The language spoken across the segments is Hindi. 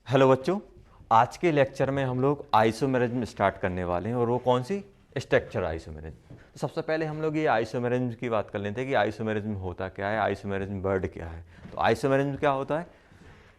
हेलो बच्चों, आज के लेक्चर में हम लोग आइसोमेरिज्म स्टार्ट करने वाले हैं और वो कौन सी? Structure isomerism. तो सबसे पहले हम लोग ये आइसोमेरिज्म की बात कर लेते हैं कि आइसोमेरिज्म होता क्या है, आइसोमेरिज्म वर्ड क्या है। तो आइसोमेरिज्म क्या होता है?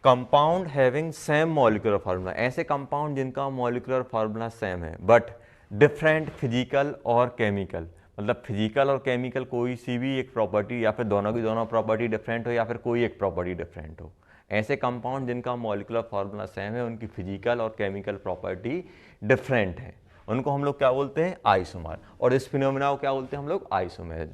Compound having same molecular formula, ऐसे कंपाउंड जिनका मॉलिक्यूलर फार्मूला सेम है बट डिफरेंट फिजिकल और केमिकल, मतलब फिजिकल और केमिकल कोई सी भी एक प्रॉपर्टी या फिर दोनों की दोनों प्रॉपर्टी डिफरेंट हो या फिर कोई एक प्रॉपर्टी डिफरेंट हो। ऐसे कंपाउंड जिनका मॉलिक्यूलर फार्मूला सेम है, उनकी फिजिकल और केमिकल प्रॉपर्टी डिफरेंट है, उनको हम लोग क्या बोलते हैं? आइसोमर। और इस फिनोमेना को क्या बोलते हैं हम लोग? आइसोमेरिज्म।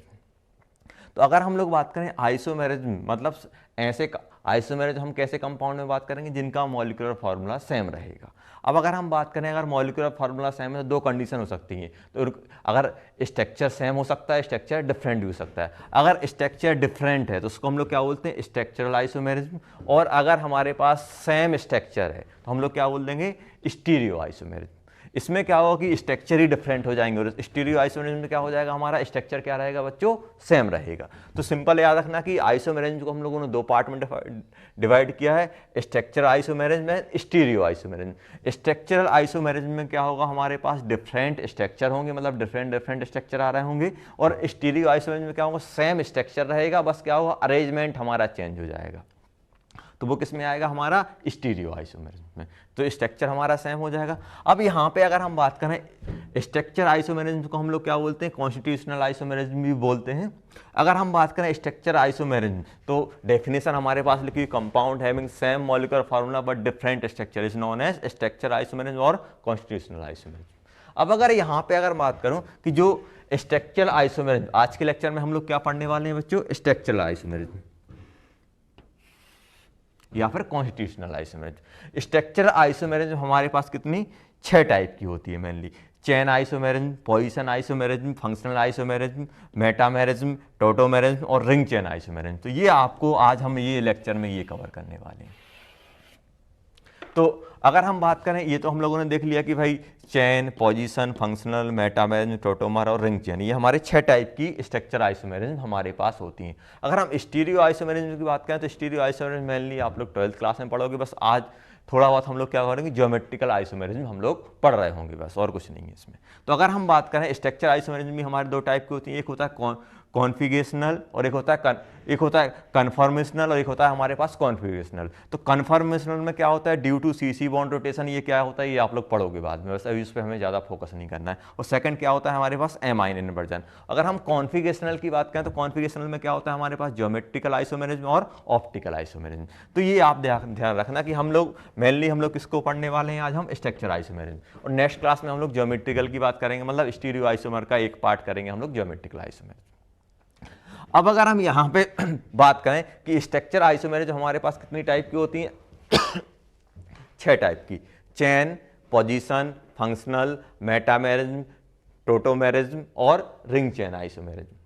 तो अगर हम लोग बात करें आइसोमेरिज्म, मतलब ऐसे आइसोमेरिज्म हम कैसे कंपाउंड में बात करेंगे? जिनका मॉलिक्यूलर फार्मूला सेम रहेगा। अब अगर हम बात करें, अगर मॉलिक्यूलर फार्मूला सेम है तो दो कंडीशन हो सकती हैं। तो अगर स्ट्रक्चर सेम हो सकता है, स्ट्रक्चर डिफरेंट भी हो सकता है। अगर स्ट्रक्चर डिफरेंट है तो उसको हम लोग क्या बोलते हैं? Structural isomerism. और अगर हमारे पास सेम स्ट्रक्चर है तो हम लोग क्या बोल देंगे? Stereo isomerism. इसमें क्या होगा कि स्ट्रक्चर ही डिफरेंट हो जाएंगे और स्टीरियो आइसोमेरिज्म में क्या हो जाएगा? हमारा स्ट्रक्चर क्या रहेगा बच्चों? सेम रहेगा। तो सिंपल याद रखना कि आइसोमेरिज्म को हम लोगों ने दो पार्ट में डिवाइड किया है, structure isomerism and stereo isomerism. Structural isomerism में क्या होगा? हमारे पास डिफरेंट स्ट्रक्चर होंगे, मतलब डिफरेंट स्ट्रक्चर आ रहे होंगे। और स्टीरियो आइसोमेरिज्म में क्या होगा? सेम स्ट्रक्चर रहेगा, बस क्या होगा? अरेंजमेंट हमारा चेंज हो जाएगा। तो वो किस में आएगा? हमारा स्टीरियो आइसोमेरिज्म में। तो स्ट्रक्चर हमारा सेम हो जाएगा। अब यहाँ पे अगर हम बात करें स्ट्रक्चर आइसोमेरिज्म को हम लोग क्या बोलते हैं? कॉन्स्टिट्यूशनल आइसोमेरिज्म भी बोलते हैं। अगर हम बात करें स्ट्रक्चर आइसोमेरिज्म तो डेफिनेशन हमारे पास लिखी, compound having same molecular formula but different structure is known as structure isomerism और कॉन्स्टिट्यूशनल आइसोमेरिज्म। अब अगर यहाँ पे अगर बात करूँ कि जो स्ट्रक्चर आइसोमेरिज्म, आज के लेक्चर में हम लोग क्या पढ़ने वाले हैं बच्चों? स्ट्रक्चरल आइसोमेरिज्म या फिर कॉन्स्टिट्यूशनल आइसोमेरिज्म। स्ट्रक्चरल आइसोमेरिज्म हमारे पास कितनी? 6 टाइप की होती है mainly. Chain isomerism, position isomerism, functional isomerism, metamerism, tautomerism और रिंग चेन आइसोमेरिज्म। तो ये आपको आज हम ये लेक्चर में ये कवर करने वाले हैं। तो अगर हम बात करें, ये तो हम लोगों ने देख लिया कि भाई chain, position, functional, metamerism, tautomer और रिंग चेन, ये हमारे 6 टाइप की स्ट्रक्चर आइसोमेरिज्म हमारे पास होती हैं। अगर हम स्टीरियो आइसोमेरिज्म की बात करें तो स्टीरियो आइसोमेरिज्म मेनली आप लोग 12th क्लास में पढ़ोगे। बस आज थोड़ा बहुत हम लोग क्या करेंगे? ज्योमेट्रिकल आइसोमेरिज्म हम लोग पढ़ रहे होंगे, बस और कुछ नहीं है इसमें। तो अगर हम बात करें स्ट्रक्चर आइसोमेरिज्म भी हमारे 2 टाइप की होती है, एक होता है कॉन्फिगरेशनल और एक होता है कन्फॉर्मेशनल और एक होता है हमारे पास कॉन्फिगरेशनल। तो कन्फॉर्मेशनल में क्या होता है? Due to C bond rotation, ये क्या होता है ये आप लोग पढ़ोगे बाद में, बस अभी उस पर हमें ज़्यादा फोकस नहीं करना है। और सेकंड क्या होता है हमारे पास? Amine inversion. अगर हम कॉन्फिगरेशनल की बात करें तो कॉन्फिगरेशनल में क्या होता है हमारे पास? ज्योमेट्रिकल आइसोमेरिज्म और ऑप्टिकल आइसोमेरिज्म। तो ये आप ध्यान रखना कि हम लोग मेनली हम लोग किसको पढ़ने वाले हैं आज? हम स्ट्रक्चर आइसोमेरिज्म। और नेक्स्ट क्लास में हम लोग ज्योमेट्रिकल की बात करेंगे, मतलब स्टीरियो आइसोमर का एक पार्ट करेंगे हम लोग ज्योमेट्रिकल आइसोमेरिज्म। अब अगर हम यहाँ पे बात करें कि स्ट्रक्चर आइसोमेरिज्म हमारे पास कितनी टाइप की होती हैं? 6 टाइप की। Chain, position, functional, metamerism, tautomerism और रिंग चेन आइसोमेरिज्म।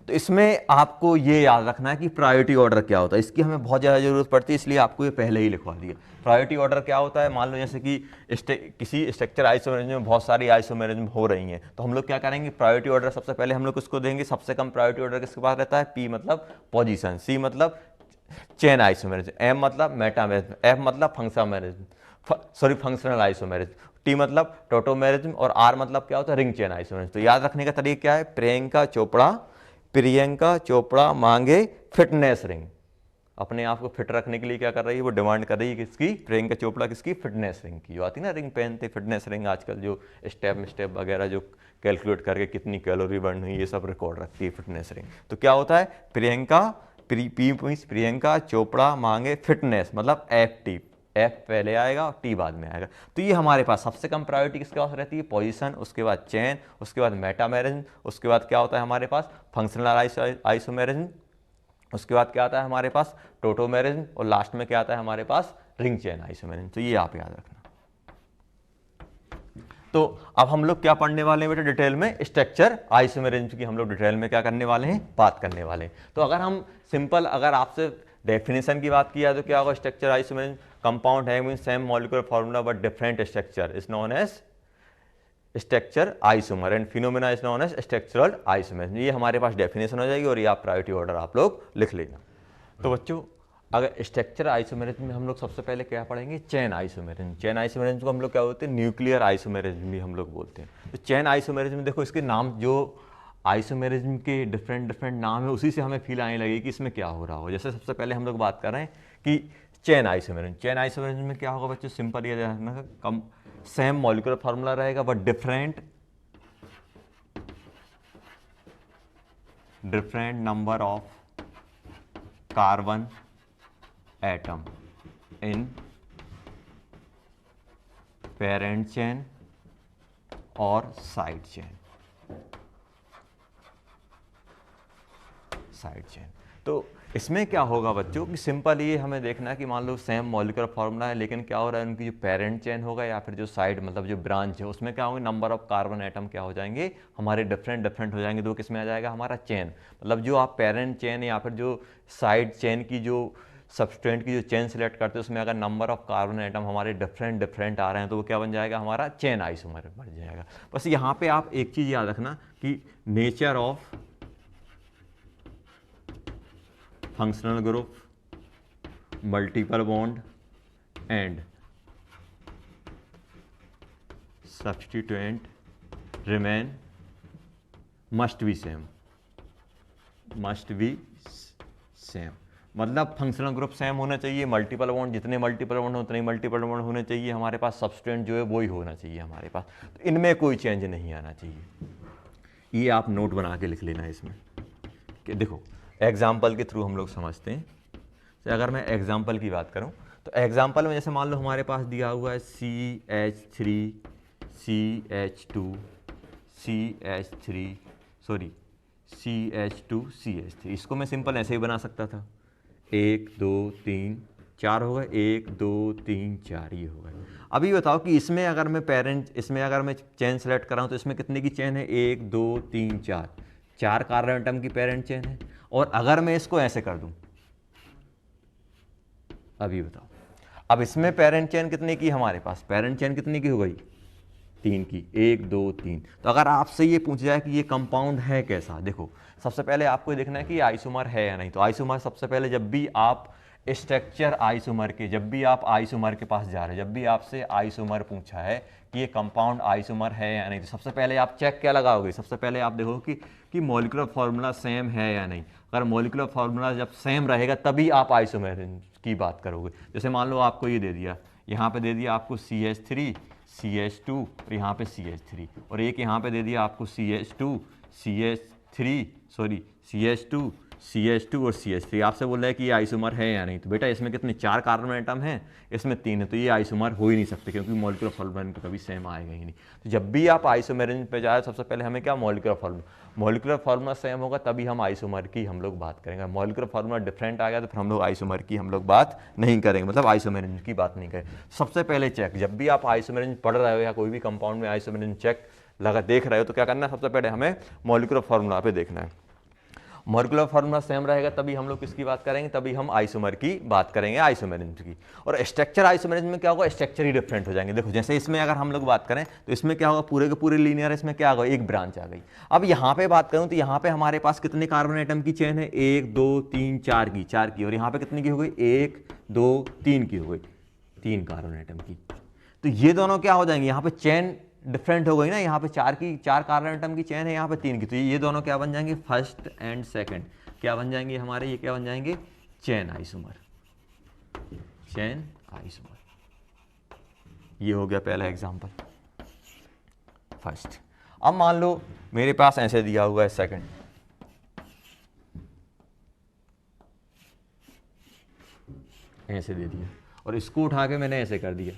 तो इसमें आपको ये याद रखना है कि प्रायोरिटी ऑर्डर क्या होता है। इसकी हमें बहुत ज़्यादा जरूरत पड़ती है, इसलिए आपको ये पहले ही लिखवा दिया। प्रायोरिटी ऑर्डर क्या होता है? मान लो जैसे कि किसी स्ट्रक्चर आइसोमेरिज्म में बहुत सारी आइसोमेरिज्म हो रही हैं, तो हम लोग क्या करेंगे? प्रायोरिटी ऑर्डर सबसे पहले हम लोग किसको देंगे? सबसे कम प्रायोरिटी ऑर्डर किसके पास रहता है? पी मतलब पोजीशन, सी मतलब चेन आइसोमेरिज्म, एम मतलब मेटामेरिज्म, एफ मतलब फंक्शनल आइसोमेरिज्म, टी मतलब टोटोमेरिज्म और आर मतलब क्या होता है? Ring chain isomerism. तो याद रखने का तरीका क्या है? प्रियंका चोपड़ा मांगे फिटनेस रिंग। अपने आप को फिट रखने के लिए क्या कर रही है? वो डिमांड कर रही है किसकी? प्रियंका चोपड़ा किसकी? फिटनेस रिंग की। जो आती है ना रिंग पहनते फिटनेस रिंग, आजकल जो स्टेप वगैरह जो कैलकुलेट करके कितनी कैलोरी बर्न हुई ये सब रिकॉर्ड रखती है फिटनेस रिंग। तो क्या होता है? प्रियंका चोपड़ा मांगे फिटनेस, मतलब FT, एफ पहले आएगा और टी बाद में आएगा। तो ये हमारे पास सबसे कम प्रायोरिटी किसके पास रहती है? पोजीशन, उसके बाद चेन, उसके बाद मेटामेरिज्म, उसके बाद क्या होता है हमारे पास? फंक्शनल आइसोमेरिज्म, उसके बाद क्या आता है हमारे पास? टोटोमेरिज्म और लास्ट में क्या आता है हमारे पास? Ring chain isomerism. तो ये आप याद रखना। तो अब हम लोग क्या पढ़ने वाले हैं बेटा डिटेल में? स्ट्रक्चर आइसोमेरिज्म की हम लोग डिटेल में क्या करने वाले हैं? बात करने वाले हैं। तो अगर हम सिंपल अगर आपसे डेफिनेशन की बात किया तो क्या होगा? Structure isomerism, compound having same molecular formula but different structure is known as structure isomer and phenomena is known as structural isomerism. ये हमारे पास डेफिनेशन हो जाएगी और ये आप प्रायोरिटी ऑर्डर आप लोग लिख लेना। तो बच्चों अगर स्ट्रक्चर आइसोमेरिज्म में हम लोग सबसे पहले क्या पढ़ेंगे, चेन आइसोमेरिज्म। चेन आइसोमेरिज्म को हम लोग क्या बोलते हैं, न्यूक्लियर आइसोमेरिज्म भी हम लोग बोलते हैं। तो चेन आइसोमेरिज्म देखो, इसके नाम जो आइसोमेरिज्म के डिफरेंट डिफरेंट नाम है, उसी से हमें फील आने लगी कि इसमें क्या हो रहा हो। जैसे सबसे पहले हम लोग बात कर रहे हैं कि चेन आइसोमेरिज्म। चेन आइसोमेरिज्म में क्या होगा बच्चों, सिंपल ये देखना, कम सेम मॉलिक्यूलर फार्मूला रहेगा but different number of carbon atom in parent chain और साइड चेन। तो इसमें क्या होगा बच्चों कि सिंपल ये हमें देखना है कि मान लो सेम मॉलिक्यूलर फार्मूला है, लेकिन क्या हो रहा है, उनकी जो पेरेंट चेन होगा या फिर जो साइड मतलब जो ब्रांच है, उसमें क्या होंगे, नंबर ऑफ कार्बन एटम क्या हो जाएंगे हमारे, डिफरेंट हो जाएंगे। तो किस में आ जाएगा हमारा, चेन। मतलब जो आप पेरेंट चेन या फिर जो साइड चेन की जो सब्सटेंट की जो चेन सेलेक्ट करते हैं, उसमें अगर नंबर ऑफ कार्बन एटम हमारे डिफरेंट आ रहे हैं, तो वो क्या बन जाएगा हमारा, चेन आइसोमर बन जाएगा। बस यहाँ पे आप एक चीज़ याद रखना कि nature of functional group, multiple bond and substituent remain must be same. मतलब फंक्शनल ग्रुप सेम होना चाहिए, मल्टीपल बॉन्ड जितने मल्टीपल बॉन्ड उतने मल्टीपल बॉन्ड होने चाहिए हमारे पास, सब्स्टिट्यूएंट जो है वो ही होना चाहिए हमारे पास। तो इनमें कोई चेंज नहीं आना चाहिए। ये आप नोट बना के लिख लेना इसमें कि देखो एग्जाम्पल के थ्रू हम लोग समझते हैं। तो अगर मैं एग्जाम्पल की बात करूं तो एग्जाम्पल में जैसे मान लो हमारे पास दिया हुआ है CH3 CH2 CH2 CH3। इसको मैं सिंपल ऐसे ही बना सकता था, 1 2 3 4 हो गए, 1 2 3 4 ये हो गए। अभी बताओ कि इसमें अगर मैं चेन सेलेक्ट कर रहा हूँ तो इसमें कितने की चेन है, 1 2 3 4 कार्बन एटम की पेरेंट चेन है। और अगर मैं इसको ऐसे कर दूं, अभी बताओ, अब इसमें पेरेंट चेन कितने की हमारे पास, पेरेंट चेन कितने की हो गई, 3 की, 1 2 3। तो अगर आपसे ये पूछ जाए कि ये कंपाउंड है कैसा, देखो सबसे पहले आपको ये देखना है कि आइसोमर है या नहीं। तो आइसोमर सबसे पहले जब भी आप स्ट्रक्चर आइसोमर के, जब भी आप आइसोमर के पास जा रहे हैं, जब भी आपसे आइसोमर पूछा है कि ये कंपाउंड आइसोमर है या नहीं, तो सबसे पहले आप चेक क्या लगाओगे, सबसे पहले आप देखो कि मॉलिक्यूलर फार्मूला सेम है या नहीं। अगर मॉलिक्यूलर फार्मूला जब सेम रहेगा तभी आप आइसोमर की बात करोगे। जैसे मान लो आपको ये दे दिया, यहाँ पे दे दिया आपको CH3 CH2 और यहाँ पे CH3, और एक यहाँ पे दे दिया आपको CH2 CH2 और CH3। आपसे बोल रहा है कि ये आइसोमर है या नहीं। तो बेटा इसमें कितने, 4 कार्बन एटम हैं, इसमें 3 है, तो ये आइसोमर हो ही नहीं सकते क्योंकि मॉलिक्यूलर फार्मूला इनका कभी सेम आएगा ही नहीं। तो जब भी आप आइसोमेरिज्म पे जाए सबसे पहले हमें क्या, मॉलिक्यूलर फार्मूला सेम होगा तभी हम आइसोमर की हम लोग बात करेंगे। मॉलिक्यूलर फार्मूला डिफरेंट आ गया तो फिर हम लोग आइसोमर की हम लोग बात नहीं करेंगे, मतलब आइसोमेरिज्म की बात नहीं करेंगे। सबसे पहले चेक, जब भी आप आइसोमेरिज्म पढ़ रहे हो या कोई भी कंपाउंड में आइसोमेरिज्म चेक देख रहे हो तो क्या करना है, सबसे पहले हमें मॉलिक्यूलर फार्मूला पे देखना है। मॉलिक्यूलर फार्मूला सेम रहेगा तभी हम लोग किसकी बात करेंगे, तभी हम आइसोमर की बात करेंगे, आइसोमेरिज्म की। और स्ट्रक्चर आइसोमेरिज्म में क्या होगा, स्ट्रक्चर ही डिफरेंट हो जाएंगे। देखो जैसे इसमें अगर हम लोग बात करें तो इसमें क्या होगा, पूरे के पूरे लीनियर, इसमें क्या होगा, एक ब्रांच आ गई। अब यहाँ पे बात करूँ तो यहाँ पे हमारे पास कितने कार्बन एटम की चेन है, 1 2 3 4 की, और यहाँ पे कितनी की हो गई, 1 2 3 की हो गई, 3 कार्बन एटम की। तो ये दोनों क्या हो जाएंगे, यहाँ पे चेन डिफरेंट हो गई ना, यहाँ पे 4 कार्बन एटम की चेन है, यहाँ पे 3 की, तो ये दोनों क्या बन जाएंगे, फर्स्ट एंड सेकंड क्या बन जाएंगे हमारे, ये क्या बन जाएंगे, चेन आइसोमर। ये हो गया पहला एग्जांपल, फर्स्ट। अब मान लो मेरे पास ऐसे दिया हुआ है सेकंड, ऐसे दे दिया, और इसको उठा के मैंने ऐसे कर दिया,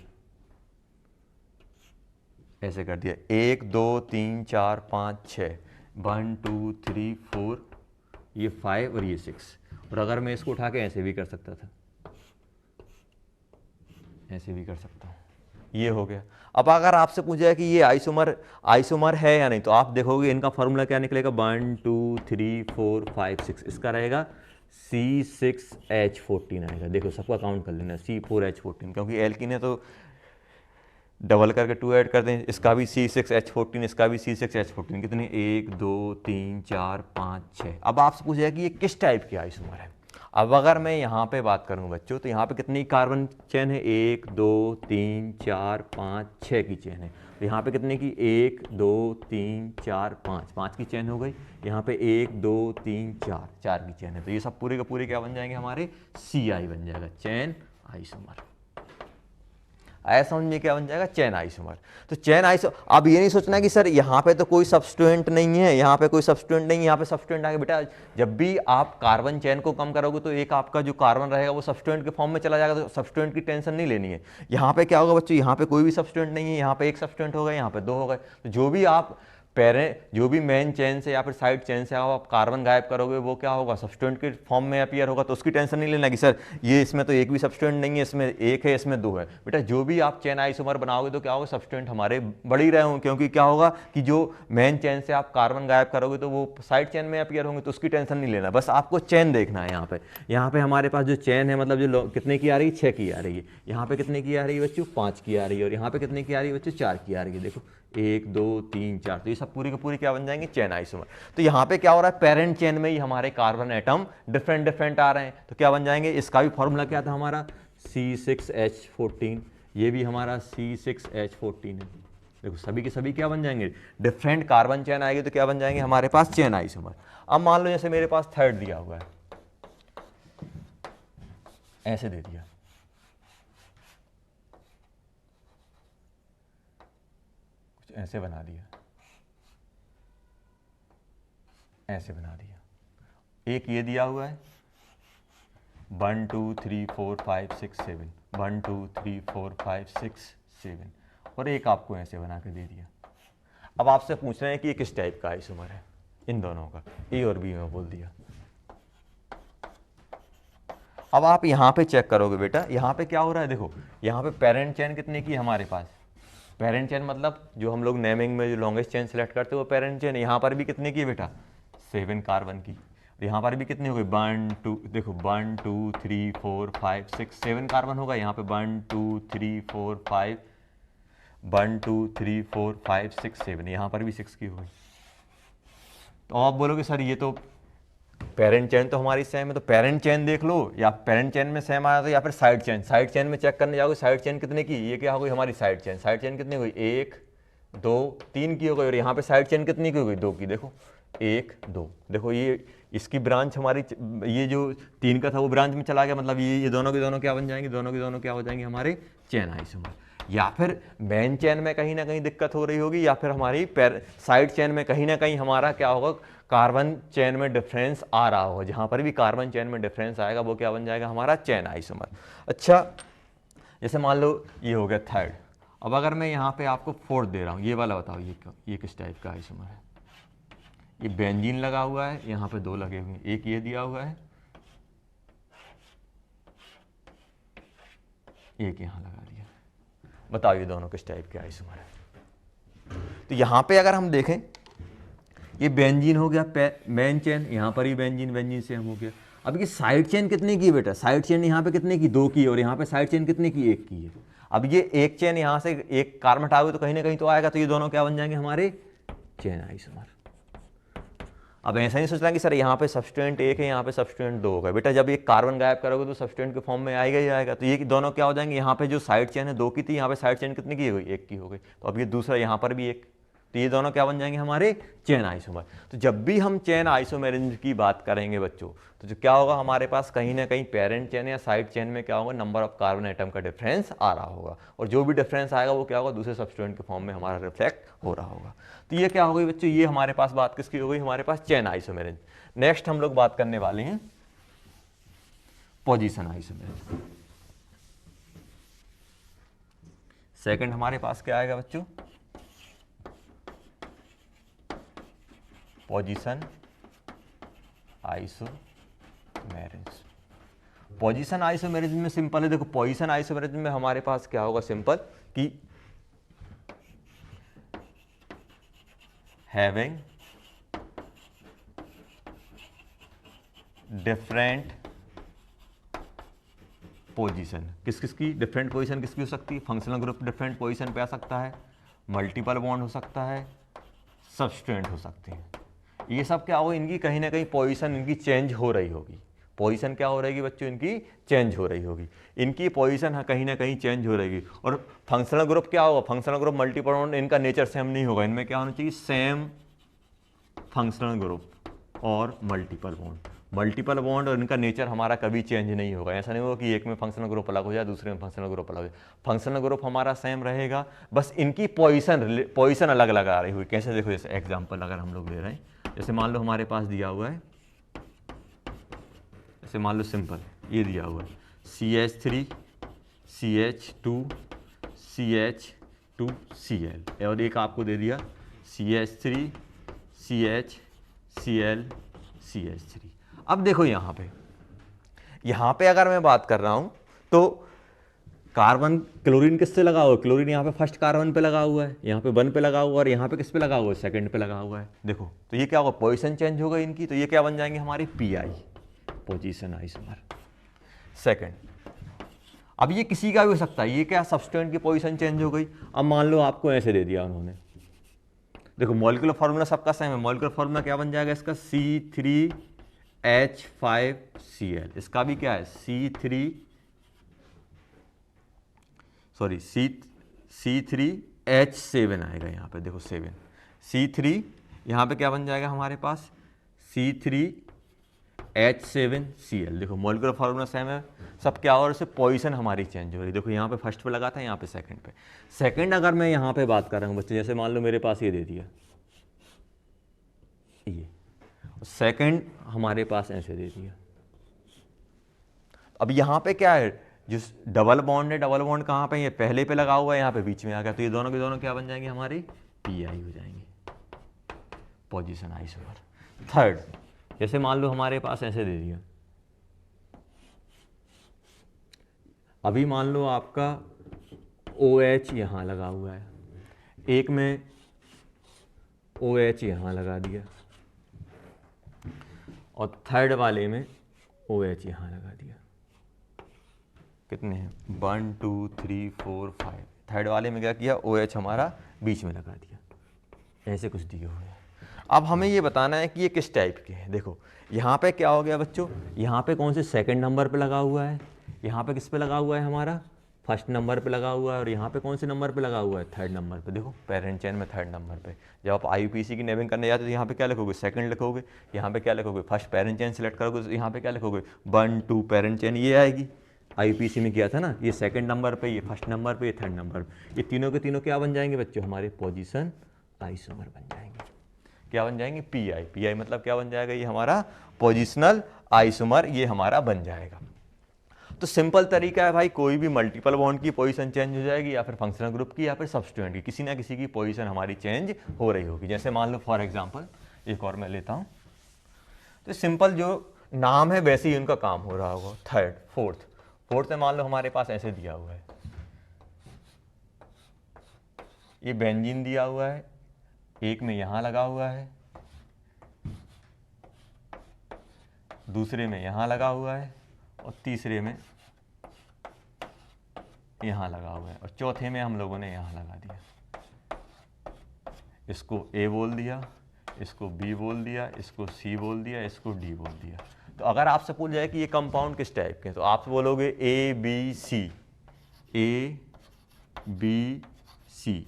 1 2 3 4 5 6, 1 2 3 4, ये 5 और ये 6। और अगर मैं इसको उठा के ऐसे भी कर सकता था, ऐसे भी कर सकता हूँ, ये हो गया। अब अगर आपसे पूछा है कि ये आइसोमर है या नहीं, तो आप देखोगे इनका फॉर्मूला क्या निकलेगा, 1 2 3 4 5 6, इसका रहेगा C6H14 आएगा। देखो सबका काउंट कर लेना, C4H14, क्योंकि एल्कीन है तो डबल करके 2 ऐड कर दें, इसका भी C6H14, इसका भी C6H14, कितने, 1 2 3 4 5 6। अब आपसे पूछा है कि ये किस टाइप की आइसोमर है। अब अगर मैं यहाँ पे बात करूँ बच्चों, तो यहाँ पे कितनी कार्बन चेन है, 1 2 3 4 5 6 की चेन है। तो यहाँ पे कितने की, 1 2 3 4 5, 5 की चेन हो गई। यहाँ पे 1 2 3 4, 4 की चेन है। तो ये सब पूरे के पूरे क्या बन जाएंगे हमारे, CI बन जाएगा, चेन आइसोमर। ऐसा समझिए क्या बन जाएगा, चेन आइसोमर। तो चेन आइसो, अब ये नहीं सोचना कि सर यहाँ पे तो कोई सब्स्टिट्यूएंट नहीं है, यहाँ पे कोई सब्स्टिट्यूएंट नहीं है, यहाँ पे सब्स्टिट्यूएंट आगे। बेटा जब भी आप कार्बन चेन को कम करोगे तो एक आपका जो कार्बन रहेगा वो सब्स्टिट्यूएंट के फॉर्म में चला जाएगा, तो सब्स्टिट्यूएंट की टेंशन नहीं लेनी है। यहाँ पे क्या होगा बच्चों, यहाँ पे कोई भी सब्स्टिट्यूएंट नहीं है, यहाँ पे एक सब्स्टिट्यूएंट हो गए, यहाँ पे 2 हो गए। तो जो भी आप जो भी मेन चेन से या फिर साइड चेन से आप कार्बन गायब करोगे वो क्या होगा, सब्स्टिट्यूएंट के फॉर्म में अपीयर होगा। तो उसकी टेंशन नहीं लेना कि सर ये इसमें तो एक भी सब्स्टिट्यूएंट नहीं है, इसमें 1 है, इसमें 2 है। बेटा जो भी आप चेन आइसोमर बनाओगे तो क्या होगा, सब्स्टिट्यूएंट हमारे बढ़ ही रहे होंगे, क्योंकि क्या होगा कि जो मेन चेन से आप कार्बन गायब करोगे तो वो साइड चेन में अपीयर होंगे। तो उसकी टेंशन नहीं लेना, बस आपको चेन देखना है। यहाँ पे हमारे पास जो चेन है, मतलब जो कितने की आ रही है, 6 की आ रही है। यहाँ पे कितने की आ रही है बच्चों, 5 की आ रही है। और यहाँ पे कितने की आ रही है बच्चों, 4 की आ रही है। देखो 1 2 3 4, तो ये सब पूरी के पूरी क्या बन जाएंगे, चेन आइसोमर। तो यहाँ पे क्या हो रहा है, पेरेंट चेन में ही हमारे कार्बन एटम डिफरेंट डिफरेंट आ रहे हैं, तो क्या बन जाएंगे। इसका भी फॉर्मूला क्या था हमारा, C6H14, ये भी हमारा C6H14 है। देखो सभी के सभी क्या बन जाएंगे, डिफरेंट कार्बन चेन आएगी तो क्या बन जाएंगे हमारे पास, चेन आइसोमर। अब मान लो जैसे मेरे पास थर्ड दिया हुआ है, ऐसे दे दिया, ऐसे बना दिया, ऐसे बना दिया। एक ये दिया हुआ है 1 2 3 4 5 6 7, 1 2 3 4 5 6 7, और एक आपको ऐसे बना के दे दिया। अब आपसे पूछ रहे हैं कि ये किस टाइप का आइसोमर है, इन दोनों का, ए और बी में बोल दिया। अब आप यहाँ पे चेक करोगे बेटा, यहाँ पे क्या हो रहा है, देखो यहाँ पे पेरेंट चेन कितने की हमारे पास, पेरेंट चेन मतलब जो हम लोग नेमिंग में जो लॉन्गेस्ट चेन सेलेक्ट करते हैं वो पेरेंट चेन। यहाँ पर भी कितने की है बेटा, 7 कार्बन की। यहाँ पर भी कितनी हो गई, 1 2, देखो 1 2 3 4 5 6 7 कार्बन होगा। यहाँ पे 1 2 3 4 5, 1 2 3 4 5 6 7, यहाँ पर भी 6 की हो गई। तो आप बोलोगे सर ये तो पेरेंट चेन तो हमारी सेम है, तो पेरेंट चेन देख लो, या पेरेंट चेन में सेम आया तो, या फिर साइड चेन में चेक करने जाओगे, साइड चेन कितने की, ये क्या हो गई हमारी साइड चेन कितनी हो गई, 1 2 3 की हो गई। और यहाँ पे साइड चेन कितनी की हो गई, 2 की। देखो 1 2, देखो ये इसकी ब्रांच हमारी, ये जो 3 का था वो ब्रांच में चला गया, मतलब ये दोनों के दोनों क्या बन जाएंगे, दोनों के दोनों क्या हो जाएंगे हमारे चेन आइसोमर। या फिर मेन चेन में कहीं ना कहीं दिक्कत हो रही होगी, या फिर हमारी साइड चेन में कहीं ना कहीं हमारा क्या होगा, कार्बन चेन में डिफरेंस आ रहा होगा। जहां पर भी कार्बन चेन में डिफरेंस आएगा वो क्या बन जाएगा हमारा, चेन आइसोमर। अच्छा जैसे मान लो ये हो गया थर्ड। अब अगर मैं यहाँ पे आपको फोर्थ दे रहा हूँ, ये वाला बताओ ये किस टाइप का आइसोमर है। ये बेंजीन लगा हुआ है, यहाँ पे 2 लगे हुए हैं, एक ये दिया हुआ है, एक यहाँ लगा दिया। बताओ ये दोनों किस टाइप के आइसोमर है। तो यहाँ पे अगर हम देखें, ये बेंजीन हो गया मेन चेन, यहाँ पर ही बेंजीन से हम हो गया। अब ये साइड चेन कितने की बेटा, साइड चेन यहाँ पे कितने की, 2 की, और यहाँ पे साइड चेन कितने की, 1 की है। अब ये एक चेन यहाँ से एक कार्बन हटाओगे तो कहीं ना कहीं तो आएगा, तो ये दोनों क्या बन जाएंगे हमारे चेन आइसोमर। अब ऐसा नहीं सोचना कि सर यहाँ पे सब्स्टिट्यूएंट 1 है, यहाँ पे सब्स्टिट्यूएंट 2 होगा। बेटा जब एक कार्बन गायब करोगे तो सब्स्टिट्यूएंट के फॉर्म में आएगा ही आएगा। तो ये दोनों क्या हो जाएंगे, यहाँ पे जो साइड चेन है 2 की थी, यहाँ पे साइड चेन कितनी की हो गई, 1 की हो गई। तो अब ये दूसरा यहाँ पर भी 1, तो ये दोनों क्या बन जाएंगे हमारे चेन आइसोमर। तो जब भी हम चेन आइसोमेरिज्म की बात करेंगे बच्चों, तो जो क्या होगा हमारे पास कहीं ना कहीं पेरेंट चेन या साइड चेन में क्या होगा, नंबर ऑफ कार्बन एटम का डिफरेंस आ रहा होगा, और जो भी डिफरेंस आएगा वो क्या होगा, दूसरे सब्स्टिट्यूएंट के फॉर्म में हमारा रिफ्लेक्ट हो रहा होगा। तो ये क्या हो गई बच्चों, ये हमारे पास बात किसकी हो गई, हमारे पास चेन आइसोमेरिज्म। नेक्स्ट हम लोग बात करने वाले हैं पोजीशन आइसोमेरिज्म। सेकंड हमारे पास क्या आएगा बच्चों, पोजीशन आइसोमेरिज्म। पोजीशन आइसोमेरिज्म में सिंपल है, देखो पोजीशन आइसोमेरिज्म में हमारे पास क्या होगा, सिंपल कि हैविंग डिफरेंट पोजीशन, किस किस की डिफरेंट पोजीशन किसकी हो सकती है, फंक्शनल ग्रुप डिफरेंट पोजीशन पे आ सकता है, मल्टीपल बॉन्ड हो सकता है, सब्स्टिट्यूएंट हो सकते हैं। ये सब क्या होगा, इनकी कहीं ना कहीं पोजीशन इनकी चेंज हो रही होगी, पोजीशन क्या हो रहेगी बच्चों, इनकी चेंज हो रही होगी, इनकी पोजीशन कहीं ना कहीं चेंज हो रहेगी। और फंक्शनल ग्रुप क्या होगा, फंक्शनल ग्रुप मल्टीपल बॉन्ड, इनका नेचर सेम नहीं होगा, इनमें क्या होना चाहिए, सेम फंक्शनल ग्रुप और मल्टीपल बॉन्ड। मल्टीपल बॉन्ड और इनका नेचर हमारा कभी चेंज नहीं होगा, ऐसा नहीं होगा कि एक में फंक्शनल ग्रुप अलग हो जाए दूसरे में फंक्शनल ग्रुप अलग हो जाए, फंक्शनल ग्रुप हमारा सेम रहेगा, बस इनकी पोजीशन अलग अलग आ रही हुई। कैसे, देखो जैसे एग्जांपल अगर हम लोग ले रहे हैं, जैसे मान लो हमारे पास दिया हुआ है, जैसे मान लो सिंपल ये दिया हुआ है CH3 CH2 CH2 Cl, और एक आपको दे दिया CH3 CH Cl CH3। अब देखो यहाँ पे अगर मैं बात कर रहा हूँ तो कार्बन, क्लोरीन किससे लगा हुआ है, क्लोरीन यहाँ पे फर्स्ट कार्बन पे लगा हुआ है, यहाँ पे 1 पे लगा हुआ है, और यहाँ पे किस पे लगा हुआ है, सेकंड पे लगा हुआ है। देखो तो ये क्या होगा, पोजीशन चेंज हो गई इनकी, तो ये क्या बन जाएंगे हमारे PI, पोजीशन आइसोमर सेकंड। अब ये किसी का भी हो सकता है, ये क्या सब्सटेंट की पोजीशन चेंज हो गई। अब मान लो आपको ऐसे दे दिया उन्होंने, देखो मॉलिक्यूलर फार्मूला सबका सेम है, मॉलिक्यूलर फार्मूला क्या बन जाएगा इसका, C3H5Cl, इसका भी क्या है C3H7 आएगा यहाँ पे, देखो 7 C3, यहाँ पे क्या बन जाएगा हमारे पास C3H7Cl। देखो मॉलिक्यूलर फार्मूला सेम है सब, क्या और सिर्फ पोजीशन हमारी चेंज हो रही है। देखो यहाँ पे फर्स्ट पे लगा था, यहाँ पे सेकंड पे। सेकंड अगर मैं यहाँ पे बात कर रहा हूँ बच्चे, जैसे मान लो मेरे पास ये दे दिया, ये सेकंड हमारे पास ऐसे दे दिया। अब यहाँ पे क्या है, जो डबल बॉन्ड है, डबल बॉन्ड कहाँ पे, ये पहले पे लगा हुआ है, यहाँ पे बीच में आ गया, तो ये दोनों के दोनों क्या बन जाएंगे हमारे PI हो जाएंगे, पोजीशन आइसोमर। थर्ड, जैसे मान लो हमारे पास ऐसे दे दिया, अभी मान लो आपका OH यहाँ लगा हुआ है, एक में OH यहाँ लगा दिया, और थर्ड वाले में OH यहाँ लगा दिया। कितने हैं, 1 2 3 4 5, थर्ड वाले में क्या किया, OH हमारा बीच में लगा दिया, ऐसे कुछ दिए हुए हैं। अब हमें ये बताना है कि ये किस टाइप के हैं। देखो यहाँ पे क्या हो गया बच्चों, यहाँ पे कौन से सेकंड नंबर पे लगा हुआ है, यहाँ पे किस पे लगा हुआ है हमारा फर्स्ट नंबर पे लगा हुआ है, और यहाँ पे कौन से नंबर पे लगा हुआ है, थर्ड नंबर पे। देखो पेरेंट चेन में थर्ड नंबर पे, जब आप IUPAC की नेमिंग करने जाते हो तो यहाँ पे क्या लिखोगे, सेकंड लिखोगे, यहाँ पे क्या लिखोगे, फर्स्ट पेरेंट चेन सेलेक्ट करोगे तो यहाँ पे क्या लिखोगे, 1 2 पेरेंट चेन, ये आएगी। IUPAC में किया था ना, ये सेकंड नंबर पे, ये फर्स्ट नंबर पे, ये थर्ड नंबर पे, ये तीनों के तीनों क्या बन जाएंगे बच्चों, हमारे पोजीशन आइसोमर बन जाएंगे। क्या बन जाएंगे, PI मतलब क्या बन जाएगा, ये हमारा पोजिशनल आइसोमर, ये हमारा बन जाएगा। तो सिंपल तरीका है भाई, कोई भी मल्टीपल बॉन्ड की पोजीशन चेंज हो जाएगी, या फिर फंक्शनल ग्रुप की, या फिर सब्स्टिट्यूएंट की, किसी ना किसी की पोजीशन हमारी चेंज हो रही होगी। जैसे मान लो फॉर एग्जांपल एक और मैं लेता हूं, तो सिंपल जो नाम है वैसे ही उनका काम हो रहा होगा। थर्ड, फोर्थ में मान लो हमारे पास ऐसे दिया हुआ है, ये बेंजीन दिया हुआ है, एक में यहां लगा हुआ है, दूसरे में यहां लगा हुआ है, और तीसरे में यहाँ लगा हुआ है, और चौथे में हम लोगों ने यहाँ लगा दिया। इसको A बोल दिया, इसको B बोल दिया, इसको C बोल दिया, इसको D बोल दिया। तो अगर आपसे पूछ जाए कि ये कंपाउंड किस टाइप के हैं, तो आप बोलोगे ABC,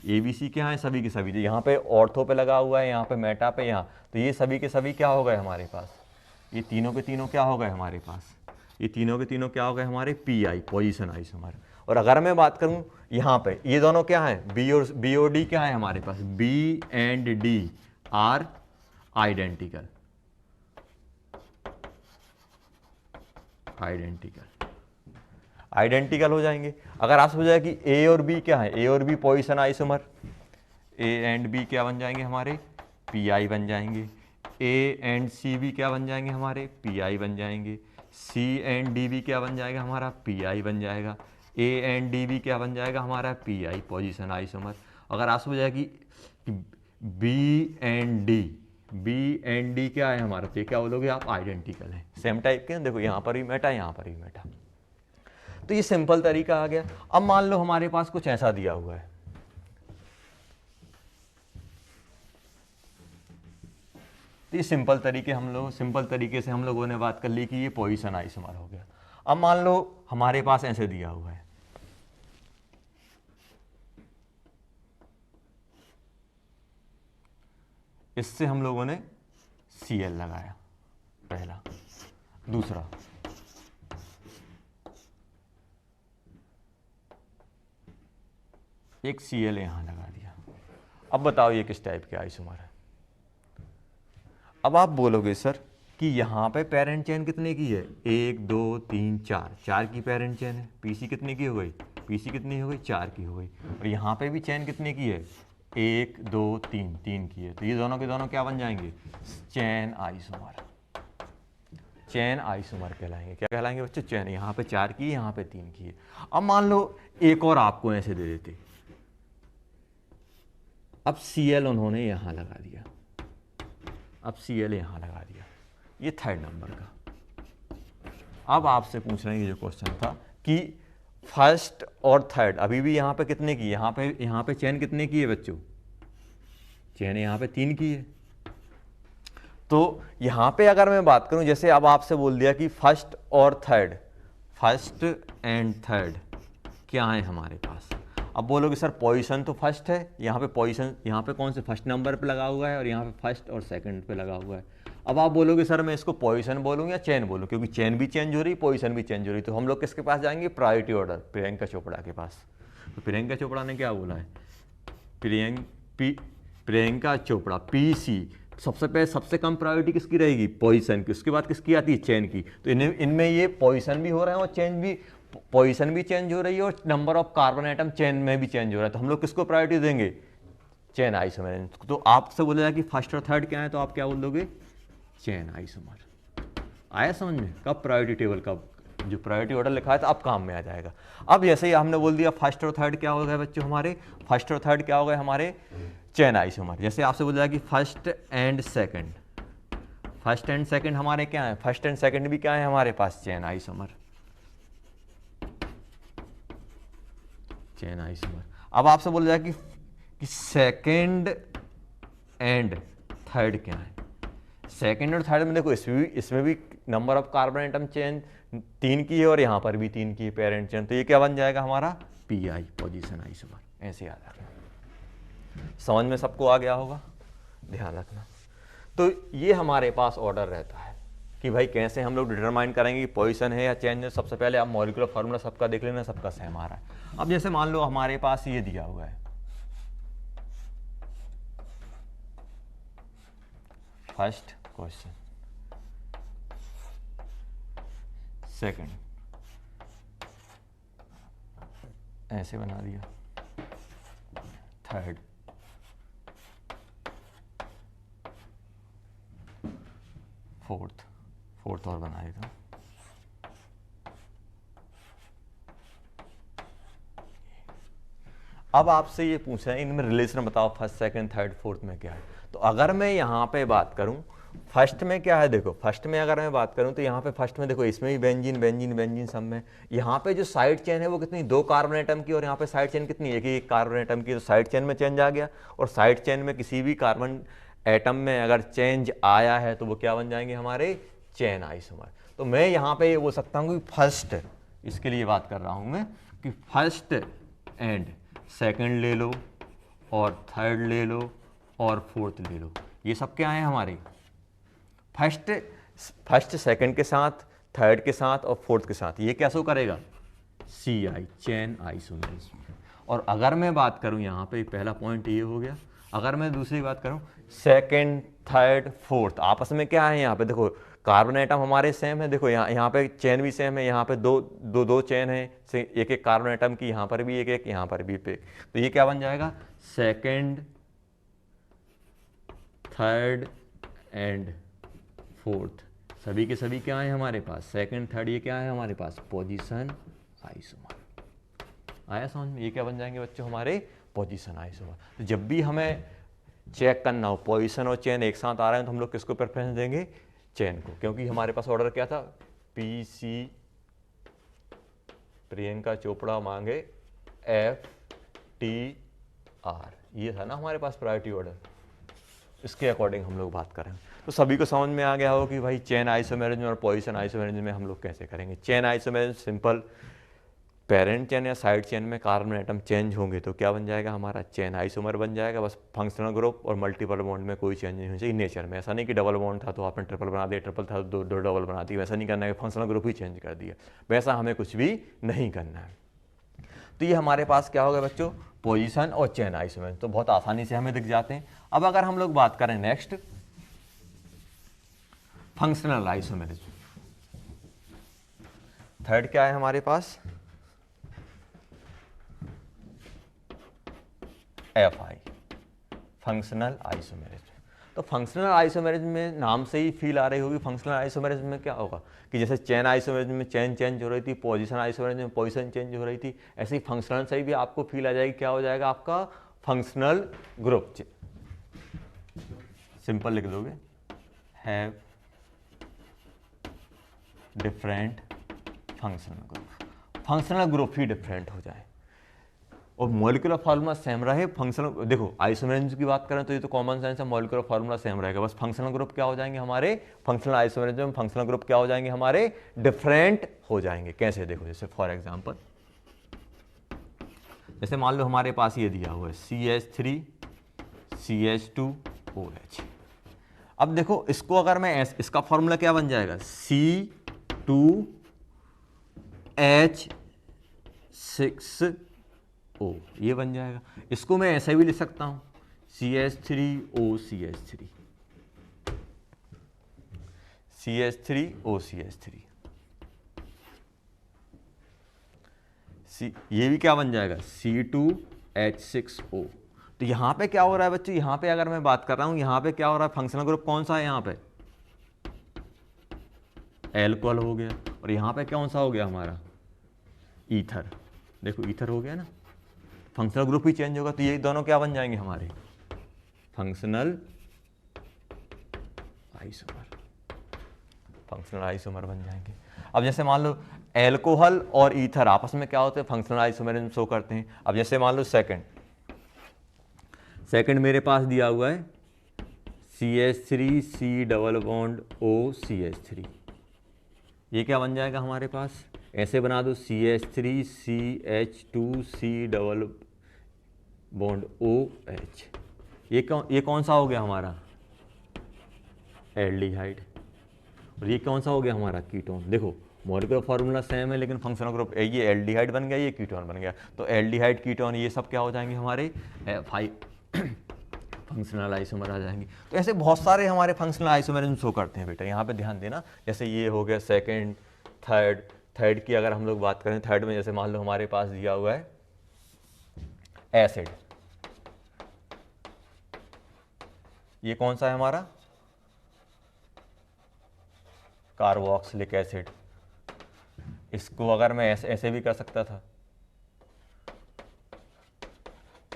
ABC क्या है, सभी के सभी। यहाँ पे ऑर्थो पे लगा हुआ है, यहाँ पे मेटा पे, यहाँ, तो ये सभी के सभी क्या हो गए हमारे पास, ये तीनों के तीनों क्या हो गए हमारे पास, ये तीनों के तीनों क्या हो गए हमारे PI, पोजीशन आइसोमर। और अगर मैं बात करूं यहाँ पे, ये दोनों क्या हैं, B और D क्या है हमारे पास, B and D are identical, identical हो जाएंगे। अगर आपसे हो जाए कि A और B क्या है, A और B position isomer, A and B क्या बन जाएंगे हमारे, PI बन जाएंगे। A and C भी क्या बन जाएंगे हमारे, PI बन जाएंगे। C and D भी क्या बन जाएगा हमारा, PI बन जाएगा। A and D भी क्या बन जाएगा हमारा, PI, पोजीशन आइसोमर। अगर आपसे हो जाए कि B and D क्या है हमारा, तो क्या बोलोगे आप, आइडेंटिकल है, सेम टाइप के। देखो यहाँ पर भी मेटा, यहाँ पर भी मेटा। तो ये सिंपल तरीका आ गया। अब मान लो हमारे पास कुछ ऐसा दिया हुआ है, तो ये सिंपल तरीके से हम लोगों ने बात कर ली कि ये पोजीशन आइसोमर हो गया। अब मान लो हमारे पास ऐसे दिया हुआ है, इससे हम लोगों ने Cl लगाया पहला, दूसरा एक Cl यहां लगा दिया। अब बताओ ये किस टाइप के आइसोमर है। अब आप बोलोगे सर कि यहाँ पे पेरेंट चेन कितने की है, 1 2 3 4, 4 की पेरेंट चेन है। पीसी कितने की हो गई, पीसी कितनी हो गई, 4 की हो गई। और यहाँ पे भी चेन कितने की है, 1 2 3, 3 की है। तो ये दोनों के दोनों क्या बन जाएंगे, चेन आइसोमर। चेन आइसोमर कहलाएंगे। क्या कहलाएंगे बच्चों, चेन। यहाँ पे 4 की है, यहाँ पे 3 की है। अब मान लो एक और आपको ऐसे दे देते, अब Cl उन्होंने यहाँ लगा दिया, अब Cl यहाँ लगा दिया, ये थर्ड नंबर का। अब आपसे पूछ रहे हैं, ये जो क्वेश्चन था कि फर्स्ट और थर्ड अभी भी यहाँ पे कितने की, यहाँ पे चेन कितने की है बच्चों, चेन यहाँ पे 3 की है। तो यहाँ पे अगर मैं बात करूँ, जैसे अब आपसे बोल दिया कि फर्स्ट और थर्ड, फर्स्ट एंड थर्ड क्या है हमारे पास। अब बोलोगे सर पोजीशन तो फर्स्ट है, यहाँ पे पोजीशन, यहाँ पे कौन से फर्स्ट नंबर पे लगा हुआ है और यहाँ पे फर्स्ट और सेकंड पे लगा हुआ है। अब आप बोलोगे सर मैं इसको पोजीशन बोलूँ या चेन बोलूँ, क्योंकि चेन भी चेंज हो रही, पोजीशन भी चेंज हो रही। तो हम लोग किसके पास जाएंगे, प्रायोरिटी ऑर्डर, प्रियंका चोपड़ा के पास। तो प्रियंका चोपड़ा ने क्या बोला है, प्रियंका चोपड़ा पीसी, सबसे कम प्रायोरिटी किसकी रहेगी, पोजीशन की। उसके बाद किसकी आती है, चेन की। तो इनमें ये पोजीशन भी हो रहे हैं और चेन भी, पोजीशन भी चेंज हो रही है और number of carbon atom chain में भी चेंज हो रहा है। तो हम लोग किसको प्रायोरिटी देंगे, चेन आइसोमर। तो आपसे बोला कि फर्स्ट और थर्ड क्या है, तो आप क्या बोल दोगे, चेन आइसोमर। आया समझ में, कब प्रायोरिटी टेबल, कब जो प्रायोरिटी ऑर्डर लिखा है तो अब काम में आ जाएगा। अब जैसे ही हमने बोल दिया फर्स्ट और थर्ड क्या हो गए बच्चों हमारे, फर्स्ट और थर्ड क्या हो गए हमारे, चेन आइसोमर। जैसे आपसे बोल दिया कि first and second, first and second हमारे क्या है, फर्स्ट एंड सेकंड भी क्या है हमारे पास, चेन आइसोमर, चेन आइसोमर। अब आपसे बोला जाए कि सेकंड एंड थर्ड क्या है। सेकंड और थर्ड में देखो इसमें भी number of carbon atom chain 3 की है और यहाँ पर भी 3 की है पेरेंट चेन। तो ये क्या बन जाएगा हमारा, पीआई, पोजीशन आइसोमर। ऐसे याद रखना, समझ में सबको आ गया होगा, ध्यान रखना। तो ये हमारे पास ऑर्डर रहता है कि भाई कैसे हम लोग डिटरमाइन करेंगे कि पोजीशन है या चेंज है। सबसे पहले आप मॉलिक्यूलर फार्मूला सबका देख लेना, सबका सेम आ रहा है। अब जैसे मान लो हमारे पास ये दिया हुआ है, फर्स्ट क्वेश्चन, सेकंड ऐसे बना दिया, थर्ड, फोर्थ और बना देता। अब आपसे ये पूछा है इनमें रिलेशन बताओ, फर्स्ट सेकंड थर्ड फोर्थ में क्या है। तो अगर मैं यहाँ पे बात करूँ फर्स्ट में क्या है, देखो फर्स्ट में अगर मैं बात करूँ तो यहाँ पे फर्स्ट में देखो इसमें भी बेंजीन बेंजीन बेंजीन सब में। यहाँ पे जो साइड चेन है वो कितनी, 2 कार्बन आइटम की, और यहाँ पे साइड चेन कितनी, एक कार्बन आइटम की। तो साइड चेन में चेंज आ गया, और साइड चेन में किसी भी कार्बन एटम में अगर चेंज आया है तो वो क्या बन जाएंगे हमारे, चेन आइसोमर। तो मैं यहाँ पे ये बोल सकता हूँ कि फर्स्ट, इसके लिए बात कर रहा हूँ मैं कि फर्स्ट एंड सेकंड ले लो और थर्ड ले लो और फोर्थ ले लो, ये सब क्या है हमारे, फर्स्ट सेकंड के साथ, थर्ड के साथ और फोर्थ के साथ। ये क्या शो करेगा, सी आई, चेन आइसोमरिज्म। और अगर मैं बात करूं यहाँ पे, पहला पॉइंट ये हो गया। अगर मैं दूसरी बात करूं, सेकंड थर्ड फोर्थ आपस में क्या है, यहाँ पे देखो कार्बन आइटम हमारे सेम है, देखो यहाँ पे चेन भी सेम है, यहाँ पे दो चेन है, एक एक कार्बन आइटम की, यहाँ पर भी एक एक, यहाँ पर भी एक। तो ये क्या बन जाएगा, सेकंड थर्ड एंड फोर्थ, सभी के सभी क्या है हमारे पास, सेकंड थर्ड, ये क्या है हमारे पास, पोजीशन आइसोमर। आया समझ में, ये क्या बन जाएंगे बच्चों हमारे, पोजीशन आइसोमर। तो जब भी हमें चेक करना हो पोजीशन और चेन एक साथ आ रहे हैं तो हम लोग किसको प्रेफरेंस देंगे, चेन को, क्योंकि हमारे पास ऑर्डर क्या था, पीसी प्रियंका चोपड़ा मांगे FTR, ये था ना हमारे पास प्रायोरिटी ऑर्डर, इसके अकॉर्डिंग हम लोग बात करें। तो तो सभी को समझ में आ गया हो कि भाई चेन आइसोमेरिज्म और पोजीशन आइसोमेरिज्म में हम लोग कैसे करेंगे। Chain isomerism simple, parent chain या साइड चेन में कार्बन एटम चेंज होंगे तो क्या बन जाएगा हमारा, चेन आइसोमर बन जाएगा। बस फंक्शनल ग्रुप और मल्टीपल बॉन्ड में कोई चेंज नहीं होना चाहिए नेचर में। ऐसा नहीं कि डबल बॉन्ड था तो आपने ट्रिपल बना दिया, ट्रिपल था तो दो डबल बना दिया, वैसा नहीं करना है कि फंक्शनल ग्रुप ही चेंज कर दिया, वैसा हमें कुछ भी नहीं करना है। तो ये हमारे पास क्या हो गया बच्चों, पोजीशन और चेन आइसोमेरिज्म, तो बहुत आसानी से हमें दिख जाते हैं। अब अगर हम लोग बात करें नेक्स्ट फंक्शनल आइसोमेरिज्म, थर्ड क्या है हमारे पास, FI फंक्शनल आइसोमेरिज्म। तो फंक्शनल आइसोमेरिज्म में नाम से ही फील आ रही होगी, फंक्शनल आइसोमेरिज्म में क्या होगा कि जैसे चेन आइसोमेरिज्म में चेन चेंज हो रही थी, पोजीशन आइसोमेरिज्म में पोजीशन चेंज हो रही थी, ऐसे ही फंक्शनल से भी आपको फील आ जाएगी, क्या हो जाएगा आपका फंक्शनल ग्रुप। सिंपल लिख दोगे, have different functional group, functional group he different हो जाए और मॉलिक्यूलर फार्मूला सेम रहे। फंक्शनल देखो आइसोमेरिज्म की बात करें तो ये तो कॉमन सेंस है, मॉलिक्यूलर फार्मूला सेम रहेगा, बस फंक्शनल ग्रुप क्या हो जाएंगे हमारे, फंक्शनल आइसोमेरिज्म में फंक्शनल ग्रुप क्या हो जाएंगे हमारे, डिफरेंट हो जाएंगे। कैसे देखो, जैसे फॉर एग्जांपल जैसे मान लो हमारे पास ये दिया हुआ है CH3 CH2OH। अब देखो इसको अगर मैं इसका फॉर्मूला क्या बन जाएगा, C2H6O, ये बन जाएगा। इसको मैं ऐसे भी लिख सकता हूं CH3OCH3, CH3OCH3, ये भी क्या बन जाएगा C2H6O। तो यहां पे क्या हो रहा है बच्चों, यहां पे अगर मैं बात कर रहा हूं यहां पे क्या हो रहा है, फंक्शनल ग्रुप कौन सा है यहां पे, एल्कोहल हो गया, और यहां पे कौन सा हो गया हमारा, ईथर। देखो ईथर हो गया ना, फंक्शनल ग्रुप ही चेंज होगा तो ये दोनों क्या बन जाएंगे हमारे, फंक्शनल आइसोमर, फंक्शनल आइसोमर बन जाएंगे। अब जैसे मान लो एल्कोहल और ईथर आपस में क्या होते हैं, फंक्शनल आइसोमेरिज्म शो करते हैं। अब जैसे मान लो सेकंड मेरे पास दिया हुआ है CH3C⋯OCH3, ये क्या बन जाएगा हमारे पास, ऐसे बना दो CH3CH2C⋯OH, ये कौन सा हो गया हमारा, एल्डिहाइड, और ये कौन सा हो गया हमारा, कीटोन। देखो मॉलिक्यूलर फार्मूला सेम है लेकिन फंक्शनल ग्रुप, ये एल्डिहाइड बन गया, ये कीटोन बन गया, तो एल्डिहाइड कीटोन ये सब क्या हो जाएंगे हमारे फंक्शनल आइसोमर आ जाएंगे। तो ऐसे बहुत सारे हमारे फंक्शनल आइसोमरिज्म शो करते हैं बेटा, यहाँ पे ध्यान देना। जैसे ये हो गया सेकंड, थर्ड की अगर हम लोग बात करें, थर्ड में जैसे मान लो हमारे पास दिया हुआ है एसिड, ये कौन सा है हमारा, कार्बोक्सिलिक एसिड। इसको अगर मैं ऐसे भी कर सकता था,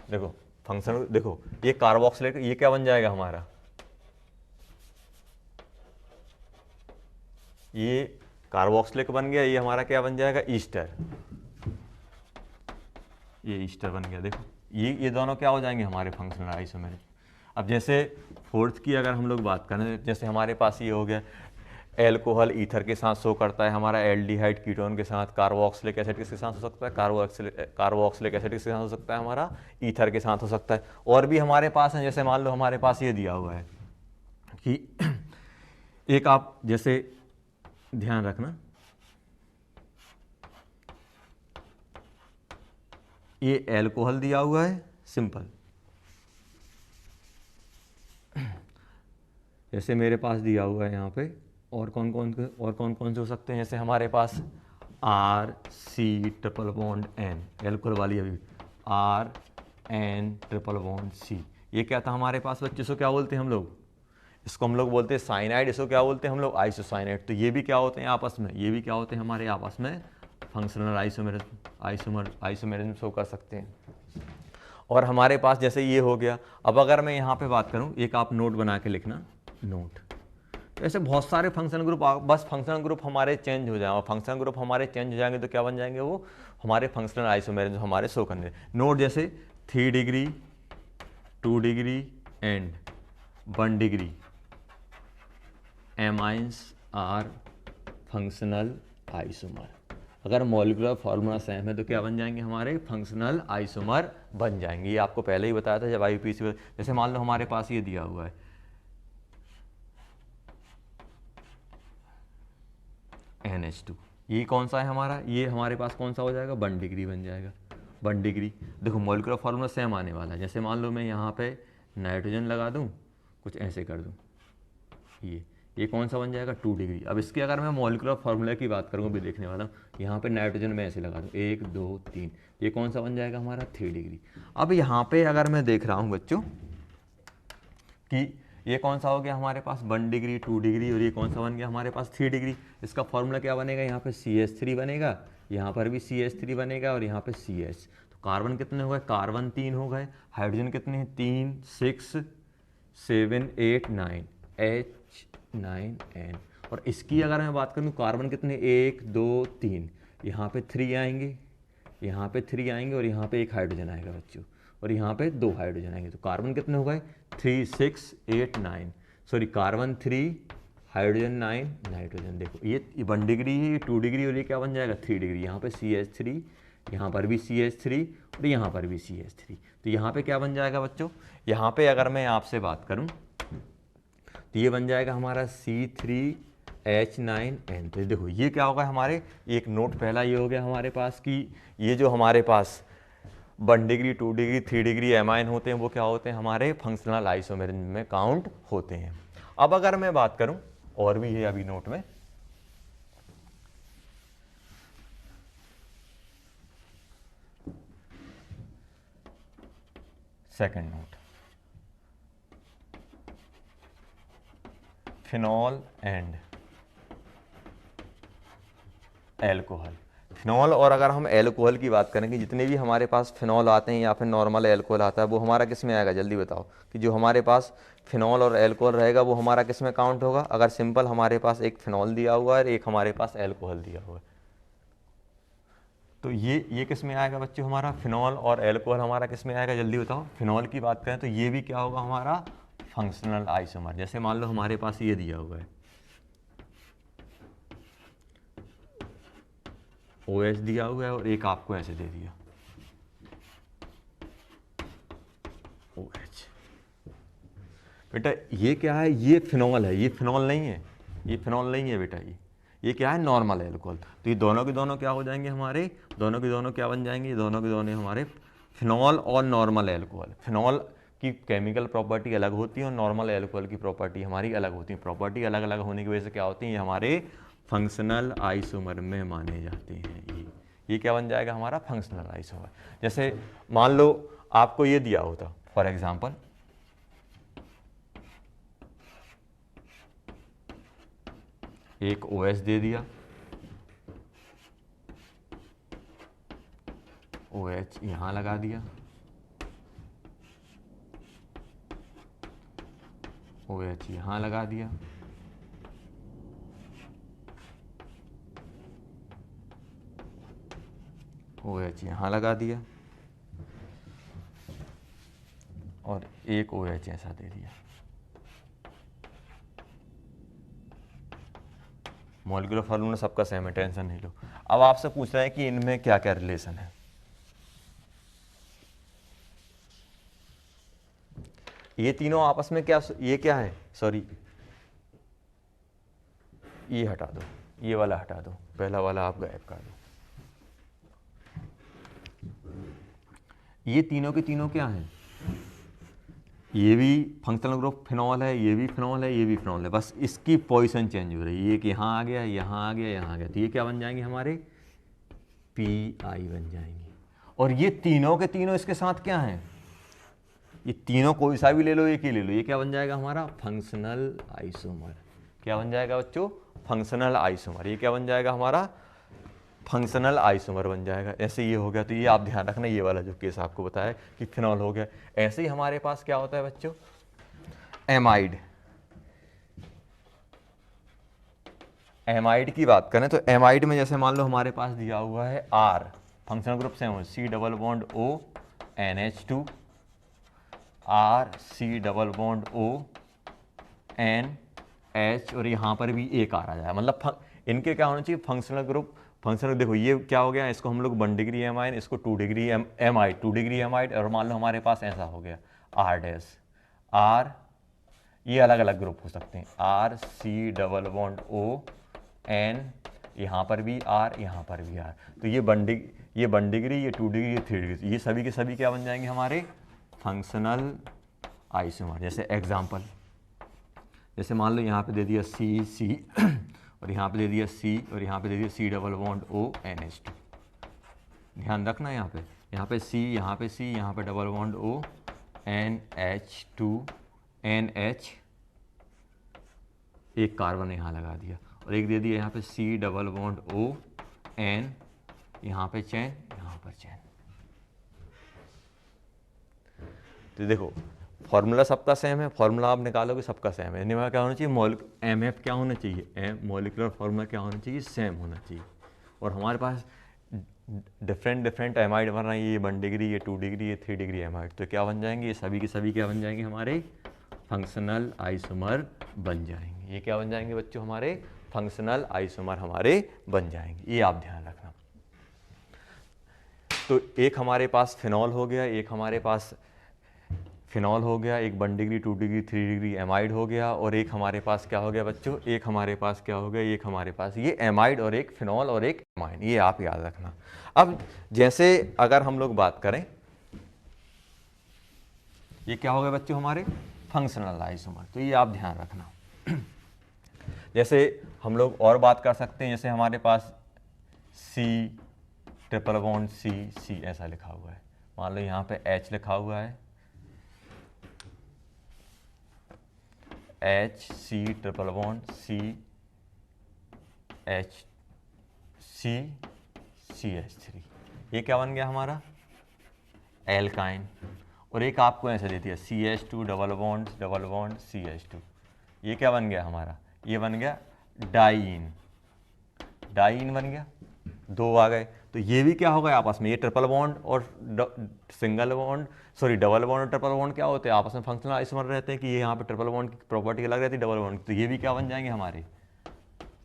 देखो फंक्शन, देखो ये कार्बोक्सिलेट, ये क्या बन जाएगा हमारा, ये कार्बोक्सिलिक बन गया, ये हमारा क्या बन जाएगा, ईस्टर, ये ईस्टर बन गया। देखो ये दोनों क्या हो जाएंगे हमारे फंक्शनल आइसोमेरिज्म। अब जैसे फोर्थ की अगर हम लोग बात करें, जैसे हमारे पास ये हो गया एल्कोहल ईथर के साथ शो करता है हमारा, एल्डिहाइड कीटोन के साथ, कार्बोक्सिलिक एसिड किसके साथ हो सकता है, कार्बोक्सिलिक एसिड किसके साथ हो सकता है हमारा, ईथर के साथ हो सकता है। और भी हमारे पास है, जैसे मान लो हमारे पास ये दिया हुआ है कि एक आप जैसे ध्यान रखना, ये एल्कोहल दिया हुआ है सिंपल, जैसे मेरे पास दिया हुआ है यहाँ पे, और कौन कौन से हो सकते हैं, जैसे हमारे पास RC⋯N, एल्कोहल वाली अभी RN⋯C, ये क्या था हमारे पास बच्चे, इसको क्या बोलते हैं हम लोग, इसको हम लोग बोलते हैं साइनाइड, इसको क्या बोलते हैं हम लोग, आइसोसाइनाइड। तो ये भी क्या होते हैं आपस में, ये भी क्या होते हैं हमारे आपस में फंक्शनल आइसोमेरिज्म शो कर सकते हैं। और हमारे पास जैसे ये हो गया। अब अगर मैं यहाँ पे बात करूँ, एक आप नोट बना के लिखना, नोट। तो ऐसे बहुत सारे फंक्शनल ग्रुप, बस फंक्शनल ग्रुप हमारे चेंज हो जाएंगे, और फंक्शनल ग्रुप हमारे चेंज हो जाएंगे तो क्या बन जाएंगे, वो हमारे फंक्शनल आइसोमेरिज्म हमारे शो करने। नोट जैसे 3 degree 2 degree and 1 degree amines are functional isomer. अगर मॉलिक्यूलर फार्मूला सेम है तो क्या बन जाएंगे हमारे फंक्शनल आइसोमर बन जाएंगे। ये आपको पहले ही बताया था जब आईयूपीएसी, जैसे मान लो हमारे पास ये दिया हुआ है NH2, ये कौन सा है हमारा, ये हमारे पास कौन सा हो जाएगा 1 डिग्री बन जाएगा। 1 डिग्री देखो मॉलिक्यूलर फार्मूला सेम आने वाला है। जैसे मान लो मैं यहाँ पे नाइट्रोजन लगा दूँ, कुछ ऐसे कर दूँ, ये कौन सा बन जाएगा 2 डिग्री। अब इसके अगर मैं मॉलिक्यूलर फार्मूला की बात करूँ भी देखने वाला हूँ, यहाँ पे नाइट्रोजन में ऐसे लगा दूँ 1 2 3, ये कौन सा बन जाएगा हमारा 3 डिग्री। अब यहाँ पे अगर मैं देख रहा हूँ बच्चों कि ये कौन सा हो गया हमारे पास 1 डिग्री 2 डिग्री, और ये कौन सा बन गया हमारे पास 3 डिग्री। इसका फॉर्मूला क्या बनेगा, यहाँ पे CH3 बनेगा, यहाँ पर भी CH3 बनेगा, और यहाँ पे CH। तो कार्बन कितने हो गए, कार्बन 3 हो गए, हाइड्रोजन कितने हैं 3 6 7 8 9 H9N। और इसकी अगर मैं बात करूँ कार्बन कितने 1 2 3, यहाँ पे 3 आएंगे, यहाँ पे 3 आएंगे, और यहाँ पे एक हाइड्रोजन आएगा बच्चों, और यहाँ पे 2 हाइड्रोजन आएंगे। तो कार्बन कितने हो गए 3 6 8 9, सॉरी कार्बन 3 हाइड्रोजन 9 नाइट्रोजन। देखो ये 1 डिग्री है, ये 2 डिग्री, और ये क्या बन जाएगा 3 डिग्री। यहाँ पे CH3, यहाँ पर भी CH3, और यहाँ पर भी CH3। तो यहाँ पे क्या बन जाएगा बच्चों, यहाँ पे अगर मैं आपसे बात करूँ तो ये बन जाएगा हमारा C3H9N। तो देखो ये क्या होगा हमारे, एक नोट पहला ये हो गया हमारे पास कि ये जो हमारे पास 1 डिग्री 2 डिग्री 3 डिग्री एमाइन होते हैं वो क्या होते हैं हमारे फंक्शनल आइसोमेरिज्म में काउंट होते हैं। अब अगर मैं बात करूं, और भी है अभी नोट में, second note, phenol and alcohol. Phenol और अगर हम एल्कोहल की बात करेंगे, जितने भी हमारे पास फिनॉल आते हैं या फिर नॉर्मल एल्कोहल आता है वो हमारा किस में आएगा, जल्दी बताओ कि जो हमारे पास फिनॉल और एल्कोहल रहेगा वो हमारा किस में काउंट होगा। अगर सिंपल हमारे पास एक फिनॉल दिया हुआ है और एक हमारे पास एल्कोहल दिया हुआ है, तो ये किस में आएगा बच्चों, हमारा फिनॉल और एल्कोहल हमारा किस में आएगा, जल्दी बताओ। फिनॉल की बात करें तो ये भी क्या होगा हमारा फंक्शनल आइसोमर। जैसे मान लो हमारे पास ये दिया हुआ है OH दिया हुआ है, और एक आपको ऐसे दे दिया OH। बेटा ये क्या है, ये फिनॉल है, ये फिनॉल नहीं है, ये फिनॉल नहीं है बेटा, ये क्या है नॉर्मल एल्कोहल। तो ये दोनों के दोनों क्या हो जाएंगे हमारे, दोनों के दोनों क्या बन जाएंगे, दोनों के दोनों हमारे फिनॉल और नॉर्मल एल्कोहल। फिनॉल की केमिकल प्रॉपर्टी अलग होती है और नॉर्मल एल्कोहल की प्रॉपर्टी हमारी अलग होती है। प्रॉपर्टी अलग अलग होने की वजह से क्या होती है, ये हमारे फंक्शनल आइसोमर में माने जाते हैं। ये क्या बन जाएगा हमारा फंक्शनल आइसोमर। जैसे मान लो आपको ये दिया होता फॉर एग्जांपल एक OH दे दिया, OH यहाँ लगा दिया, OH यहाँ लगा दिया, OH यहाँ लगा दिया, और एक OH ऐसा दे दिया। मॉलिक्यूलर फार्मूला सबका सेम है, टेंशन नहीं लो। अब आपसे पूछ रहे हैं कि इनमें क्या क्या रिलेशन है। ये तीनों आपस में क्या, ये क्या है, सॉरी ये हटा दो, ये वाला हटा दो, पहला वाला आप गायब कर दो। ये तीनों के तीनों क्या हैं, ये भी फंक्शनल ग्रुप फिनॉल है, ये भी फिनॉल है, ये भी फिनॉल है, बस इसकी पोजीशन चेंज हो रही है। ये कि यहाँ आ गया, यहाँ आ गया, यहाँ आ गया, तो ये क्या बन जाएंगे हमारे PI बन जाएंगे। और ये तीनों के तीनों इसके साथ क्या हैं, ये तीनों कोई सा भी ले लो, एक ही ले लो, ये क्या बन जाएगा हमारा फंक्शनल आइसोमर। क्या बन जाएगा बच्चों, फंक्शनल आइसोमर। ये क्या बन जाएगा हमारा फंक्शनल आइसोमर बन जाएगा। ऐसे ये हो गया, तो ये आप ध्यान रखना, ये वाला जो केस आपको बताया कि फिनॉल हो गया। ऐसे ही हमारे पास क्या होता है बच्चों, एमाइड। एमाइड की बात करें तो एमाइड में जैसे मान लो हमारे पास दिया हुआ है R, फंक्शनल ग्रुप सेम हो, C double bond O NH2, R C double bond O N H और यहाँ पर भी एक आ रहा है, मतलब इनके क्या होना चाहिए फंक्शनल ग्रुप। फंक्शनल देखो ये क्या हो गया, इसको हम लोग 1 डिग्री एमाइड, इसको 2 डिग्री एमाइड, 2 डिग्री एमाइड, और मान लो हमारे पास ऐसा हो गया R डैश R, ये अलग अलग ग्रुप हो सकते हैं, R C double bond O N, यहाँ पर भी R, यहाँ पर भी R। तो ये 1 डिग्री, ये 2 डिग्री, ये 3 डिग्री, ये सभी के सभी क्या बन जाएंगे हमारे फंक्शनल आइसोमर। जैसे एग्जाम्पल, जैसे मान लो यहाँ पे दे दिया C और यहाँ पे दे दिया C और यहाँ पे दे दिया C double bond O NH2। ध्यान रखना यहाँ पे C, यहाँ पे C, यहाँ पे double bond O NH2 NH, एक कार्बन यहाँ लगा दिया, और एक दे दिया यहाँ पे C double bond O N, यहाँ पे चैन, यहाँ पर चैन। तो देखो फॉर्मूला सबका सेम है, फॉर्मूला आप निकालोगे सबका सेम है। इनमें क्या होना चाहिए, MF क्या होना चाहिए, मॉलिक्यूलर फॉर्मूला क्या होना चाहिए, सेम होना चाहिए। और हमारे पास डिफरेंट एमाइड बन रहा है, ये 1 डिग्री, ये 2 डिग्री, ये 3 डिग्री एमाइड, तो क्या बन जाएंगे, ये सभी के सभी क्या बन जाएंगे, हमारे फंक्शनल आइसोमर बन जाएंगे। ये क्या बन जाएंगे बच्चों, हमारे फंक्शनल आइसोमर हमारे बन जाएंगे, ये आप ध्यान रखना। तो एक हमारे पास फिनॉल हो गया, एक हमारे पास फिनॉल हो गया, एक 1 डिग्री, 2 डिग्री, 3 डिग्री एमाइड हो गया, और एक हमारे पास क्या हो गया बच्चों, एक हमारे पास क्या हो गया, एक हमारे पास ये एमाइड और एक फिनॉल और एक एमाइड, ये आप याद रखना। अब जैसे अगर हम लोग बात करें, ये क्या हो गया बच्चों हमारे फंक्शनल आइसोमर, तो ये आप ध्यान रखना। जैसे हम लोग और बात कर सकते हैं, जैसे हमारे पास C ट्रिपल बॉन्ड C ऐसा लिखा हुआ है, मान लो यहाँ पे H लिखा हुआ है, HC ट्रिपल बॉन्ड CH3, ये क्या बन गया हमारा एल्काइन। और एक आपको ऐसे दे दिया CH2 डबल बॉन्ड CH2, ये क्या बन गया हमारा, ये बन गया डाइइन बन गया, 2 आ गए। तो ये भी क्या हो गया आपस में, ये ट्रिपल बॉन्ड और डबल बॉन्ड और ट्रिपल बॉन्ड क्या होते हैं आपस में फंक्शनल आइसोमर रहते हैं, कि ये यहाँ पे ट्रिपल बॉन्ड की प्रॉपर्टी अलग रहती है डबल बॉन्ड, तो ये भी क्या बन जाएंगे हमारे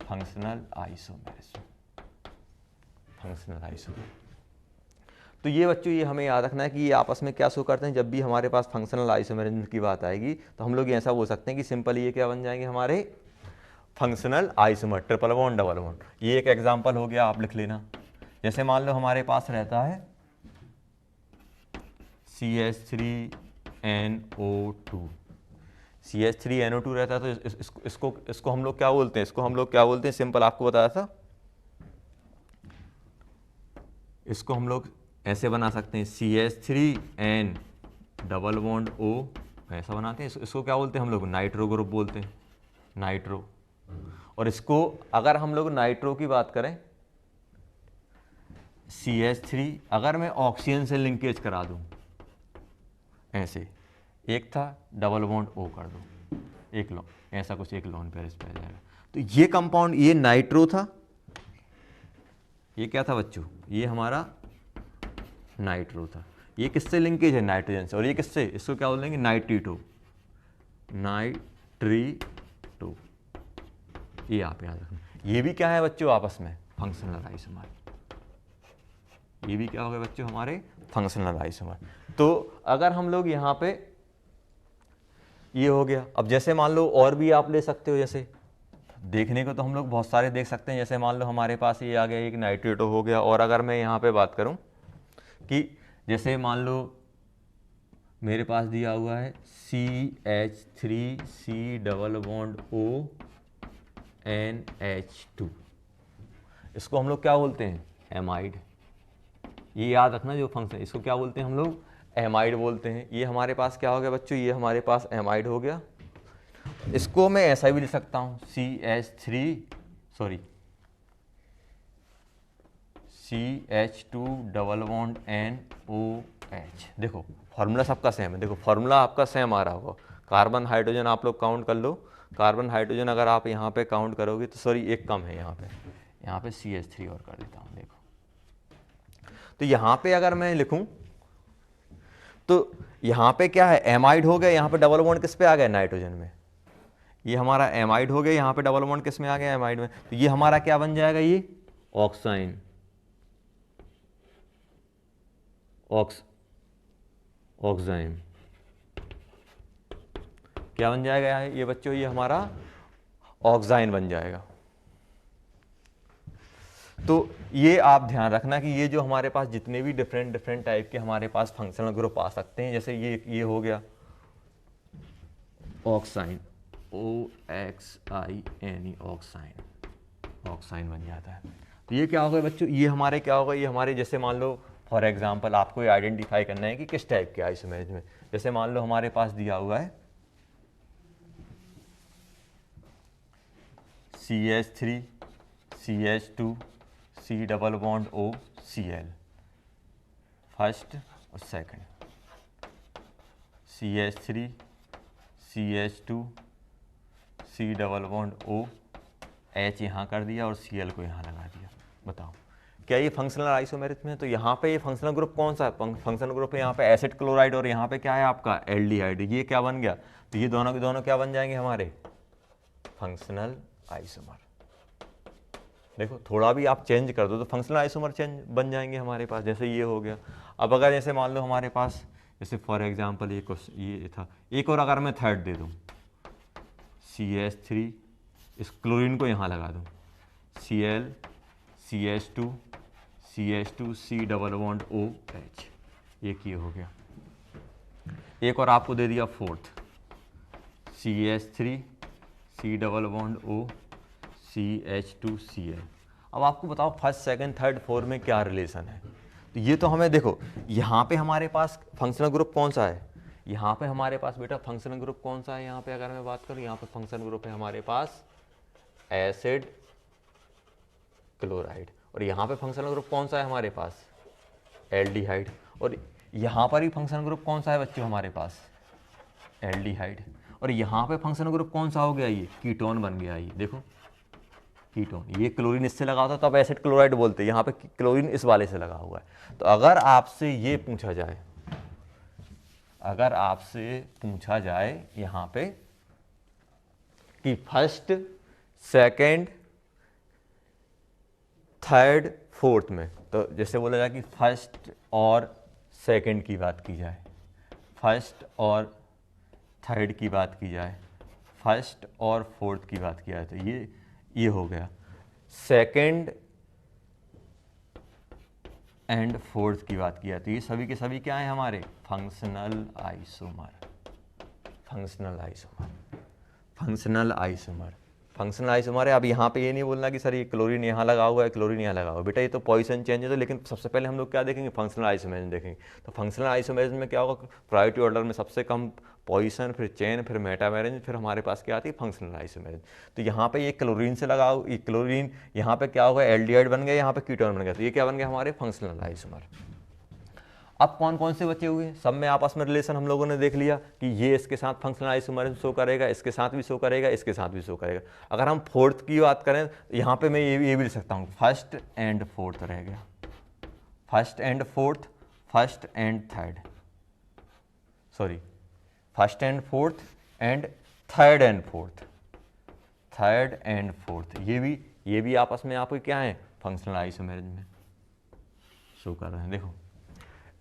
फंक्शनल आइसोमर। तो ये बच्चों ये हमें याद रखना है कि ये आपस में क्या शो करते हैं। जब भी हमारे पास फंक्शनल आइसोमरिज्म की बात आएगी तो हम लोग ऐसा बोल सकते हैं कि सिंपल ये क्या बन जाएंगे हमारे functional isomer, triple bond double bond. ये एक एग्जांपल हो गया, आप लिख लेना। जैसे मान लो हमारे पास रहता है CH3NO2, CH3NO2 रहता है, तो इसको हम लोग क्या बोलते हैं, सिंपल आपको बताया था, इसको हम लोग ऐसे बना सकते हैं CH3N डबल बॉन्ड O, ऐसा बनाते हैं। इसको क्या बोलते हैं हम लोग, नाइट्रो ग्रुप बोलते हैं, नाइट्रो। और इसको अगर हम लोग नाइट्रो की बात करें, CH3 अगर मैं ऑक्सीजन से लिंकेज करा दूं, ऐसे एक था डबल बॉन्ड O कर दो, एक लो ऐसा कुछ, एक लोन पेयर इस पे आ जाएगा। तो ये कंपाउंड, ये नाइट्रो था, ये क्या था बच्चों, ये हमारा नाइट्रो था। ये किससे लिंकेज है, नाइट्रोजन से। और ये किससे, इसको क्या बोलेंगे, नाइट्रीटो, ये आप याद रखना। ये भी क्या है बच्चों आपस में फंक्शनल आइसोमर, ये भी क्या हो गया बच्चों हमारे फंक्शनल आइसोमर। तो अगर हम लोग यहाँ पे ये हो गया, अब जैसे मान लो और भी आप ले सकते हो, जैसे देखने को तो हम लोग बहुत सारे देख सकते हैं। जैसे मान लो हमारे पास ये आ गया एक नाइट्रेटो हो गया। और अगर मैं यहाँ पे बात करूँ कि जैसे मान लो मेरे पास दिया हुआ है CH3C double bond O NH2, इसको हम लोग क्या बोलते हैं, एमाइड। ये याद रखना जो फंक्शन, इसको क्या बोलते हैं हम लोग, एमाइड बोलते हैं। ये हमारे पास क्या हो गया बच्चों, ये हमारे पास एमाइड हो गया। इसको मैं ऐसा भी लिख सकता हूँ CH2 डबल बॉन्ड NOH। देखो फॉर्मूला सबका सेम है, देखो फॉर्मूला आपका सेम आ रहा होगा। कार्बन हाइड्रोजन आप लोग काउंट कर लो, कार्बन हाइड्रोजन अगर आप यहाँ पे काउंट करोगे तो एक कम है, यहाँ पे CH3 और कर देता हूँ। देखो तो यहाँ पे अगर मैं लिखूँ तो यहाँ पे क्या है, एमाइड हो गया, यहाँ पे डबल बॉन्ड किस पे आ गया, नाइट्रोजन में। ये हमारा एमाइड हो गया, यहाँ पे डबल बॉन्ड किस में आ गया, एमाइड में। तो ये हमारा क्या बन जाएगा, ये ऑक्साइन, ऑक्साइम क्या बन जाएगा ये बच्चों, ये हमारा ऑक्साइन बन जाएगा। तो ये आप ध्यान रखना कि ये जो हमारे पास जितने भी डिफरेंट टाइप के हमारे पास फंक्शनल ग्रुप आ सकते हैं, जैसे ये हो गया ऑक्साइन, OXINE, ऑक्साइन बन जाता है। तो ये क्या होगा बच्चों, ये हमारे क्या होगा, ये हमारे जैसे मान लो फॉर एग्जांपल आपको ये आइडेंटिफाई करना है कि किस टाइप के आइसोमेरिज्म में। जैसे मान लो हमारे पास दिया हुआ है CH3 CH2 C double bond O Cl, first और second, CH3 CH2 C double bond O, H यहाँ कर दिया और Cl को यहाँ लगा दिया। बताओ क्या ये फंक्शनल आइसोमेरिज्म है? तो यहाँ पे ये फंक्शनल ग्रुप कौन सा है, फंक्शनल ग्रुप है यहाँ पे एसिड क्लोराइड, और यहाँ पे क्या है आपका एल्डिहाइड। ये क्या बन गया, तो ये दोनों के दोनों क्या बन जाएंगे हमारे फंक्शनल आइसोमर। देखो थोड़ा भी आप चेंज कर दो तो फंक्शनल आइसोमर चेंज बन जाएंगे हमारे पास। जैसे ये हो गया। अब अगर जैसे मान लो हमारे पास जैसे फॉर एग्जांपल ये था, एक और अगर मैं थर्ड दे दूँ CH3, इस क्लोरीन को यहाँ लगा दूँ Cl CH2 CH2 C double bond OH, एक ये हो गया। एक और आपको दे दिया fourth CH3 C double bond O CH2Cl। अब आपको बताओ फर्स्ट सेकंड थर्ड फोर्थ में क्या रिलेशन है। तो ये तो हमें देखो यहाँ पे हमारे पास फंक्शनल ग्रुप कौन सा है, यहाँ पे हमारे पास बेटा फंक्शनल ग्रुप कौन सा है, यहाँ पे अगर मैं बात करूँ यहाँ पे फंक्शनल ग्रुप है हमारे पास एसिड क्लोराइड, और यहाँ पे फंक्शनल ग्रुप कौन सा है हमारे पास एल्डिहाइड, और यहाँ पर ही फंक्शनल ग्रुप कौन सा है बच्चों हमारे पास एल्डिहाइड, और यहाँ पे फंक्शनल ग्रुप कौन सा हो गया, ये कीटोन बन गया। ये देखो कीटोन, ये क्लोरीन इससे लगा होता तब एसिड क्लोराइड बोलते, यहाँ पे क्लोरीन इस वाले से लगा हुआ है। तो अगर आपसे ये पूछा जाए, अगर आपसे पूछा जाए यहाँ पे कि फर्स्ट सेकंड थर्ड फोर्थ में, तो जैसे बोला जाए कि फर्स्ट और सेकंड की बात की जाए, फर्स्ट और थर्ड की बात की जाए, फर्स्ट और फोर्थ की बात की जाए, तो ये हो गया सेकंड एंड फोर्थ की बात किया। तो ये सभी के सभी क्या है हमारे functional isomer, functional isomer, functional isomer, functional isomer है। अब यहाँ पे ये नहीं बोलना कि सर ये क्लोरीन यहाँ लगा हुआ है क्लोरीन यहाँ लगा हुआ है, बेटा ये तो पॉइसन चेंज है। तो लेकिन सबसे पहले हम लोग क्या देखेंगे फंक्शनल आइसोमेरिज्म देखेंगे। तो फंक्शनल आइसोमेरिज्म में क्या होगा, प्रायोरिटी ऑर्डर में सबसे कम पॉइसन, फिर चेन, फिर मेटामेरिज्म, फिर हमारे पास क्या आती है फंक्शनल आइसोमेरिज्म। तो यहाँ पे ये क्लोरीन से लगा, ये क्लोरीन यहाँ पे क्या होगा एल्डिहाइड बन गया, यहाँ पे कीटोन बन गया, तो ये क्या बन गया हमारे फंक्शनल आइसोमर। अब कौन कौन से बचे हुए हैं, सब में आपस में रिलेशन हम लोगों ने देख लिया कि ये इसके साथ फंक्शनल आइसोमरिज्म शो करेगा, इसके साथ भी शो करेगा, इसके साथ भी शो करेगा। अगर हम फोर्थ की बात करें तो यहाँ पे मैं ये भी लिख सकता हूँ फर्स्ट एंड फोर्थ रह गया, first and fourth, first and third, sorry first and fourth and third and fourth, third and fourth, ये भी आपस में आपको क्या है फंक्शनल आइसोमेरिज्म में शो कर रहे हैं। देखो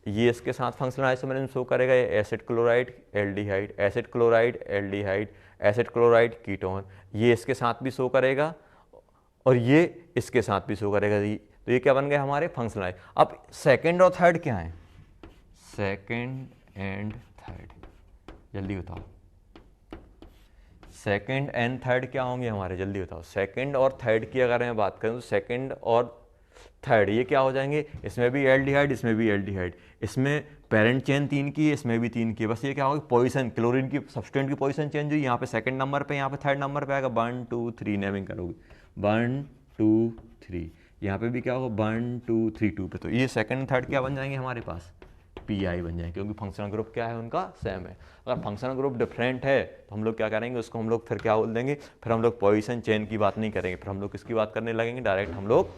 ये इसके साथ फंक्शनल आइसोमेरिज्म शो करेगा, ये acid chloride aldehyde, acid chloride aldehyde, acid chloride ketone, ये इसके साथ भी शो करेगा और ये इसके साथ भी शो करेगा। तो ये क्या बन गए हमारे फंक्शनल आइस। अब सेकंड और थर्ड क्या है, सेकंड एंड थर्ड, जल्दी बताओ सेकंड एंड थर्ड क्या होंगे हमारे, जल्दी बताओ। सेकंड और थर्ड की अगर मैं बात करूं तो सेकंड और थर्ड ये क्या हो जाएंगे, इसमें भी एल्डिहाइड, इसमें भी एल्डिहाइड, इसमें पेरेंट चेन 3 की है, इसमें भी 3 की है। बस ये क्या होगा पोजीशन, क्लोरीन की सब्सटेंट की पोजीशन चेंज हुई, यहाँ पे सेकंड नंबर पे, यहाँ पे थर्ड नंबर पे आएगा। 1 2 3 नेमिंग करोगे 1 2 3, यहाँ पे भी क्या होगा 1 2 3 2 पे। तो ये सेकंड थर्ड क्या बन जाएंगे हमारे पास PI बन जाएंगे, क्योंकि फंक्शनल ग्रुप क्या है उनका सेम है। अगर फंक्शनल ग्रुप डिफरेंट है तो हम लोग क्या करेंगे उसको हम लोग फिर क्या बोल देंगे, फिर हम लोग पोजीशन चेन की बात नहीं करेंगे, फिर हम लोग किसकी बात करने लगेंगे, डायरेक्ट हम लोग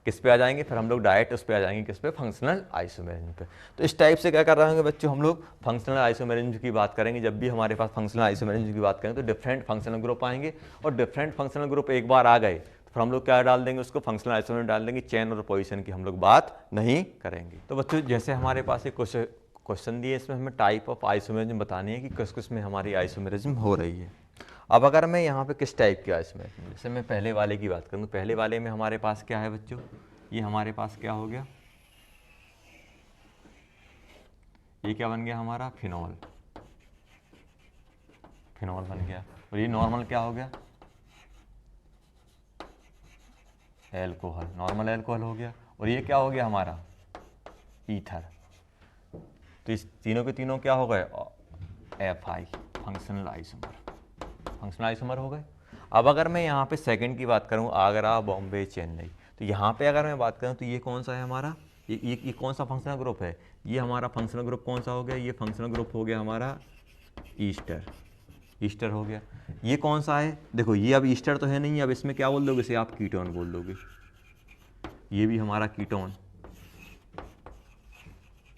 किस पे आ जाएंगे, फिर हम लोग डायरेक्ट उस पे आ जाएंगे, किस पे, फंक्शनल आइसोमेरिज्म पे। तो इस टाइप से क्या कर रहे होंगे बच्चों, हम लोग फंक्शनल आइसोमेरिज्म की बात करेंगे। जब भी हमारे पास फंक्शनल आइसोमेरिज्म की बात करेंगे तो डिफरेंट फंक्शनल ग्रुप आएंगे, और डिफरेंट फंक्शनल ग्रुप एक बार आ गए तो फिर हम लोग क्या डाल देंगे, उसको फंक्शनल आइसोमेरिज्म डाल देंगे, चेन और पोजीशन की हम लोग बात नहीं करेंगे। तो बच्चों जैसे हमारे पास एक क्वेश्चन दिए, इसमें हमें टाइप ऑफ आइसोमेरिज्म बतानी है कि किस किस में हमारी आइसोमेरिज्म हो रही है। अब अगर मैं यहाँ पे किस टाइप की आइसोमेरिज्म, जैसे मैं पहले वाले की बात करूँ तो पहले वाले में हमारे पास क्या है बच्चों, ये हमारे पास क्या हो गया, ये क्या बन गया हमारा, फिनॉल, फिनॉल बन गया। और ये नॉर्मल क्या हो गया, एल्कोहल, नॉर्मल एल्कोहल हो गया। और ये क्या हो गया हमारा, ईथर। तो इस तीनों के तीनों क्या हो गए, FI, functional isomer, functional isomer हो गए। अब अगर मैं यहाँ पे सेकंड की बात करूँ, आगरा, बॉम्बे, चेन्नई, तो यहाँ पे अगर मैं बात करूँ तो ये कौन सा है हमारा, ये कौन सा फंक्शनल ग्रुप है, ये हमारा फंक्शनल ग्रुप कौन सा हो गया, ये फंक्शनल ग्रुप हो गया हमारा ईस्टर, ईस्टर हो गया। ये कौन सा है, देखो ये अब ईस्टर तो है नहीं, अब इसमें क्या बोल दोगे, इसे आप कीटोन बोल दोगे, ये भी हमारा कीटोन,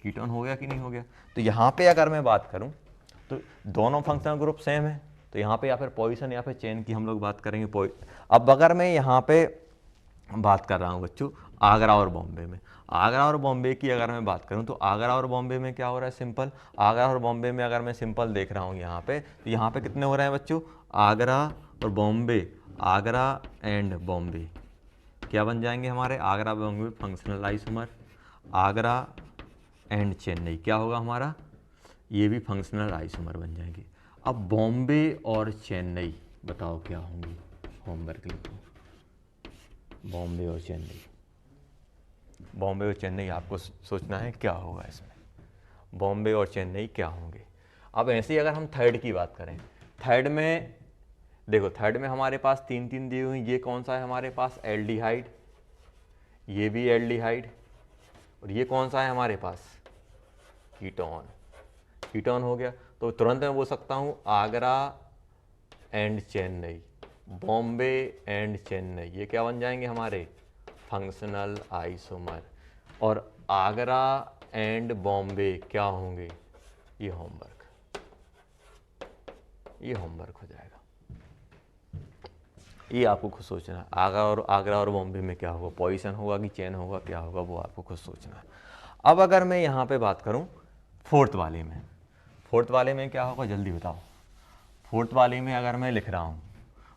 कीटोन हो गया कि नहीं हो गया। तो यहाँ पे अगर मैं बात करूँ तो दोनों फंक्शनल ग्रुप सेम है, तो यहाँ पे या फिर पोजीशन या फिर चेन की हम लोग बात करेंगे। अब अगर मैं यहाँ पे बात कर रहा हूँ बच्चों आगरा और बॉम्बे में, आगरा और बॉम्बे की अगर मैं बात करूँ तो आगरा और बॉम्बे में क्या हो रहा है, सिंपल, आगरा और बॉम्बे में अगर मैं सिंपल देख रहा हूँ यहाँ पे, तो यहाँ पे कितने हो रहे हैं बच्चों, आगरा और बॉम्बे, आगरा एंड बॉम्बे क्या बन जाएंगे हमारे, Agra Bombay functional isomer, Agra and Chennai क्या होगा हमारा, ये भी फंक्शनल आइसोमर बन जाएंगे। अब बॉम्बे और चेन्नई बताओ क्या होंगी, होमवर्क लिखो, बॉम्बे और चेन्नई, बॉम्बे और चेन्नई आपको सोचना है क्या होगा इसमें, बॉम्बे और चेन्नई क्या होंगे। अब ऐसे ही अगर हम थर्ड की बात करें, थर्ड में देखो, थर्ड में हमारे पास तीन तीन दी हुई, ये कौन सा है हमारे पास, एल्डिहाइड, ये भी एल्डिहाइड, और ये कौन सा है हमारे पास, कीटोन, कीटोन हो गया। तो तुरंत मैं बोल सकता हूँ आगरा एंड चेन्नई, बॉम्बे एंड चेन्नई, ये क्या बन जाएंगे हमारे, फंक्शनल आइसोमर, और आगरा एंड बॉम्बे क्या होंगे, ये होमवर्क, ये होमवर्क हो जाएगा, ये आपको खुद सोचना है। आगरा और बॉम्बे में क्या होगा, पोजीशन होगा कि चेन होगा, क्या होगा वो आपको खुद सोचना है। अब अगर मैं यहाँ पे बात करूँ फोर्थ वाले में, फोर्थ वाले में क्या होगा जल्दी बताओ, फोर्थ वाले में अगर मैं लिख रहा हूँ,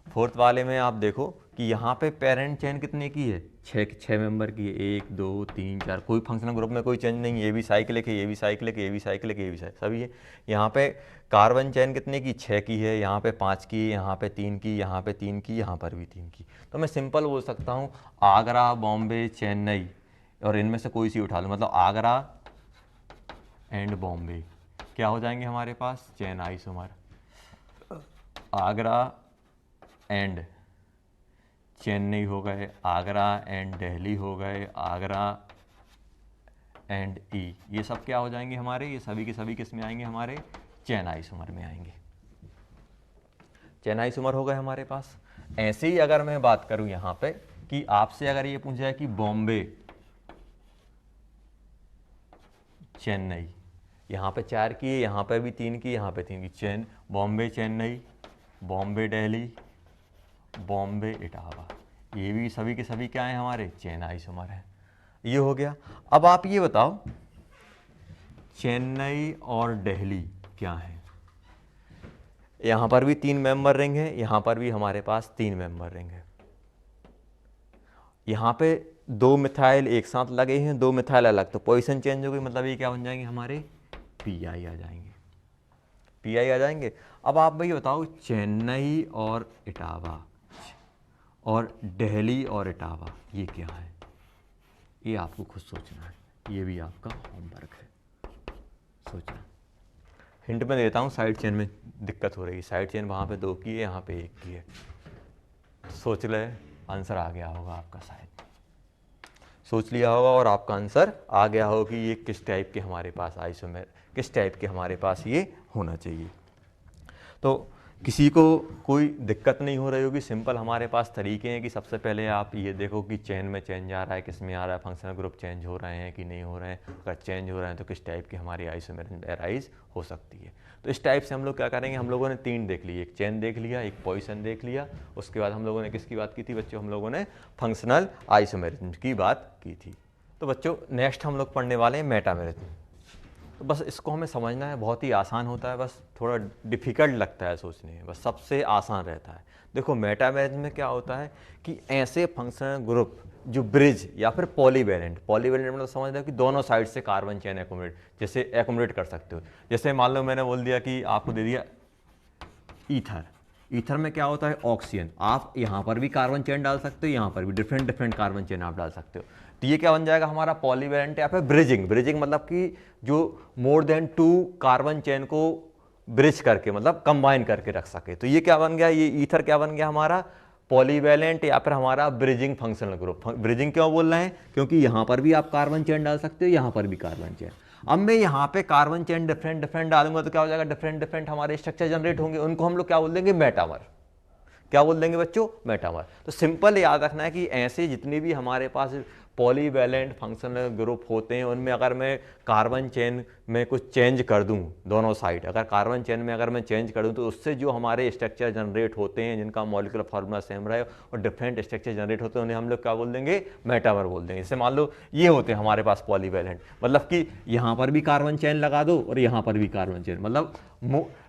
फोर्थ वाले में आप देखो कि यहाँ पे पेरेंट चेन कितने की है, छः मेंबर की है, 1 2 3 4, कोई फंक्शनल ग्रुप में कोई चेंज नहीं है, ये भी साइक्लिक है, ये भी साइक्लिक है, ये भी साइक्लिक है, ये भी सभी है। यहाँ पे कार्बन चेन कितने की, 6 की है, यहाँ पे 5 की, यहाँ पे 3 की, यहाँ पे 3 की, यहाँ पर भी 3 की। तो मैं सिंपल बोल सकता हूँ आगरा, बॉम्बे, चेन्नई, और इनमें से कोई सी उठा लो, मतलब आगरा एंड बॉम्बे क्या हो जाएंगे हमारे पास, chain isomer, Agra and Chennai हो गए, आगरा एंड दिल्ली हो गए, आगरा एंड ई, ये सब क्या हो जाएंगे हमारे, ये सभी के सभी किस में आएंगे हमारे, चेन आइसोमर में आएंगे, चेन आइसोमर हो गए हमारे पास। ऐसे ही अगर मैं बात करूं यहाँ पे कि आपसे अगर ये पूछा है कि बॉम्बे चेन्नई, यहाँ पे 4 की है, यहाँ पे भी 3 की, यहाँ पे 3 की, चेन बॉम्बे चेन्नई, बॉम्बे दिल्ली, बॉम्बे इटावा, ये भी सभी के सभी क्या हैं हमारे, चेन आइसोमर है, ये हो गया। अब आप ये बताओ चेन्नई और दिल्ली क्या है, यहाँ पर भी 3 मेंबर रिंग है, यहाँ पर भी हमारे पास 3 मेंबर रिंग है, यहाँ पे 2 मिथाइल एक साथ लगे हैं, 2 मिथाइल अलग, तो पोजीशन चेंज हो गई, मतलब ये क्या बन जाएंगे हमारे, PI आ जाएंगे, PI आ जाएंगे। अब आप भाई बताओ चेन्नई और इटावा और दिल्ली और इटावा ये क्या है, ये आपको खुद सोचना है, ये भी आपका होमवर्क है, सोचना। हिंट में देता हूँ, साइड चेन में दिक्कत हो रही है, साइड चेन वहाँ पे 2 की है, यहाँ पे 1 की है, सोच ले, आंसर आ गया होगा आपका, शायद सोच लिया होगा और आपका आंसर आ गया होगा कि ये किस टाइप के हमारे पास आइसोमर, किस टाइप के हमारे पास ये होना चाहिए। तो किसी को कोई दिक्कत नहीं हो रही होगी। सिंपल हमारे पास तरीके हैं कि सबसे पहले आप ये देखो कि चेन में चेंज आ रहा है, किस में आ रहा है, फंक्शनल ग्रुप चेंज हो रहे हैं कि नहीं हो रहे हैं, अगर चेंज हो रहे हैं तो किस टाइप की हमारी आइसोमेरिज्म एराइज हो सकती है। तो इस टाइप से हम लोग क्या करेंगे, हम लोगों ने 3 देख लिए, एक चेन देख लिया, एक पोजीशन देख लिया, उसके बाद हम लोगों ने किसकी बात की थी बच्चों, हम लोगों ने फंक्शनल आइसोमेरिज्म की बात की थी। तो बच्चों नेक्स्ट हम लोग पढ़ने वाले हैं मेटामेरिज्म। तो बस इसको हमें समझना है, बहुत ही आसान होता है, बस थोड़ा डिफ़िकल्ट लगता है सोचने में, बस सबसे आसान रहता है। देखो मेटामेरिज्म में क्या होता है कि ऐसे फंक्शनल ग्रुप जो ब्रिज या फिर पॉलीवैलेंट मतलब समझ लो कि दोनों साइड से कार्बन चेन एकोमोडेट कर सकते हो। जैसे मान लो मैंने बोल दिया कि आपको दे दिया ईथर, ईथर में क्या होता है ऑक्सीजन, आप यहाँ पर भी कार्बन चेन डाल सकते हो, यहाँ पर भी डिफरेंट डिफरेंट कार्बन चेन आप डाल सकते हो। तो ये क्या बन जाएगा हमारा पॉलीवैलेंट या फिर ब्रिजिंग मतलब कि जो मोर देन 2 कार्बन चेन को ब्रिज करके मतलब कंबाइन करके रख सके। तो ये क्या बन गया, ये ईथर क्या बन गया हमारा पॉलीवैलेंट या फिर हमारा ब्रिजिंग फंक्शनल ग्रुप। ब्रिजिंग क्यों बोल रहे हैं, क्योंकि यहाँ पर भी आप कार्बन चेन डाल सकते हो, यहाँ पर भी कार्बन चेन। अब मैं यहाँ पे कार्बन चेन डिफरेंट डिफरेंट डालूंगा तो क्या हो जाएगा, डिफरेंट डिफरेंट हमारे स्ट्रक्चर जनरेट होंगे, उनको हम लोग क्या बोल देंगे, मेटामर। क्या बोल देंगे बच्चों, मेटामर। तो सिंपल याद रखना है कि ऐसे जितने भी हमारे पास पॉलीवैलेंट फंक्शनल ग्रुप होते हैं उनमें अगर मैं कार्बन चेन में कुछ चेंज कर दूं, दोनों साइड अगर कार्बन चेन में अगर मैं चेंज कर दूं तो उससे जो हमारे स्ट्रक्चर जनरेट होते हैं जिनका मॉलिक्यूलर फार्मूला सेम रहे और डिफरेंट स्ट्रक्चर जनरेट होते हैं उन्हें हम लोग क्या बोल देंगे, मेटामर बोल देंगे। जैसे मान लो ये होते हैं हमारे पास पॉलीवैलेंट, मतलब कि यहाँ पर भी कार्बन चेन लगा दो और यहाँ पर भी कार्बन चेन, मतलब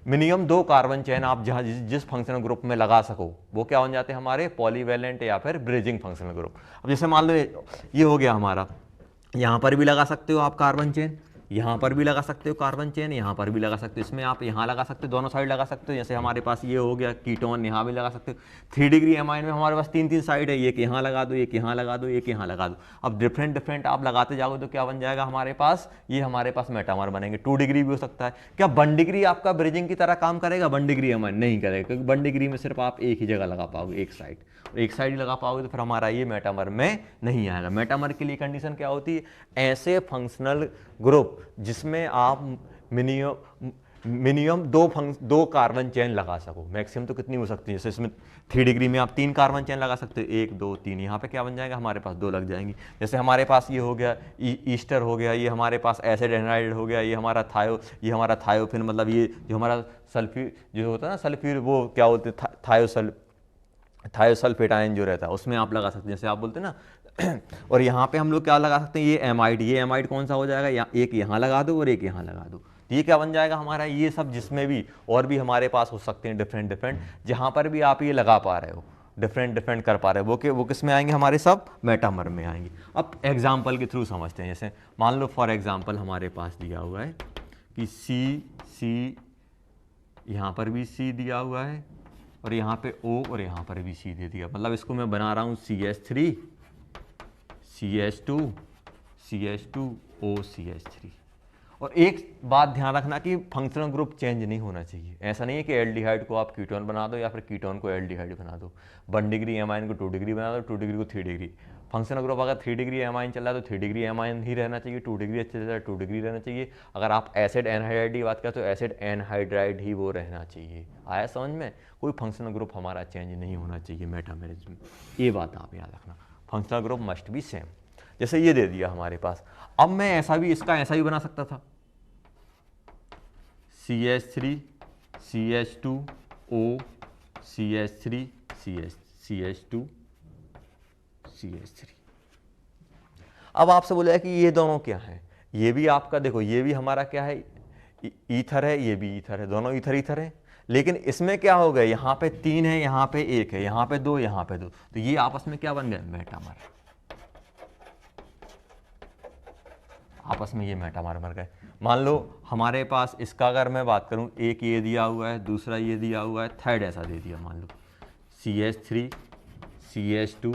मिनिमम 2 कार्बन चेन आप जहाँ जिस फंक्शनल ग्रुप में लगा सको वो क्या बन जाते हैं हमारे पॉलीवैलेंट या फिर ब्रिजिंग फंक्शनल ग्रुप। अब जैसे मान लो ये हो गया हमारा, यहाँ पर भी लगा सकते हो आप कार्बन चेन, यहाँ पर भी लगा सकते हो कार्बन चेन, यहाँ पर भी लगा सकते हो, इसमें आप यहाँ लगा सकते हो, दोनों साइड लगा सकते हो। जैसे हमारे पास ये हो गया कीटोन, यहाँ भी लगा सकते हो। 3 डिग्री एमाइन में हमारे पास 3 साइड है, एक यहाँ लगा दो, एक यहाँ लगा दो, एक यहाँ लगा दो। अब डिफरेंट डिफरेंट आप लगाते जाओगे तो क्या बन जाएगा हमारे पास, ये हमारे पास मेटामर बनेंगे। 2 डिग्री भी हो सकता है। क्या 1 डिग्री आपका ब्रिजिंग की तरह काम करेगा, 1 डिग्री एमाइन नहीं करेगा, क्योंकि 1 डिग्री में सिर्फ आप एक ही जगह लगा पाओगे, एक साइड ही लगा पाओगे, तो फिर हमारा ये मेटामर में नहीं आएगा। मेटामर के लिए कंडीशन क्या होती है, ऐसे फंक्शनल ग्रुप जिसमें आप मिनिमम 2 कार्बन चेन लगा सको। मैक्सिमम तो कितनी हो सकती है, जैसे इसमें 3 डिग्री में आप 3 कार्बन चेन लगा सकते हो, 1 2 3, यहाँ पे क्या बन जाएगा हमारे पास 2 लग जाएंगी। जैसे हमारे पास ये हो गया ईस्टर हो गया, ये हमारे पास एसिड एनहाइड्राइड हो गया, ये हमारा थायोफिन, मतलब ये जो हमारा सल्फ्यूर जो होता है ना, सल्फ्यूर वो क्या बोलते हैं, थायोसल्फेट आयन जो रहता है उसमें आप लगा सकते हैं, जैसे आप बोलते हैं ना। और यहाँ पे हम लोग क्या लगा सकते हैं, ये एमाइड कौन सा हो जाएगा, एक यहाँ लगा दो और एक यहाँ लगा दो, तो ये क्या बन जाएगा हमारा, ये सब जिसमें भी और भी हमारे पास हो सकते हैं डिफरेंट डिफरेंट, जहाँ पर भी आप ये लगा पा रहे हो, डिफरेंट डिफरेंट कर पा रहे हो, वो किस में आएंगे, हमारे सब मेटामर में आएंगे। अब एग्जाम्पल के थ्रू समझते हैं। जैसे मान लो फॉर एग्जाम्पल हमारे पास दिया हुआ है कि सी, यहाँ पर भी सी दिया हुआ है और यहाँ पे O और यहाँ पर भी C दे दिया, मतलब इसको मैं बना रहा हूँ CH3 CH2 CH2 O CH3। और एक बात ध्यान रखना कि फंक्शनल ग्रुप चेंज नहीं होना चाहिए। ऐसा नहीं है कि एल्डिहाइड को आप कीटोन बना दो या फिर कीटोन को एल्डिहाइड बना दो, 1 डिग्री एमाइन को 2 डिग्री बना दो, 2 डिग्री को 3 डिग्री। फंक्शनल ग्रुप अगर 3 डिग्री एमाइन चल रहा है तो 3 डिग्री एमाइन ही रहना चाहिए, 2 डिग्री अच्छे से 2 डिग्री रहना चाहिए। अगर आप एसिड एनहाइड्राइड की बात करें तो एसिड एनहाइड्राइड ही वो रहना चाहिए। आया समझ में, कोई फंक्शनल ग्रुप हमारा चेंज नहीं होना चाहिए मेटामेरिज्म, ये बात आप याद रखना। Functional group must be same. जैसे ये दे दिया हमारे पास, अब मैं ऐसा भी इसका ऐसा भी बना सकता था, CH3 CH2 O CH3 CH2 CH3। अब आपसे बोला कि ये दोनों क्या है, ये भी आपका देखो, ये भी हमारा क्या है, ईथर है, ये भी ईथर है, दोनों ईथर है। लेकिन इसमें क्या हो गया, यहाँ पे 3 है, यहाँ पे 1 है, यहाँ पे 2, यहाँ पे 2, तो ये आपस में क्या बन गए, मेटामर। आपस में ये मेटामर बन गए। मान लो हमारे पास इसका अगर मैं बात करूं, एक ये दिया हुआ है, दूसरा ये दिया हुआ है, थर्ड ऐसा दे दिया, मान लो CH3 CH2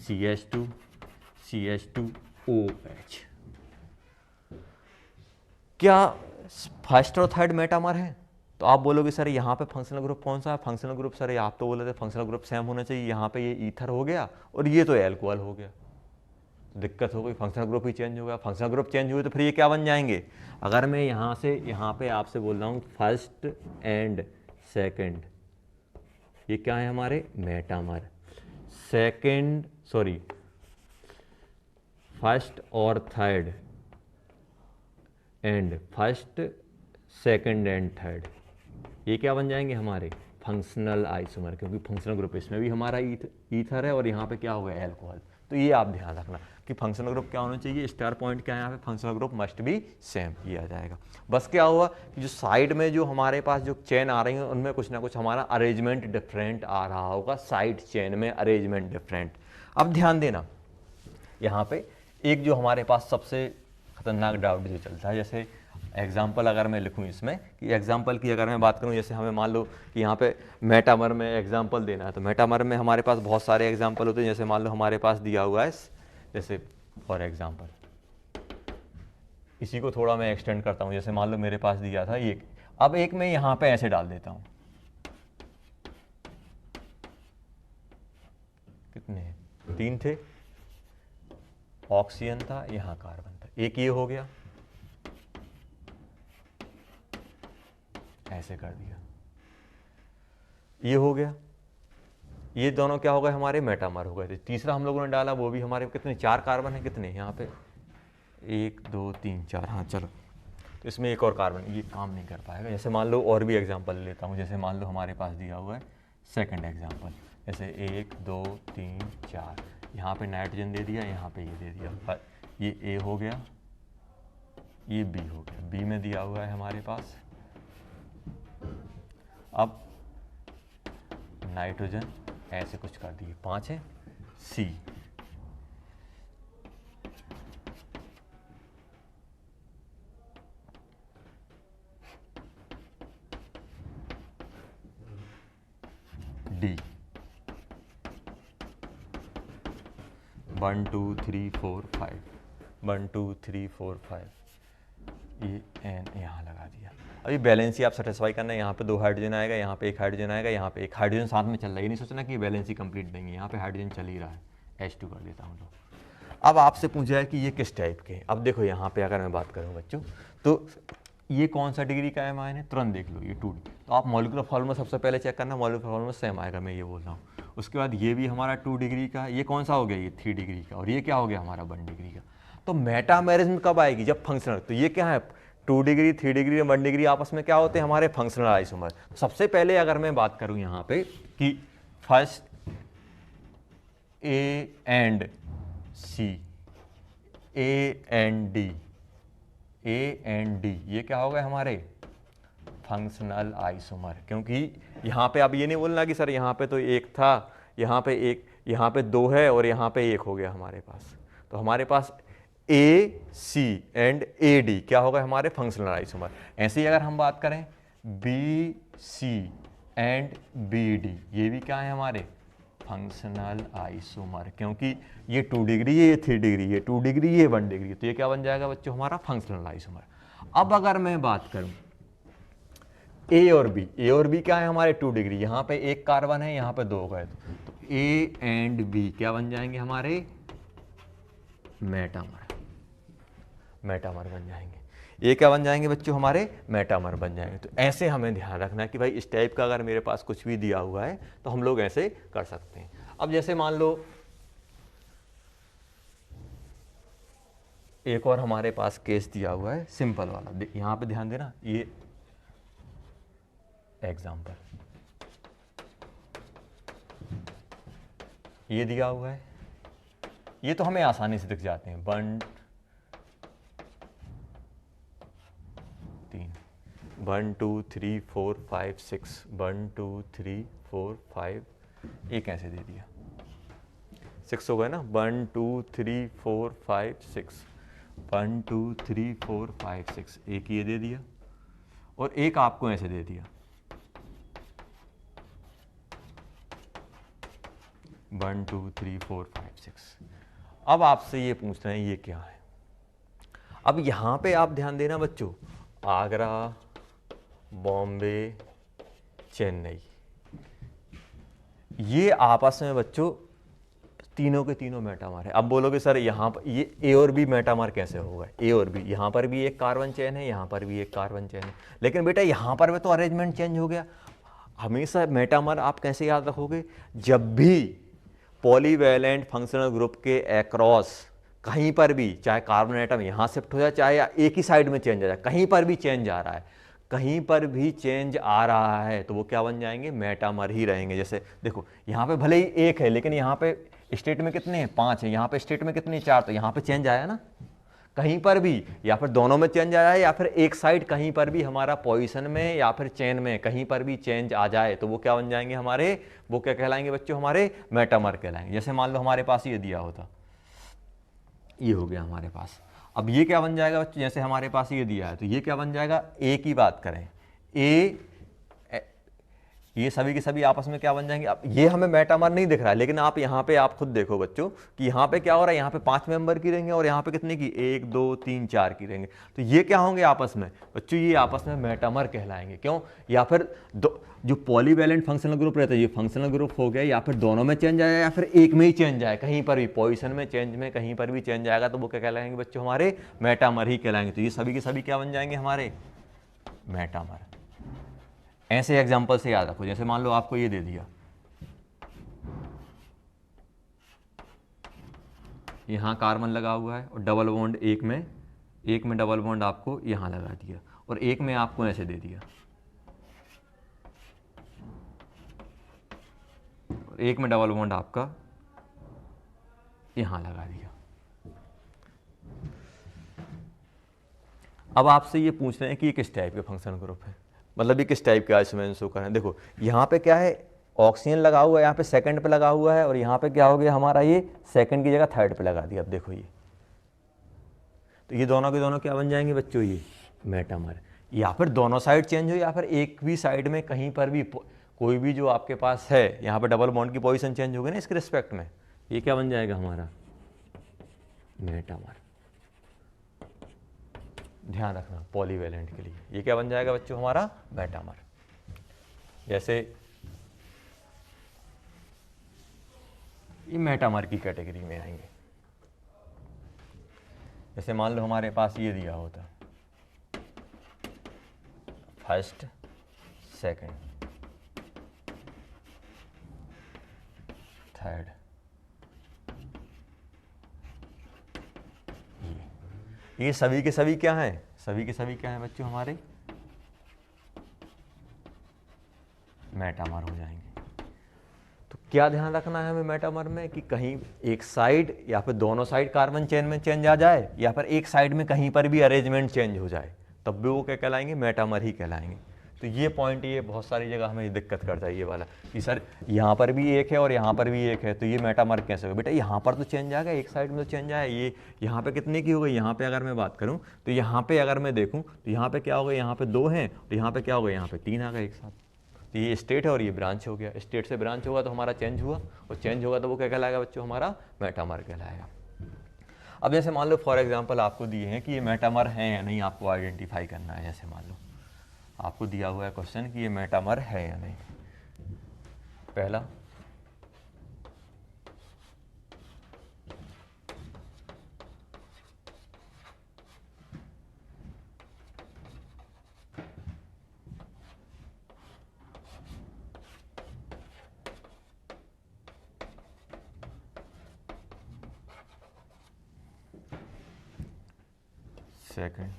CH2 CH2 OH। क्या फर्स्ट और थर्ड मेटामर है? तो आप बोलोगे सर यहाँ पे फंक्शनल ग्रुप कौन सा है, फंक्शनल ग्रुप सर आप तो बोले थे फंक्शनल ग्रुप सेम होना चाहिए, यहाँ पे ये ईथर हो गया और ये तो एल्कोहल हो गया, दिक्कत हो गई, फंक्शनल ग्रुप ही चेंज हो गया। फंक्शनल ग्रुप चेंज हुए तो फिर ये क्या बन जाएंगे, अगर मैं यहाँ से यहाँ पे आपसे बोल रहा हूँ फर्स्ट एंड सेकंड, ये क्या है हमारे मेटामर। सेकंड सॉरी फर्स्ट और third and first second and third, ये क्या बन जाएंगे हमारे फंक्शनल आइसोमर, क्योंकि फंक्शनल ग्रुप इसमें भी हमारा ईथर है और यहाँ पे क्या होगा एल्कोहल। तो ये आप ध्यान रखना कि फंक्शनल ग्रुप क्या होना चाहिए, स्टार पॉइंट क्या है यहाँ पे, functional group must be same, ये आ जाएगा। बस क्या हुआ कि जो साइड में जो हमारे पास जो चेन आ रही है उनमें कुछ ना कुछ हमारा अरेंजमेंट डिफरेंट आ रहा होगा, साइड चेन में अरेंजमेंट डिफरेंट। अब ध्यान देना यहाँ पे एक जो हमारे पास सबसे खतरनाक डाउट जो चलता है, जैसे एग्जाम्पल अगर मैं लिखूँ इसमें कि एग्जाम्पल की अगर मैं बात करूँ, जैसे हमें मान लो कि यहाँ पे मेटामर में एग्जाम्पल देना है, तो मेटामर में हमारे पास बहुत सारे एग्जाम्पल होते हैं। जैसे मान लो हमारे पास दिया हुआ है, जैसे फॉर एग्जाम्पल इसी को थोड़ा मैं एक्सटेंड करता हूँ, जैसे मान लो मेरे पास दिया था ये, अब एक मैं यहाँ पे ऐसे डाल देता हूँ, कितने 3 थे, ऑक्सीजन था, यहाँ कार्बन था, एक ये हो गया, ऐसे कर दिया, ये हो गया, ये दोनों क्या हो गए हमारे मेटामर हो गए थे। तीसरा हम लोगों ने डाला, वो भी हमारे कितने 4 कार्बन है, कितने यहाँ पे 1 2 3 4, हाँ चलो, तो इसमें एक और कार्बन, ये काम नहीं कर पाएगा। जैसे मान लो और भी एग्जांपल लेता हूँ, जैसे मान लो हमारे पास दिया हुआ है सेकंड एग्जांपल, जैसे 1 2 3 4, यहाँ पे नाइट्रोजन दे दिया, यहाँ पे ये दे दिया, ये ए हो गया, ये बी हो गया, बी में दिया हुआ है हमारे पास, अब नाइट्रोजन ऐसे कुछ कर दिए, 5 है, सी, डी, 1 2 3 4 5, 1 2 3 4 5, ये एन यहाँ लगा दिया। अभी बैलेंसी आप सेटिस्फाई करना है, यहाँ पे 2 हाइड्रोजन आएगा, यहाँ पे 1 हाइड्रोजन आएगा, यहाँ पे 1 हाइड्रोजन साथ में चल रहा है, ये नहीं सोचना कि बैलेंसी कंप्लीट देंगे, यहाँ पे हाइड्रोजन चल ही रहा है, H2 कर देता हूँ। अब आपसे पूछा है कि ये किस टाइप के हैं। अब देखो यहाँ पे अगर मैं बात करूँ बच्चों, तो ये कौन सा डिग्री का है आयन है, तुरंत देख लो ये 2D। तो आप मॉलिक्यूलर फॉर्मूला सबसे पहले चेक करना, मॉलिक्यूलर फॉर्मूला सेम आएगा, मैं ये बोल रहा हूँ। उसके बाद ये भी हमारा 2 डिग्री का, ये कौन सा हो गया, ये 3 डिग्री का, और ये क्या हो गया हमारा 1 डिग्री का। तो मेटामेरिज्म कब आएगी, जब फंक्शनल, तो ये क्या है 2 डिग्री 3 डिग्री 1 डिग्री आपस में क्या होते हैं हमारे फंक्शनल आइसोमर। सबसे पहले अगर मैं बात करूं यहाँ पे कि first A and C, A and D, A and D, ये क्या हो गए हमारे फंक्शनल आइसोमर। क्योंकि यहाँ पे अब ये नहीं बोलना कि सर यहाँ पे तो 1 था, यहाँ पे 1, यहाँ पे 2 है और यहाँ पे 1 हो गया हमारे पास। तो हमारे पास ए सी एंड ए डी क्या होगा हमारे फंक्शनल आइसोमर। ऐसे ही अगर हम बात करें B C and B D, ये भी क्या है हमारे फंक्शनल आइसोमर, क्योंकि ये 2 डिग्री है, ये 3 डिग्री, ये 2 डिग्री, ये 1 डिग्री, तो ये क्या बन जाएगा बच्चों हमारा फंक्शनल आइसोमर। अब अगर मैं बात करूं ए और बी क्या है हमारे 2 डिग्री, यहाँ पे 1 कार्बन है, यहाँ पे 2 गए, तो ए एंड बी क्या बन जाएंगे हमारे मेटामर बन जाएंगे। ये क्या बन जाएंगे बच्चों हमारे मेटामर बन जाएंगे। तो ऐसे हमें ध्यान रखना है कि भाई इस टाइप का अगर मेरे पास कुछ भी दिया हुआ है तो हम लोग ऐसे कर सकते हैं। अब जैसे मान लो एक और हमारे पास केस दिया हुआ है सिंपल वाला, यहाँ पे ध्यान देना, ये एग्जाम्पल ये दिया हुआ है, ये तो हमें आसानी से दिख जाते हैं, 1 2 3 4 5 6, 1 2 3 4 5, एक ऐसे दे दिया, 6 हो गए ना, 1 2 3 4 5 6, 1 2 3 4 5 6, एक ये दे दिया और एक आपको ऐसे दे दिया, 1 2 3 4 5 6। अब आपसे ये पूछना है ये क्या है। अब यहाँ पे आप ध्यान देना बच्चों, आगरा, बॉम्बे, चेन्नई, ये आपस में बच्चों तीनों के तीनों मेटामर है। अब बोलोगे सर यहाँ पर ये ए और बी मेटामर कैसे होगा, ए और बी, यहाँ पर भी एक कार्बन चेन है, यहाँ पर भी एक कार्बन चेन है, लेकिन बेटा यहाँ पर भी तो अरेंजमेंट चेंज हो गया। हमेशा मेटामर आप कैसे याद रखोगे, जब भी पॉलीवैलेंट फंक्शनल ग्रुप के एक्रॉस कहीं पर भी, चाहे कार्बन एटम यहाँ शिफ्ट हो जाए चाहे एक ही साइड में चेंज आ जाए, कहीं पर भी चेंज आ रहा है, कहीं पर भी चेंज आ रहा है, तो वो क्या बन जाएंगे, मेटामर ही रहेंगे। जैसे देखो यहाँ पे भले ही एक है लेकिन यहाँ पे स्टेट में कितने हैं, 5 हैं, यहाँ पे स्टेट में कितने, 4, तो यहाँ पे चेंज आया ना कहीं पर भी, या फिर दोनों में चेंज आया है, या फिर एक साइड कहीं पर भी हमारा पोजीशन में या फिर चेन में कहीं पर भी चेंज आ जाए, तो वो क्या बन जाएंगे हमारे, वो क्या कहलाएंगे बच्चों, हमारे मेटामर कहलाएंगे। जैसे मान लो हमारे पास ये दिया होता, ये हो गया हमारे पास, अब ये क्या बन जाएगा बच्चों, जैसे हमारे पास ये दिया है तो ये क्या बन जाएगा, ए की बात करें, ए, ये सभी के सभी आपस में क्या बन जाएंगे। अब ये हमें मेटामर नहीं दिख रहा है, लेकिन आप यहाँ पे आप खुद देखो बच्चों कि यहाँ पे क्या हो रहा है, यहाँ पे 5 मेंबर की रहेंगे और यहाँ पे कितने की, 1 2 3 4 की रहेंगे, तो ये क्या होंगे आपस में बच्चों, ये आपस में मेटामर कहलाएंगे। क्यों, या फिर जो पॉलीवैलेंट फंक्शनल ग्रुप रहता है, ये फंक्शनल ग्रुप हो गया, या फिर दोनों में चेंज आया या फिर एक में ही चेंज आया, कहीं पर भी पोजिशन में चेंज में कहीं पर भी चेंज आएगा, तो वो क्या कहलाएंगे बच्चों, हमारे मेटामर ही कहलाएंगे। तो ये सभी के सभी क्या बन जाएंगे, हमारे मेटामर। ऐसे एग्जाम्पल से याद रखो, जैसे मान लो आपको ये दे दिया, यहाँ कार्बन लगा हुआ है और डबल बॉन्ड एक में डबल बॉन्ड आपको यहाँ लगा दिया और एक में आपको ऐसे दे दिया, और एक में डबल बॉन्ड आपका यहाँ लगा दिया। अब आपसे ये पूछ रहे हैं कि ये किस टाइप के फंक्शनल ग्रुप है, मतलब ये किस टाइप के आइसोमेरेंस शो कर रहे हैं। देखो यहाँ पे क्या है, ऑक्सीजन लगा हुआ है, यहाँ पे सेकंड पे लगा हुआ है, और यहाँ पे क्या हो गया हमारा, ये सेकंड की जगह थर्ड पे लगा दिया। अब देखो ये, तो ये दोनों के दोनों क्या बन जाएंगे बच्चों, ये मेटामर। या फिर दोनों साइड चेंज हो, या फिर एक भी साइड में कहीं पर भी कोई भी जो आपके पास है, यहाँ पर डबल बॉन्ड की पोजीशन चेंज हो गई ना इसके रिस्पेक्ट में, ये क्या बन जाएगा हमारा मेटामर। ध्यान रखना पॉलीवैलेंट के लिए ये क्या बन जाएगा बच्चों, हमारा मेटामर। जैसे ये मेटामर की कैटेगरी में आएंगे। जैसे मान लो हमारे पास ये दिया होता, फर्स्ट सेकंड थर्ड, ये सभी के सभी क्या हैं, सभी के सभी क्या हैं बच्चों, हमारे मेटामर हो जाएंगे। तो क्या ध्यान रखना है हमें मेटामर में, कि कहीं एक साइड या फिर दोनों साइड कार्बन चेन में चेंज आ जाए, या फिर एक साइड में कहीं पर भी अरेंजमेंट चेंज हो जाए, तब भी वो क्या कहलाएंगे, मेटामर ही कहलाएंगे। तो ये पॉइंट, ये बहुत सारी जगह हमें दिक्कत करता है ये वाला, कि सर यहाँ पर भी एक है और यहाँ पर भी एक है, तो ये मेटामर कैसे होगा। बेटा यहाँ पर तो चेंज आएगा, एक साइड में तो चेंज आया, ये यहाँ पे कितने की हो गई, यहाँ पे अगर मैं बात करूँ तो यहाँ पे अगर मैं देखूँ तो यहाँ पे क्या होगा, यहाँ पे 2 हैं, तो यहाँ पे क्या होगा, यहाँ पे 3 आ गए एक साथ। तो ये स्टेट है और ये ब्रांच हो गया, स्टेट से ब्रांच होगा तो हमारा चेंज हुआ, और चेंज होगा तो वो क्या कहलाएगा बच्चों, हमारा मेटामर कहलाएगा। अब जैसे मान लो फॉर एग्जांपल आपको दिए हैं कि ये मेटामर है या नहीं, आपको आइडेंटिफाई करना है। जैसे मान लो आपको दिया हुआ है क्वेश्चन कि ये मेटामर है या नहीं। पहला, सेकंड,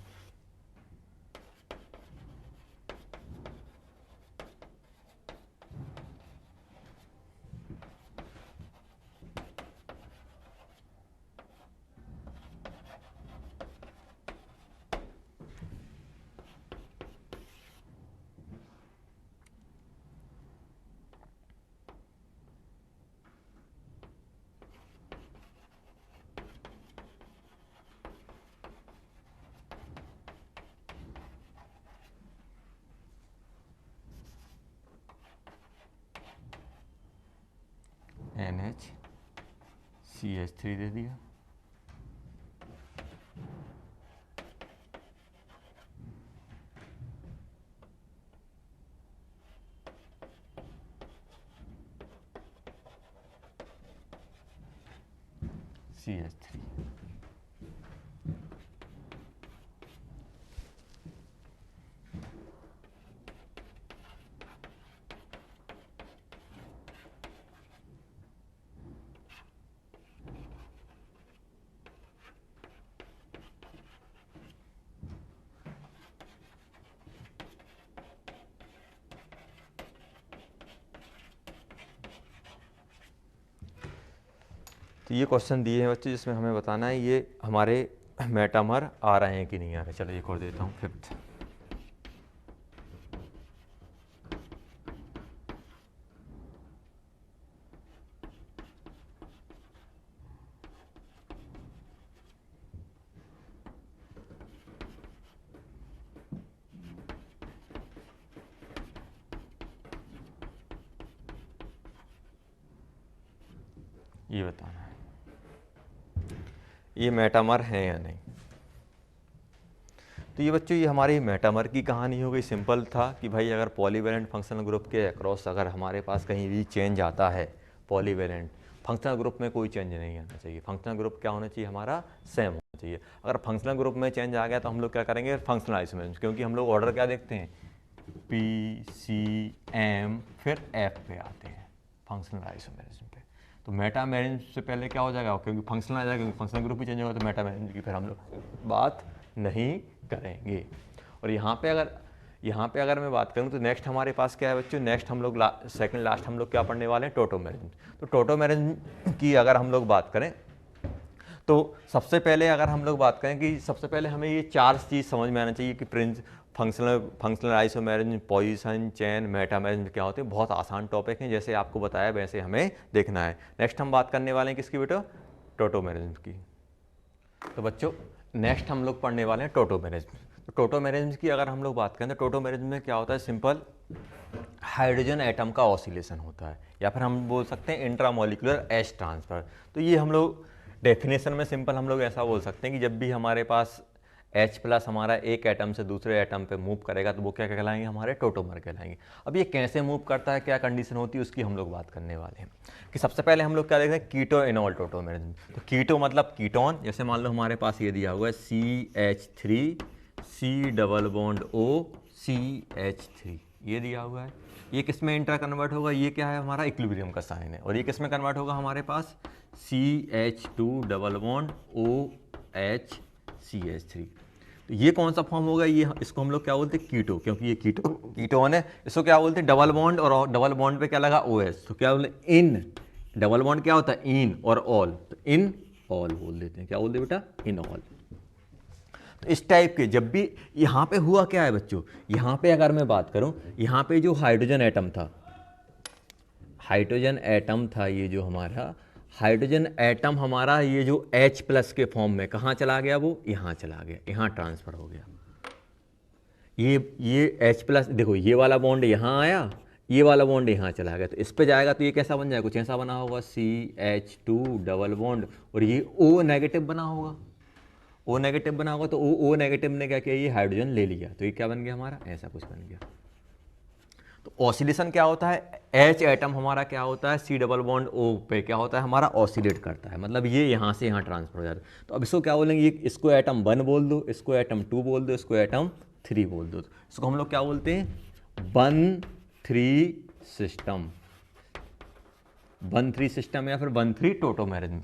NHCH3 दे दिया, CH3। तो ये क्वेश्चन दिए हैं बच्चे जिसमें हमें बताना है ये हमारे मेटामर आ रहे हैं कि नहीं आ रहे। चलो एक और देता हूँ, 5th। ये बताना है ये मेटामर है या नहीं। तो ये बच्चों ये हमारी मेटामर की कहानी हो गई। सिंपल था कि भाई अगर पॉलीवैलेंट फंक्शनल ग्रुप के अक्रॉस अगर हमारे पास कहीं भी चेंज आता है, पॉलीवैलेंट फंक्शनल ग्रुप में कोई चेंज नहीं आना चाहिए। फंक्शनल ग्रुप क्या होना चाहिए, हमारा सेम होना चाहिए। अगर फंक्शनल ग्रुप में चेंज आ गया तो हम लोग क्या करेंगे, फंक्शनल आइसोमेरिज्म, क्योंकि हम लोग ऑर्डर क्या देखते हैं, पी सी एम फिर एफ पे आते हैं फंक्शनल आइसोमेरिज्म पे। तो मेटामेरिज्म से पहले क्या हो जाएगा, क्योंकि फंक्शनल आ जाएगा, क्योंकि फंक्शनल ग्रुप भी चेंज होगा तो मेटामेरिज्म की फिर हम लोग बात नहीं करेंगे। और यहाँ पे अगर मैं बात करूँ तो नेक्स्ट हमारे पास क्या है बच्चों, नेक्स्ट हम लोग सेकंड लास्ट हम लोग क्या पढ़ने वाले हैं, टोटोमेरिज्म। तो टोटोमेरिज्म की अगर हम लोग बात करें तो सबसे पहले अगर हम लोग बात करें कि सबसे पहले हमें ये 4 चीज़ समझ में आना चाहिए कि functional isomerism, position, chain, metamerism क्या होते हैं। बहुत आसान टॉपिक हैं, जैसे आपको बताया वैसे हमें देखना है। नेक्स्ट हम बात करने वाले हैं किसकी बेटा, टोटोमेरिज्म की। तो बच्चों नेक्स्ट हम लोग पढ़ने वाले हैं टोटोमेरिज्म। तो टोटोमेरिज्म की अगर हम लोग बात करें तो टोटोमेरिज्म में क्या होता है, सिंपल हाइड्रोजन एटम का ऑसिलेशन होता है, या फिर हम बोल सकते हैं इंट्रामोलिकुलर एच ट्रांसफर। तो ये हम लोग डेफिनेशन में सिंपल हम लोग ऐसा बोल सकते हैं कि जब भी हमारे पास H+ हमारा एक एटम से दूसरे एटम पे मूव करेगा तो वो क्या कहलाएंगे, हमारे टोटोमर कहलाएंगे। अब ये कैसे मूव करता है, क्या कंडीशन होती है, उसकी हम लोग बात करने वाले हैं। कि सबसे पहले हम लोग क्या देखते हैं, कीटो इनॉल टोटोमेरिज्म। तो कीटो मतलब कीटोन, जैसे मान लो हमारे पास ये दिया हुआ है CH3 C double bond O CH3, ये दिया हुआ है। ये किस में इंटर कन्वर्ट होगा, ये क्या है हमारा इक्विलिब्रियम का साइन है। और ये किस में कन्वर्ट होगा हमारे पास, CH2 double bond OH CH3। तो ये कौन सा फॉर्म होगा, ये इसको हम लोग क्या बोलते हैं, कीटो, क्योंकि ये कीटोन है। इसको क्या बोलते हैं, डबल बॉन्ड, और डबल बॉन्ड पे क्या लगा OH, तो क्या बोलते हैं, इन। डबल बॉन्ड क्या होता है, इन, और ऑल, तो इन ऑल बोल देते हैं। क्या बोलते हैं बेटा, इन ऑल। तो इस टाइप के जब भी यहाँ पे हुआ क्या है बच्चों, यहाँ पे अगर मैं बात करूँ, यहाँ पे जो हाइड्रोजन एटम था, ये जो हमारा हाइड्रोजन एटम हमारा ये जो H+ के फॉर्म में कहाँ चला गया, वो यहाँ चला गया, यहाँ ट्रांसफर हो गया। ये H+, देखो ये वाला बॉन्ड यहाँ आया, ये वाला बॉन्ड यहाँ चला गया, तो इस पे जाएगा तो ये कैसा बन जाएगा, कुछ ऐसा बना होगा, CH2 डबल बॉन्ड, और ये O नेगेटिव बना होगा। O नेगेटिव बना होगा तो O नेगेटिव ने क्या किया, ये हाइड्रोजन ले लिया, तो ये क्या बन गया हमारा, ऐसा कुछ बन गया। तो ऑसिलेशन क्या होता है, H एटम हमारा क्या होता है, C डबल बॉन्ड O पे क्या होता है हमारा, ऑसिलेट करता है, मतलब ये यहाँ से यहाँ ट्रांसफर हो जाता है। तो अब इसको क्या बोलेंगे, इसको एटम 1 बोल दो, इसको एटम 2 बोल दो, इसको एटम 3 बोल दो। इसको हम लोग क्या बोलते हैं, 1-3 सिस्टम, 1-3 सिस्टम या फिर 1-3 टोटोमेरिज्म।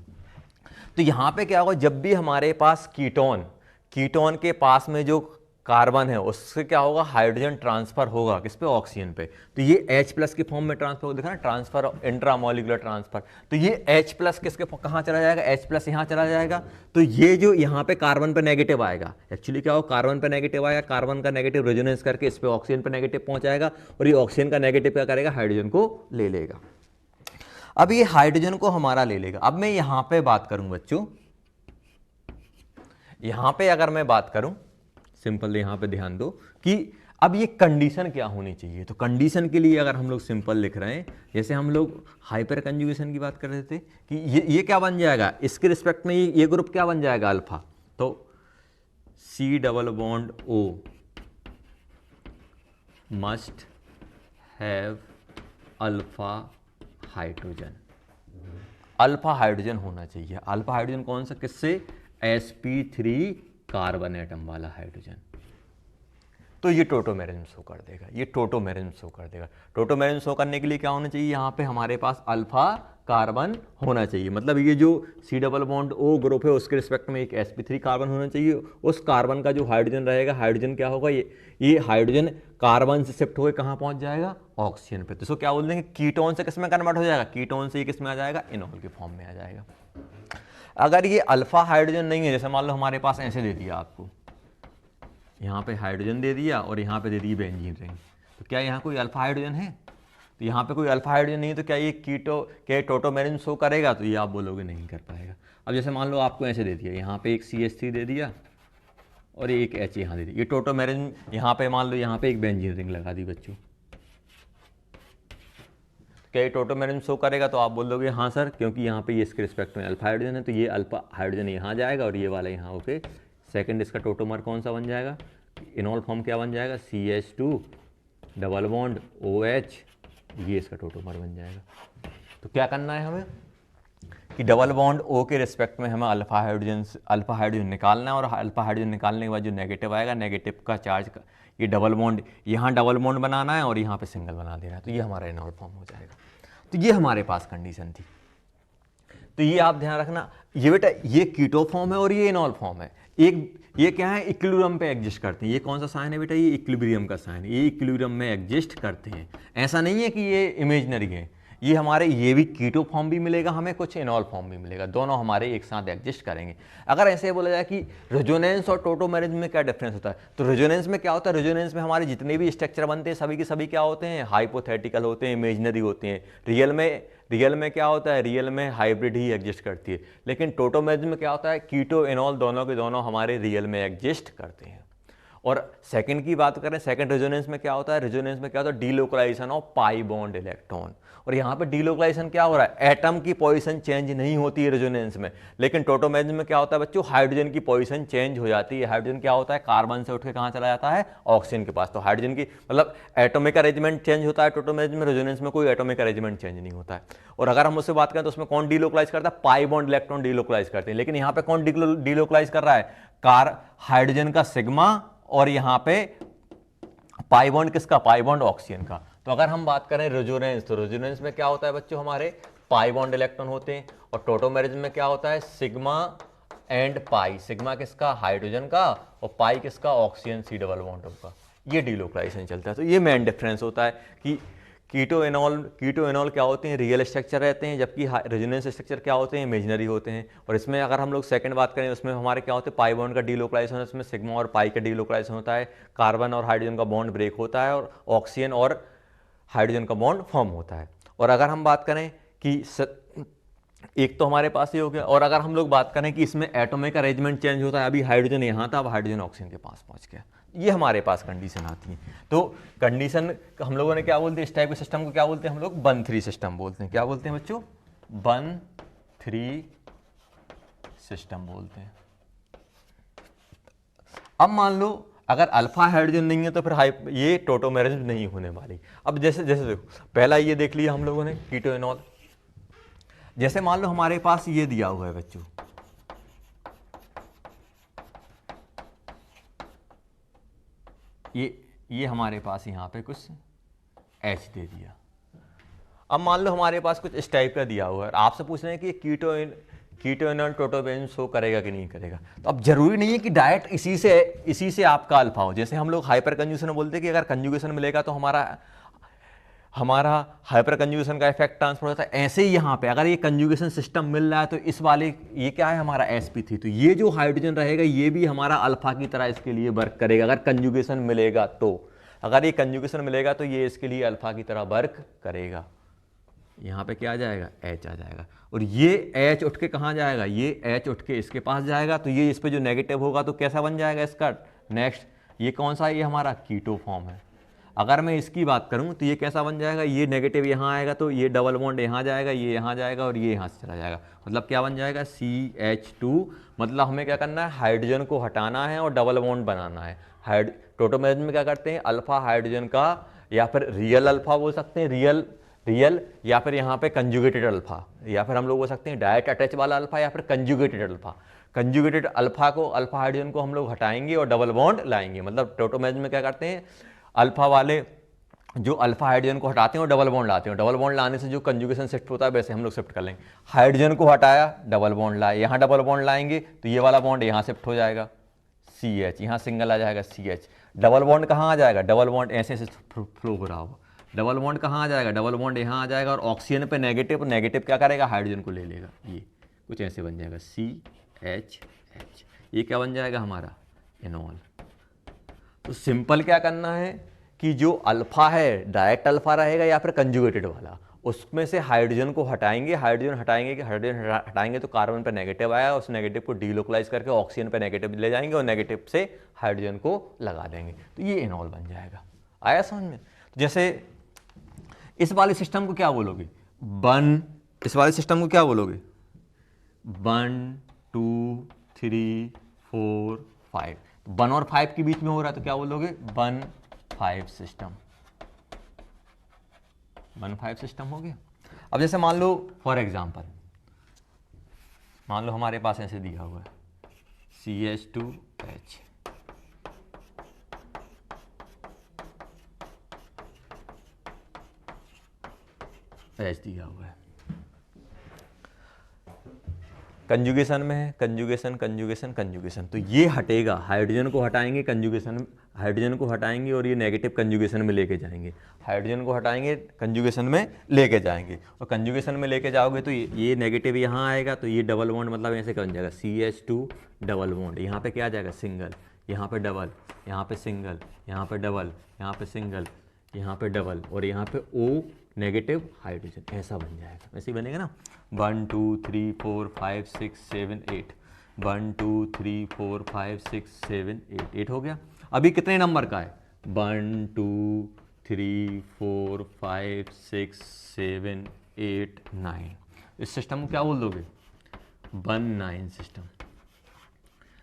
तो यहाँ पे क्या होगा, जब भी हमारे पास कीटोन के पास में जो कार्बन है उससे क्या होगा, हाइड्रोजन ट्रांसफर होगा किस पे, ऑक्सीजन पे। तो ये H+ के फॉर्म में ट्रांसफर होगा, देखा ना, ट्रांसफर, इंट्रामोलिकुलर ट्रांसफर। तो ये H+ किसके कहाँ चला जाएगा, H+ यहाँ चला जाएगा। तो ये जो यहाँ पे कार्बन पे नेगेटिव आएगा, एक्चुअली क्या होगा, कार्बन पे नेगेटिव आएगा, कार्बन का नेगेटिव रेजोनेंस करके इस पे ऑक्सीजन पे नेगेटिव पहुंचाएगा, और ये ऑक्सीजन का नेगेटिव क्या करेगा, हाइड्रोजन को ले लेगा। अब ये हाइड्रोजन को हमारा ले लेगा। अब मैं यहां पे बात करूं बच्चों, यहां पे अगर मैं बात करूं, सिंपल यहां पे ध्यान दो कि अब ये कंडीशन क्या होनी चाहिए। तो कंडीशन के लिए अगर हम लोग सिंपल लिख रहे हैं, जैसे हम लोग हाइपर कंजुगेशन की बात कर रहे थे कि ये क्या बन जाएगा, इसके रिस्पेक्ट में ये ग्रुप क्या बन जाएगा, अल्फा। तो C double bond O must have alpha hydrogen, alpha hydrogen होना चाहिए। अल्फा हाइड्रोजन कौन सा, किससे, sp3 कार्बन एटम वाला हाइड्रोजन। तो ये टोटोमेरिज्म शो कर देगा, ये टोटोमेरिज्म शो कर देगा। टोटोमेरिज्म शो करने के लिए क्या होना चाहिए, यहाँ पे हमारे पास अल्फा कार्बन होना चाहिए, मतलब ये जो C double bond O group है उसके रिस्पेक्ट में एक sp3 कार्बन होना चाहिए। उस कार्बन का जो हाइड्रोजन रहेगा, हाइड्रोजन क्या होगा, ये हाइड्रोजन कार्बन से शिफ्ट होकर कहाँ पहुँच जाएगा, ऑक्सीजन पे। तो इसको क्या बोल देंगे, कीटोन से किस में कन्वर्ट हो जाएगा, कीटोन से ये किस में आ जाएगा, इनॉल के फॉर्म में आ जाएगा। अगर ये अल्फा हाइड्रोजन नहीं है, जैसे मान लो हमारे पास ऐसे दे दिया आपको, यहाँ पे हाइड्रोजन दे दिया और यहाँ पे दे दी बेंजीन रिंग, तो क्या यहाँ कोई अल्फा हाइड्रोजन है? तो यहाँ पे कोई अल्फा हाइड्रोजन नहीं है, तो क्या ये टोटोमेरिज्म शो करेगा? तो ये आप बोलोगे नहीं कर पाएगा। अब जैसे मान लो आपको ऐसे दे दिया, यहाँ पे एक CH3 दे दिया और एक H यहाँ दे दी, ये टोटोमेरिज्म, यहाँ पे मान लो यहाँ पे एक बेंजीन रिंग लगा दी बच्चों, क्या ये टोटोमेरिज्म शो करेगा? तो आप बोल दोगे हाँ सर, क्योंकि यहाँ पे ये इसके रिस्पेक्ट में अल्फा हाइड्रोजन है, तो ये अल्फा हाइड्रोजन यहाँ जाएगा और ये वाला यहाँ, ओके। सेकंड इसका टोटोमर कौन सा बन जाएगा? इनॉल फॉर्म क्या बन जाएगा? CH2 डबल बॉन्ड OH, ये इसका टोटोमर बन जाएगा। तो क्या करना है हमें कि डबल बॉन्ड O के रिस्पेक्ट में हमें अल्फा हाइड्रोजन निकालना है, और अल्फा हाइड्रोजन निकालने के बाद जो नेगेटिव आएगा, नेगेटिव का चार्ज ये डबल बॉन्ड, यहाँ डबल बॉन्ड बनाना है और यहाँ पे सिंगल बना देना है, तो ये हमारा इनॉल फॉर्म हो जाएगा। तो ये हमारे पास कंडीशन थी। तो ये आप ध्यान रखना, ये बेटा ये कीटो फॉर्म है और ये इनॉल फॉर्म है। एक ये क्या है, इक्विलिब्रियम पे एग्जिस्ट करते हैं। ये कौन सा साइन है बेटा? ये इक्विलिब्रियम का साइन है, ये इक्विलिब्रियम में एग्जिस्ट करते हैं। ऐसा नहीं है कि ये इमेजिनरी है, ये हमारे, ये भी कीटो फॉर्म भी मिलेगा हमें, कुछ इनॉल फॉर्म भी मिलेगा, दोनों हमारे एक साथ एग्जिस्ट करेंगे। अगर ऐसे बोला जाए कि रेजोनेंस और टोटोमेरिज्म में क्या डिफरेंस होता है, तो रेजोनेंस में क्या होता है? रेजोनेंस में हमारे जितने भी स्ट्रक्चर बनते हैं सभी के सभी क्या होते हैं? हाइपोथेटिकल होते हैं, इमेजिनरी होते हैं। रियल में क्या होता है? रियल में हाइब्रिड ही एग्जिस्ट करती है। लेकिन टोटोमेरिज्म में क्या होता है? कीटो इनॉल दोनों के दोनों हमारे रियल में एग्जिस्ट करते हैं। और सेकंड की बात करें, सेकंड रेजोनेंस में क्या होता है? रेजोनेंस में क्या होता है? Delocalisation of pi bond electron. और यहाँ पे डीलोकलाइजेशन क्या हो रहा है? एटम की पोजीशन चेंज नहीं होती है रेजोनेंस में। लेकिन टोटोमेरिज्म में क्या होता है बच्चों? हाइड्रोजन की पोजीशन चेंज हो जाती है। हाइड्रोजन क्या होता है? कार्बन से उठ के कहाँ चला जाता है? ऑक्सीजन के पास। तो हाइड्रोजन की मतलब एटॉमिक अरेंजमेंट चेंज होता है टोटोमेरिज्म में, रेजोनेंस में कोई एटॉमिक अरेंजमेंट चेंज नहीं होता है। और अगर हम उससे बात करें तो उसमें कौन डीलोकलाइज करता है? पाई बॉन्ड इलेक्ट्रॉन डीलोकलाइज करते हैं। लेकिन यहाँ पे कौन डीलोकलाइज कर रहा है? हाइड्रोजन का सिग्मा, और यहाँ पे पाई बॉन्ड किसका? पाई बॉन्ड ऑक्सीजन का। तो अगर हम बात करें रेजोनेंस, तो रेजोनेंस में क्या होता है बच्चों? हमारे पाई बॉन्ड इलेक्ट्रॉन होते हैं। और टोटोमेरिज्म में क्या होता है? Sigma and pi. सिग्मा किसका? हाइड्रोजन का, और पाई किसका? ऑक्सीजन C डबल बॉन्ड का। ये डीलोकलाइजेशन चलता है। तो ये मेन डिफरेंस होता है कि कीटो इनॉल क्या होते हैं? रियल स्ट्रक्चर रहते हैं, जबकि रेजोनेंस स्ट्रक्चर क्या होते हैं? इमेजिनरी होते हैं। और इसमें अगर हम लोग सेकंड बात करें, उसमें हमारे क्या होते हैं? पाई बॉन्ड का डीलोकलाइजेशन, उसमें सिग्मा और पाई का डीलोकलाइजेशन होता है, कार्बन और हाइड्रोजन का बॉन्ड ब्रेक होता है, और ऑक्सीजन और हाइड्रोजन का बॉन्ड फॉर्म होता है। और अगर हम बात करें कि एक तो हमारे पास ये हो गया, और अगर हम लोग बात करें कि इसमें एटॉमिक अरेंजमेंट चेंज होता है, अभी हाइड्रोजन यहाँ था, अब हाइड्रोजन ऑक्सीजन के पास पहुँच गया, ये हमारे पास कंडीशन आती है। तो कंडीशन हम लोगों ने क्या बोलते हैं? इस टाइप के सिस्टम को क्या बोलते हैं हम लोग? 1-3 सिस्टम बोलते हैं। क्या बोलते हैं बच्चों? 1-3 सिस्टम बोलते हैं। अब मान लो अगर अल्फा हाइड्रोजन नहीं है तो फिर ये टोटोमेरिज्म नहीं होने वाली। अब जैसे देखो, पहला ये देख लिया हम लोगों ने कीटो इनॉल। जैसे मान लो हमारे पास ये दिया हुआ है बच्चों, ये हमारे पास यहाँ पे कुछ H दे दिया। अब मान लो हमारे पास कुछ इस टाइप का दिया हुआ है, आपसे पूछ रहे हैं कि कीटो इनॉल टोटोमेरिज्म शो करेगा कि नहीं करेगा। तो अब जरूरी नहीं है कि डायरेक्ट इसी से आपका अल्फा हो। जैसे हम लोग हाइपर कंजुगेशन में बोलते हैं कि अगर कंजुगेशन मिलेगा तो हमारा हाइपर कंजुगेशन का इफेक्ट ट्रांसफर होता है। ऐसे ही यहाँ पे अगर ये कंजुगेशन सिस्टम मिल रहा है तो इस वाले ये क्या है हमारा sp3, तो ये जो हाइड्रोजन रहेगा ये भी हमारा अल्फा की तरह इसके लिए वर्क करेगा अगर कंजुगेशन मिलेगा तो। अगर ये कंजुगेशन मिलेगा तो ये इसके लिए अल्फा की तरह वर्क करेगा। यहाँ पे क्या आ जाएगा? H आ जाएगा। और ये H उठ के कहाँ जाएगा? ये H उठ के इसके पास जाएगा, तो ये इस पे जो नेगेटिव होगा तो कैसा बन जाएगा इसका? नेक्स्ट ये कौन सा है? ये हमारा कीटो फॉर्म है। अगर मैं इसकी बात करूं तो ये कैसा बन जाएगा? ये नेगेटिव यहाँ आएगा तो ये डबल बॉन्ड यहाँ जाएगा, ये यहाँ जाएगा और ये यहाँ से चला जाएगा। मतलब क्या बन जाएगा? CH2। मतलब हमें क्या करना है? हाइड्रोजन को हटाना है और डबल बॉन्ड बनाना है। टोटोमेरिज्म में क्या करते हैं? अल्फा हाइड्रोजन का, या फिर रियल अल्फा बोल सकते हैं, रियल या फिर यहाँ पे कंजुगेटेड अल्फा, या फिर हम लोग बोल सकते हैं डायरेक्ट अटैच वाला अल्फा या फिर कंजुगेटेड अल्फा। कंजुगेटेड अल्फा को, अल्फा हाइड्रोजन को हम लोग हटाएंगे और डबल बॉन्ड लाएंगे। मतलब टोटोमेरिज्म में क्या करते हैं? अल्फा वाले जो अल्फा हाइड्रोजन को हटाते हैं और डबल बॉन्ड लाते हैं। डबल बॉन्ड लाने से जो कंजुगेशन शिफ्ट होता है वैसे हम लोग शिफ्ट कर लेंगे। हाइड्रोजन को हटाया, डबल बॉन्ड लाए, यहाँ डबल बॉन्ड लाएंगे तो ये वाला बॉन्ड यहाँ शिफ्ट हो जाएगा CH, यहाँ सिंगल आ जाएगा CH। डबल बॉन्ड कहाँ आ जाएगा? डबल बॉन्ड ऐसे फ्लो हो रहा होगा, डबल बॉन्ड कहाँ आ जाएगा? डबल बॉन्ड यहाँ आ जाएगा और ऑक्सीजन पे नेगेटिव क्या करेगा? हाइड्रोजन को ले लेगा। ये कुछ ऐसे बन जाएगा CHH, ये क्या बन जाएगा हमारा इनॉल। तो सिंपल क्या करना है कि जो अल्फा है डायरेक्ट अल्फा रहेगा या फिर कंजुगेटेड वाला, उसमें से हाइड्रोजन को हटाएंगे, हाइड्रोजन हटाएंगे तो कार्बन पे नेगेटिव आया, उस नेगेटिव को डीलोकलाइज करके ऑक्सीजन पे नेगेटिव ले जाएंगे और नेगेटिव से हाइड्रोजन को लगा देंगे, तो ये इनॉल बन जाएगा। आया समझ में? तो जैसे इस वाले सिस्टम को क्या बोलोगे, इस वाले सिस्टम को क्या बोलोगे, 1 2 3 4 5, 1 और 5 के बीच में हो रहा है तो क्या बोलोगे 1 5 सिस्टम, 1 5 सिस्टम हो गया। अब जैसे मान लो फॉर एग्जांपल, मान लो हमारे पास ऐसे दिया हुआ है CH2H, H दिया हुआ है, कंजुगेशन में है, कंजुगेशन कंजुगेशन कंजुगेशन, तो ये हटेगा, हाइड्रोजन को हटाएंगे, कंजुगेशन हाइड्रोजन को हटाएंगे और ये नेगेटिव कंजुगेशन में लेके जाएंगे, हाइड्रोजन को हटाएंगे कंजुगेशन में लेके जाएंगे, और कंजुगेशन में लेके जाओगे तो ये नेगेटिव यहाँ आएगा, तो ये डबल बॉन्ड मतलब ऐसे बन जाएगा CH2 डबल बॉन्ड, यहाँ पे क्या आ जाएगा सिंगल, यहाँ पे डबल, यहाँ पे सिंगल, यहाँ पे डबल, यहाँ पे सिंगल, यहाँ पे डबल और यहाँ पे O नेगेटिव हाइड्रोजन, ऐसा बन जाएगा, ऐसे ही बनेगा ना 1 2 3 4 5 6 7 8, 1 2 3 4 5 6 7 8, 8 हो गया। अभी कितने नंबर का है 1 2 3 4 5 6 7 8 9, इस सिस्टम को क्या बोल दोगे 1 9 सिस्टम।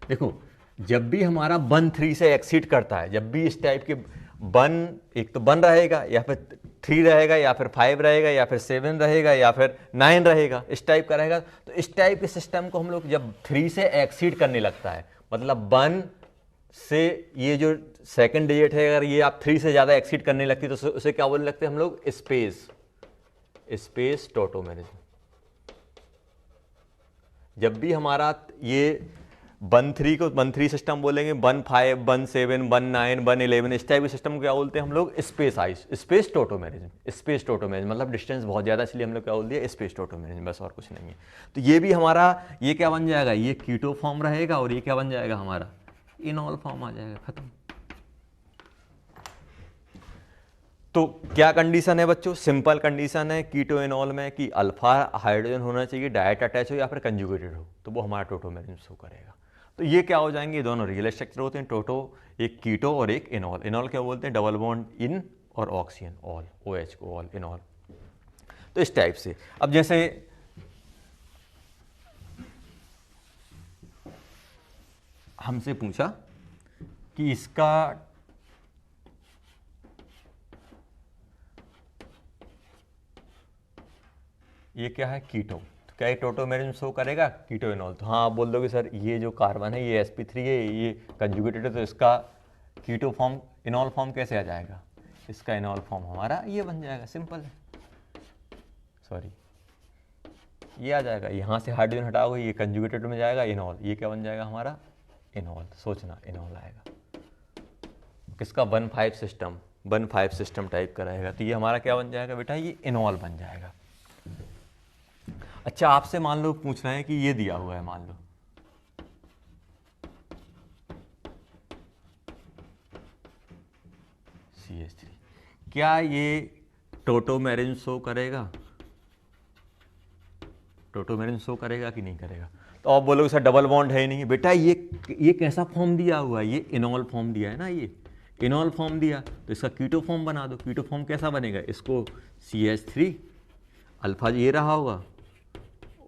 देखो जब भी हमारा 1 3 से एक्सीड करता है, जब भी इस टाइप के 1, एक तो 1 रहेगा या फिर 3 रहेगा या फिर 5 रहेगा या फिर 7 रहेगा या फिर 9 रहेगा, इस टाइप का रहेगा, तो इस टाइप के सिस्टम को हम लोग जब 3 से एक्सीड करने लगता है, मतलब 1 से ये जो सेकंड डिजिट है अगर ये आप 3 से ज़्यादा एक्सीड करने लगती है तो उसे क्या बोलने लगते हैं हम लोग स्पेस टॉटोमेरिज्म। जब भी हमारा ये 1 3 को 1 3 सिस्टम बोलेंगे, 1 5 1 7 1 9 1 11, इस टाइप के सिस्टम को क्या बोलते हैं हम लोग स्पेस टॉटोमेरिज्म, मतलब डिस्टेंस बहुत ज़्यादा, इसलिए हम लोग क्या बोल दिया स्पेस टॉटोमेरिज्म, बस और कुछ नहीं है। तो ये भी हमारा ये क्या बन जाएगा, ये कीटो फॉर्म रहेगा और ये क्या बन जाएगा हमारा इनॉल फॉर्म आ जाएगा, खत्म। तो क्या कंडीशन है बच्चों, सिंपल कंडीशन है कीटो इनॉल में कि अल्फा हाइड्रोजन होना चाहिए, डायरेक्ट अटैच हो या फिर कंजुगेटेड हो, तो वो हमारा टॉटोमेरिज्म शो करेगा। तो ये क्या हो जाएंगे, ये दोनों रियल स्ट्रक्चर होते हैं, टोटो एक कीटो और एक इनॉल। इनॉल क्या बोलते हैं डबल बॉन्ड इन और ऑक्सीजन ऑल, OH को ऑल, इनॉल। तो इस टाइप से अब जैसे हमसे पूछा कि इसका ये क्या है कीटो, तो क्या ये टॉटोमेरिज्म शो करेगा कीटो इनॉल, तो हाँ आप बोल दोगे सर ये जो कार्बन है ये sp3 है, ये कंजुगेटेड है, तो इसका कीटो फॉर्म इनॉल फॉर्म कैसे आ जाएगा, इसका इनॉल फॉर्म हमारा ये बन जाएगा, सिंपल है, सॉरी ये आ जाएगा, यहाँ से हाइड्रोजन हटाओगे ये कंजुगेटेड में जाएगा इनॉल, ये क्या बन जाएगा हमारा इनॉल, सोचना इनॉल आएगा किसका 1 5 सिस्टम टाइप का रहेगा, तो ये हमारा क्या बन जाएगा बेटा, ये इनॉल बन जाएगा। अच्छा आपसे मान लो पूछ रहे हैं कि ये दिया हुआ है, मान लो CH3, क्या ये टॉटोमेरिज्म शो करेगा, टॉटोमेरिज्म शो करेगा कि नहीं करेगा, तो आप बोलोगे सर डबल बॉन्ड है ही नहीं, बेटा ये कैसा फॉर्म दिया हुआ है, ये इनॉल फॉर्म दिया है ना, ये इनॉल फॉर्म दिया, तो इसका कीटो फॉर्म बना दो, कीटो फॉर्म कैसा बनेगा, इसको CH3 अल्फा ये रहा होगा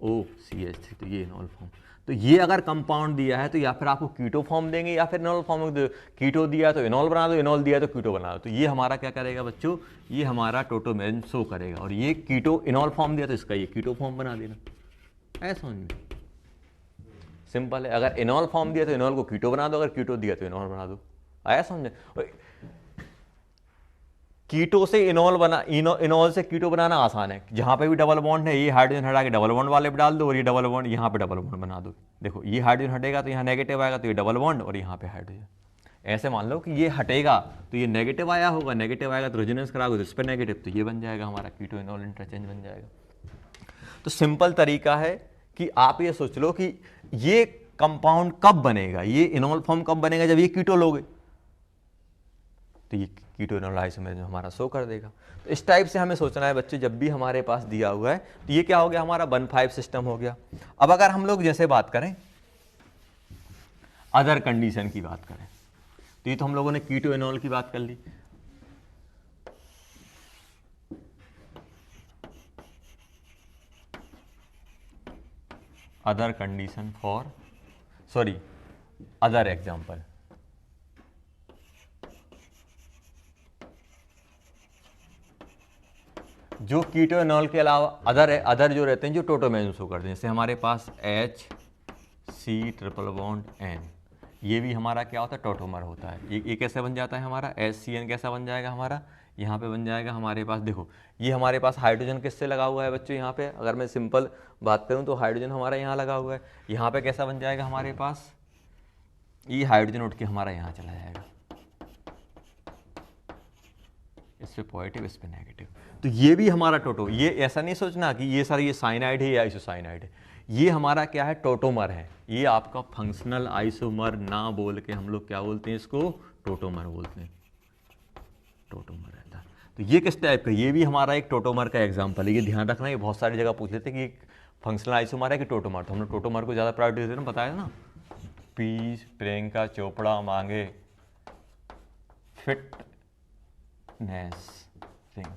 OCH3, तो ये इनॉल फॉर्म, तो ये अगर कंपाउंड दिया है तो या फिर आपको कीटो फॉर्म देंगे या फिर इनॉल फॉर्म, कीटो दिया तो इनॉल बना दो, इनॉल दिया तो कीटो बना दो, तो ये हमारा क्या करेगा बच्चों, ये हमारा टॉटोमेरिज्म शो करेगा, और ये कीटो इनॉल फॉर्म दिया तो इसका ये कीटो फॉर्म बना देना, ऐसा समझ में सिंपल है, अगर इनॉल फॉर्म दिया तो इनॉल को कीटो बना दो, अगर कीटो दिया तो इनॉल बना दो, आया समझ में। कीटो से इनॉल इनॉल से कीटो बनाना आसान है, जहाँ पे भी डबल बॉन्ड है ये हाइड्रोजन हटा के डबल बॉन्ड वाले पे डाल दो और ये डबल बॉन्ड यहाँ पे डबल बॉन्ड बना दो, देखो ये हाइड्रोजन हटेगा तो यहाँ नेगेटिव आएगा, तो ये डबल बॉन्ड और यहाँ पे हाइड्रोजन, ऐसे मान लो कि ये हटेगा तो ये नेगेटिव आया होगा, नेगेटिव आएगा तो रेजोनेंस कराओगे तो इस पर नेगेटिव, तो ये बन जाएगा हमारा कीटो इनॉल इंटरचेंज बन जाएगा। तो सिंपल तरीका है कि आप ये सोच लो कि ये कंपाउंड कब बनेगा, ये इनोल फॉर्म कब बनेगा, जब ये कीटोन हो गए, तो ये कीटोनोल आइसोमेरिज्म हमारा शो कर देगा। तो इस टाइप से हमें सोचना है बच्चों, जब भी हमारे पास दिया हुआ है, तो ये क्या हो गया, हमारा 1,5 सिस्टम हो गया। अब अगर हम लोग जैसे बात करें अदर कंडीशन की बात करें, तो ये तो हम लोगों ने कीटोएनॉल की बात कर ली। Other condition for, sorry, other example, जो कीटोएनॉल के अलावा अदर जो रहते हैं जो टोटोमेरिज्म शो करते हैं, जैसे हमारे पास HC�ट्रिपल बॉन्ड N, ये भी हमारा क्या होता है, टोटोमर होता है। ये कैसे बन जाता है हमारा, HCN कैसा बन जाएगा हमारा, यहाँ पे बन जाएगा हमारे पास, देखो ये हमारे पास हाइड्रोजन किससे लगा हुआ है बच्चों, यहाँ पे अगर मैं सिंपल बात करूँ तो हाइड्रोजन हमारा यहाँ लगा हुआ है, यहाँ पे कैसा बन जाएगा हमारे पास, ये हाइड्रोजन उठ के हमारा यहाँ चला जाएगा, इस पे पॉजिटिव इस पे नेगेटिव, तो ये भी हमारा टोटो, ये ऐसा नहीं सोचना कि ये सारी ये साइनाइड है या आइसोसाइनाइड है, ये हमारा क्या है, टोटोमर है। ये आपका फंक्शनल आइसोमर ना बोल के हम लोग क्या बोलते हैं, इसको टोटोमर बोलते हैं, टोटोमर रहता है। तो ये किस टाइप का, ये भी हमारा एक टोटोमर का एग्जाम्पल है, ये ध्यान रखना, ये बहुत सारी जगह पूछ लेते हैं कि फंक्शनल आइसोमर है कि टोटोमर, तो हम लोग टोटोमर को ज़्यादा प्रायोरिटी देते हैं, बताया ना, पी प्रियंका चोपड़ा मांगे फिटनेस रिंग,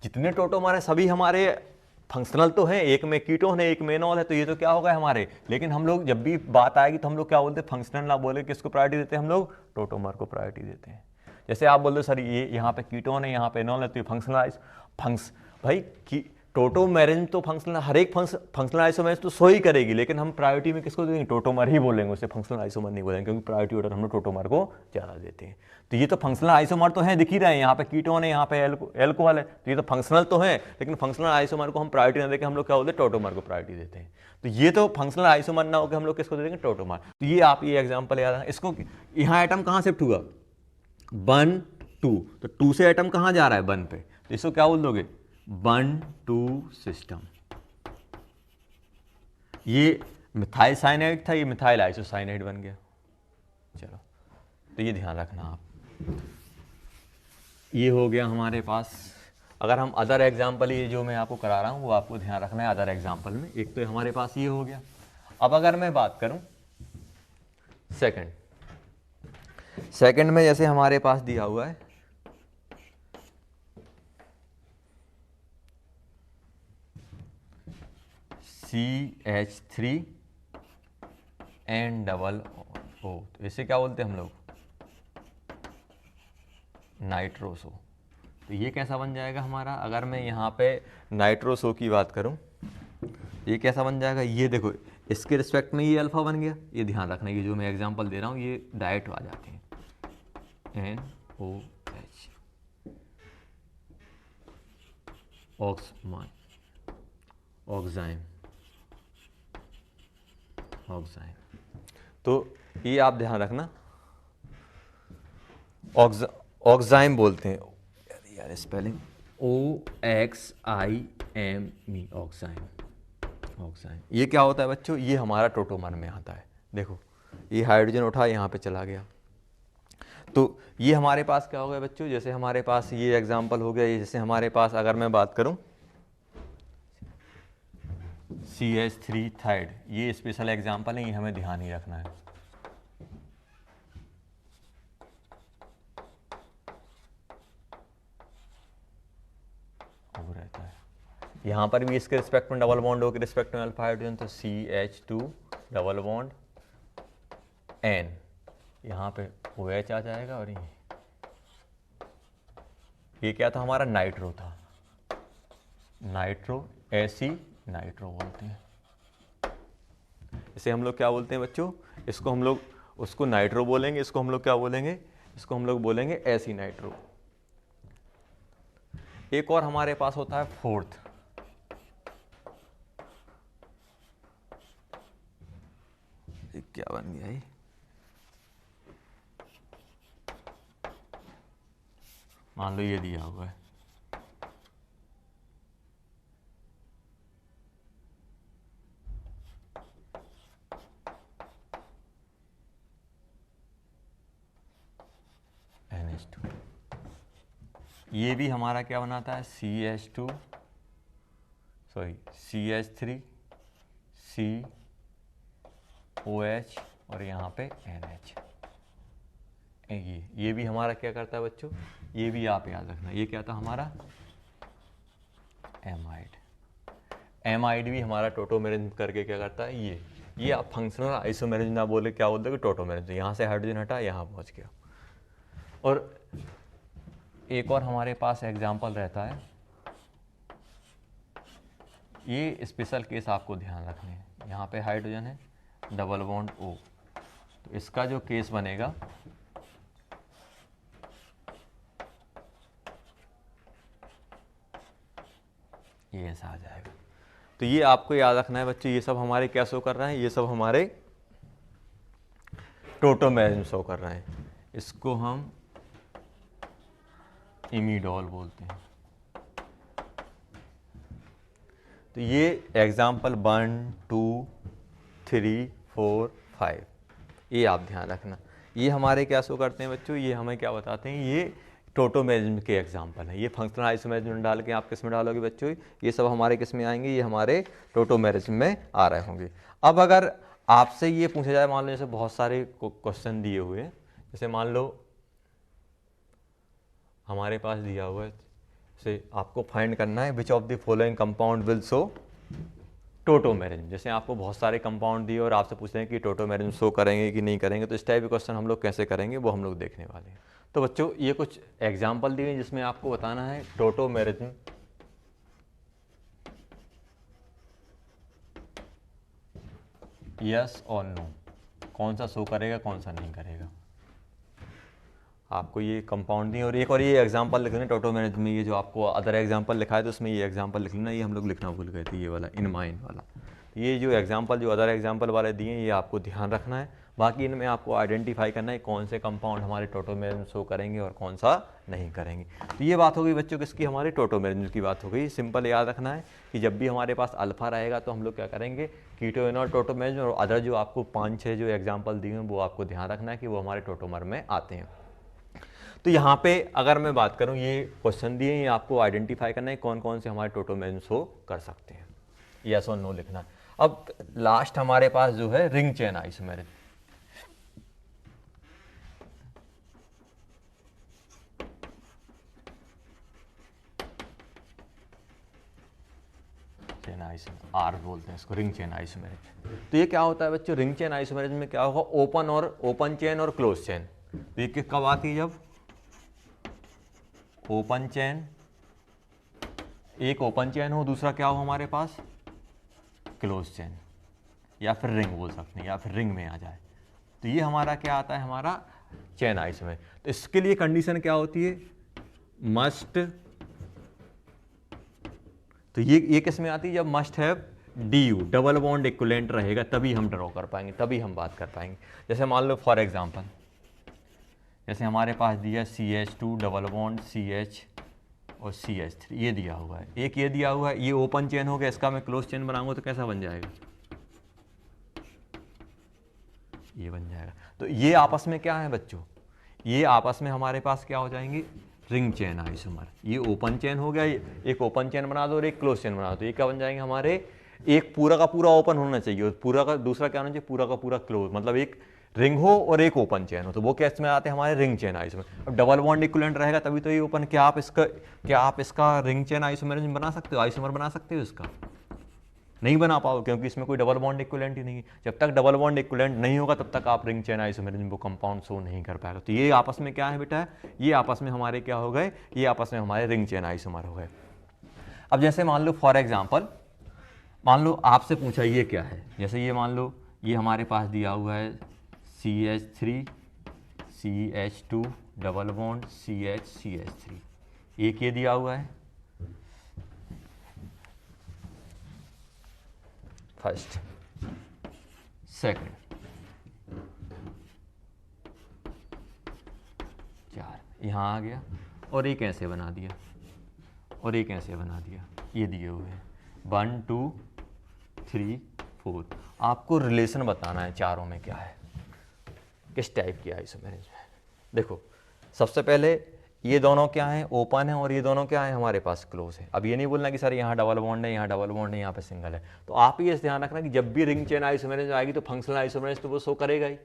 जितने टोटोमर हैं सभी हमारे फंक्शनल तो हैं, एक में कीटोन है एक में एनॉल है, तो ये तो क्या होगा हमारे, लेकिन हम लोग जब भी बात आएगी तो हम लोग क्या बोलते हैं, फंक्शनल ना बोले किसको प्रायोरिटी देते हैं, हम लोग टोटोमर को प्रायोरिटी देते हैं। जैसे आप बोल दो सर ये यहाँ पे कीटोन है यहाँ पे एनॉल है, तो ये फंक्शनल भाई टोटोमेरिज्म तो फंक्शनल, हर एक फंक्शनल आइसोमेरिज्म तो सो ही करेगी, लेकिन हम प्रायोरिटी में किसको देंगे, टोटोमर ही बोलेंगे, उसे फंक्शनल आइसोमर नहीं बोलेंगे, क्योंकि प्रायोरिटी ऑर्डर हम लोग टोटोमर को ज़्यादा देते हैं। तो ये तो फंक्शनल आइसोमर तो हैं, दिख ही रहे हैं, यहाँ पे कीटोन है यहाँ पे एल्कोहल है, तो ये तो फंक्शनल तो है, लेकिन फंक्शनल आइसोमर को हम प्रायोरिटी ना देके हम लोग क्या बोलते हैं, टोटोमर को प्रायोरिटी देते हैं। तो ये तो फंक्शनल आइसोमर ना होकर हम लोग किसको दे देंगे, टोटोमर। तो ये आप ये एग्जाम्पल याद है, इसको यहाँ एटम कहाँ शिफ्ट हुआ, 1 2, तो 2 से एटम कहाँ जा रहा है 1 पे, तो इसको क्या बोल दोगे, 1 2 सिस्टम। ये मिथाइल साइनाइड था, ये मिथाइल आइसोसाइनाइड बन गया। चलो, तो ये ध्यान रखना आप, ये हो गया हमारे पास। अगर हम अदर एग्जाम्पल, ये जो मैं आपको करा रहा हूँ वो आपको ध्यान रखना है अदर एग्जाम्पल में, एक तो हमारे पास ये हो गया। अब अगर मैं बात करूँ सेकंड में, जैसे हमारे पास दिया हुआ है CH3N O, तो इसे क्या बोलते हैं हम लोग, नाइट्रोसो। तो ये कैसा बन जाएगा हमारा, अगर मैं यहाँ पे नाइट्रोसो की बात करूँ, ये कैसा बन जाएगा, ये देखो इसके रिस्पेक्ट में ये अल्फा बन गया, ये ध्यान रखना, ये जो मैं एग्जांपल दे रहा हूँ ये डायरेक्ट आ जाते हैं, NOH ऑक्साइम, तो ये आप ध्यान रखना, ऑक्साइम बोलते हैं यार स्पेलिंग, OXIME, ऑक्साइम। ये क्या होता है बच्चों, ये हमारा टोटोमर में आता है। देखो ये हाइड्रोजन उठा यहाँ पे चला गया, तो ये हमारे पास क्या हो गया बच्चों, जैसे हमारे पास ये एग्जांपल हो गया, ये जैसे हमारे पास अगर मैं बात करूं CH3 थाइड, ये स्पेशल एग्जांपल है, ये हमें ध्यान ही रखना है। वो रहता है यहाँ पर भी, इसके रिस्पेक्ट में डबल बॉन्ड हो के रिस्पेक्ट में अल्फा हाइड्रोजन, तो CH2 डबल बॉन्ड N, यहाँ पे OH आ जाएगा, और ये क्या था हमारा, नाइट्रो था, नाइट्रो, ऐसी नाइट्रो बोलते हैं। इसे हम लोग क्या बोलते हैं बच्चों, इसको हम लोग उसको नाइट्रो बोलेंगे, इसको हम लोग क्या बोलेंगे, इसको हम लोग बोलेंगे ऐसी नाइट्रो। एक और हमारे पास होता है फोर्थ, क्या बन गया ये, मान लो ये दिया हुआ है, CH2, ये भी हमारा क्या बनाता है CH2, सॉरी CH3 COH और यहाँ पे NH। ये भी हमारा क्या करता है बच्चों, ये भी आप याद रखना, ये क्या था हमारा एमाइड। एमाइड भी हमारा टोटोमेरिज्म करके क्या करता है, ये आप फंक्शनल आइसोमेरिज्म ना बोले क्या बोलते हैं कि टोटोमेरिज्म, यहाँ से हाइड्रोजन हटा यहाँ पहुँच गया। और एक और हमारे पास एग्जाम्पल रहता है, ये स्पेशल केस आपको ध्यान रखने हैं, यहाँ पे हाइड्रोजन है डबल बॉन्ड O, तो इसका जो केस बनेगा ये ऐसा आ जाएगा। तो ये आपको याद रखना है बच्चों, ये सब हमारे क्या शो कर रहे हैं, ये सब हमारे टोटोमेरिज्म शो कर रहे हैं। इसको हम इमिडोल बोलते हैं। तो ये एग्जाम्पल 1 2 3 4 5 ये आप ध्यान रखना, ये हमारे क्या शो करते हैं बच्चों, ये हमें क्या बताते हैं, ये टोटोमेरिज्म के एग्जाम्पल है। ये फंक्शनल आइसोमेरिज्म डाल के आप किस में डालोगे बच्चों, ये सब हमारे किस में आएंगे, ये हमारे टोटोमेरिज्म में आ रहे होंगे। अब अगर आपसे ये पूछा जाए, मान लो जैसे बहुत सारे क्वेश्चन दिए हुए हैं, जैसे मान लो हमारे पास दिया हुआ है, जैसे आपको फाइंड करना है which of the following compound will show tautomerism. जैसे आपको बहुत सारे कंपाउंड दिए और आपसे पूछ रहे हैं कि टोटोमेरिज्म शो करेंगे कि नहीं करेंगे, तो इस टाइप के क्वेश्चन हम लोग कैसे करेंगे वो हम लोग देखने वाले हैं। तो बच्चों ये कुछ एग्जाम्पल दिए हैं जिसमें आपको बताना है टोटोमेरिज्म यस और नो, कौन सा शो करेगा कौन सा नहीं करेगा। आपको ये कंपाउंड दिए और ये एग्जांपल लिख लेना टोटोमेरिज्म में, ये जो आपको अदर एग्जांपल लिखा है तो उसमें ये एग्जांपल लिख लेना, ये हम लोग लिखना भूल गए थे, ये वाला इन माइन वाला। ये जो एग्जांपल जो अदर एग्जांपल वाले दिए हैं ये आपको ध्यान रखना है। बाकी इनमें आपको आइडेंटिफाई करना है कौन से कंपाउंड हमारे टोटोमेरिज्म शो करेंगे और कौन सा नहीं करेंगे। तो ये बात हो गई बच्चों किसकी, हमारे टोटोमेरिज्म की बात हो गई। सिंपल याद रखना है कि जब भी हमारे पास अल्फा रहेगा तो हम लोग क्या करेंगे, कीटोएनॉल टोटोमेरिज्म और अदर जो आपको 5-6 जो एग्जाम्पल दिए हैं वो आपको ध्यान रखना है कि वो हमारे टोटोमर में आते हैं। तो यहाँ पे अगर मैं बात करूँ, ये क्वेश्चन दिए, ये आपको आइडेंटिफाई करना है कौन कौन से हमारे टोटोमेरिज्म शो कर सकते हैं, यस और नो लिखना। अब लास्ट हमारे पास जो है रिंग चेन आइसोमेरिज्म। आर बोलते हैं इसको, रिंग चेन आइसोमेरिज्म। तो ये क्या होता है बच्चों, रिंग चेन आइसोमेरिज्म में क्या होगा, ओपन चेन और क्लोज चेन। तो ये कब आती है, जब ओपन चेन, एक ओपन चेन हो, दूसरा क्या हो हमारे पास क्लोज चेन, या फिर रिंग बोल सकते हैं, या फिर रिंग में आ जाए। तो ये हमारा क्या आता है, हमारा चेन आइसोमेरिज्म। तो इसके लिए कंडीशन क्या होती है, मस्ट, तो ये किस में आती है, जब must have DU double bond equivalent रहेगा तभी हम ड्रॉ कर पाएंगे, तभी हम बात कर पाएंगे। जैसे मान लो फॉर एग्जांपल, जैसे हमारे पास दिया CH2 डबल बॉन्ड CH और CH3 ये दिया हुआ है, एक ये दिया हुआ है, ये ओपन चेन हो गया, इसका मैं क्लोज चेन बनाऊंगा तो कैसा बन जाएगा, ये बन जाएगा। तो ये आपस में क्या है बच्चों, ये आपस में हमारे पास क्या हो जाएंगे, रिंग चेन आइसोमर। ये ओपन चेन हो गया, एक ओपन चेन बना दो और एक क्लोज चेन बना दो, ये क्या बन जाएंगे हमारे, एक पूरा का पूरा ओपन होना चाहिए और पूरा का दूसरा क्या होना चाहिए, पूरा का पूरा क्लोज, मतलब एक रिंग हो और एक ओपन चेन हो, तो वो कैसे में आते हैं हमारे रिंग चेन आइसोमर। अब डबल बॉन्ड इक्विवेलेंट रहेगा तभी तो ये ओपन, क्या आप इसका रिंग चेन आइसोमेरिज्म बना सकते हो, आइसोमर बना सकते हो इसका, नहीं बना पाओ क्योंकि इसमें कोई डबल बॉन्ड इक्विवेलेंट ही नहीं है। जब तक डबल बॉन्ड इक्विवेलेंट नहीं होगा तब तक आप रिंग चेन आइसोमेरिज्म वो कंपाउंड शो नहीं कर पाएगा। तो ये आपस में क्या है बेटा, ये आपस में हमारे क्या हो गए, ये आपस में हमारे रिंग चेन आइसोमर हो गए। अब जैसे मान लो फॉर एग्जांपल, मान लो आपसे पूछा ये क्या है, जैसे ये मान लो ये हमारे पास दिया हुआ है CH3 CH2 double bond CH3, एक ये दिया हुआ है फर्स्ट, सेकंड, 4 यहाँ आ गया, और एक ऐसे बना दिया और एक ऐसे बना दिया, ये दिए हुए हैं 1 2 3 4। आपको रिलेशन बताना है चारों में क्या है, किस टाइप की आइसोमेरिज्म है। देखो सबसे पहले ये दोनों क्या हैं, ओपन है, और ये दोनों क्या है, हमारे पास क्लोज है। अब ये नहीं बोलना कि सर यहाँ डबल बॉन्ड है, यहाँ डबल बॉन्ड है, यहाँ पे सिंगल है। तो आप ही इस ध्यान रखना कि जब भी रिंग चेन आइसोमेरिज्म आएगी तो फंक्शनल आइसोमेरिज्म तो वो शो करेगा ही,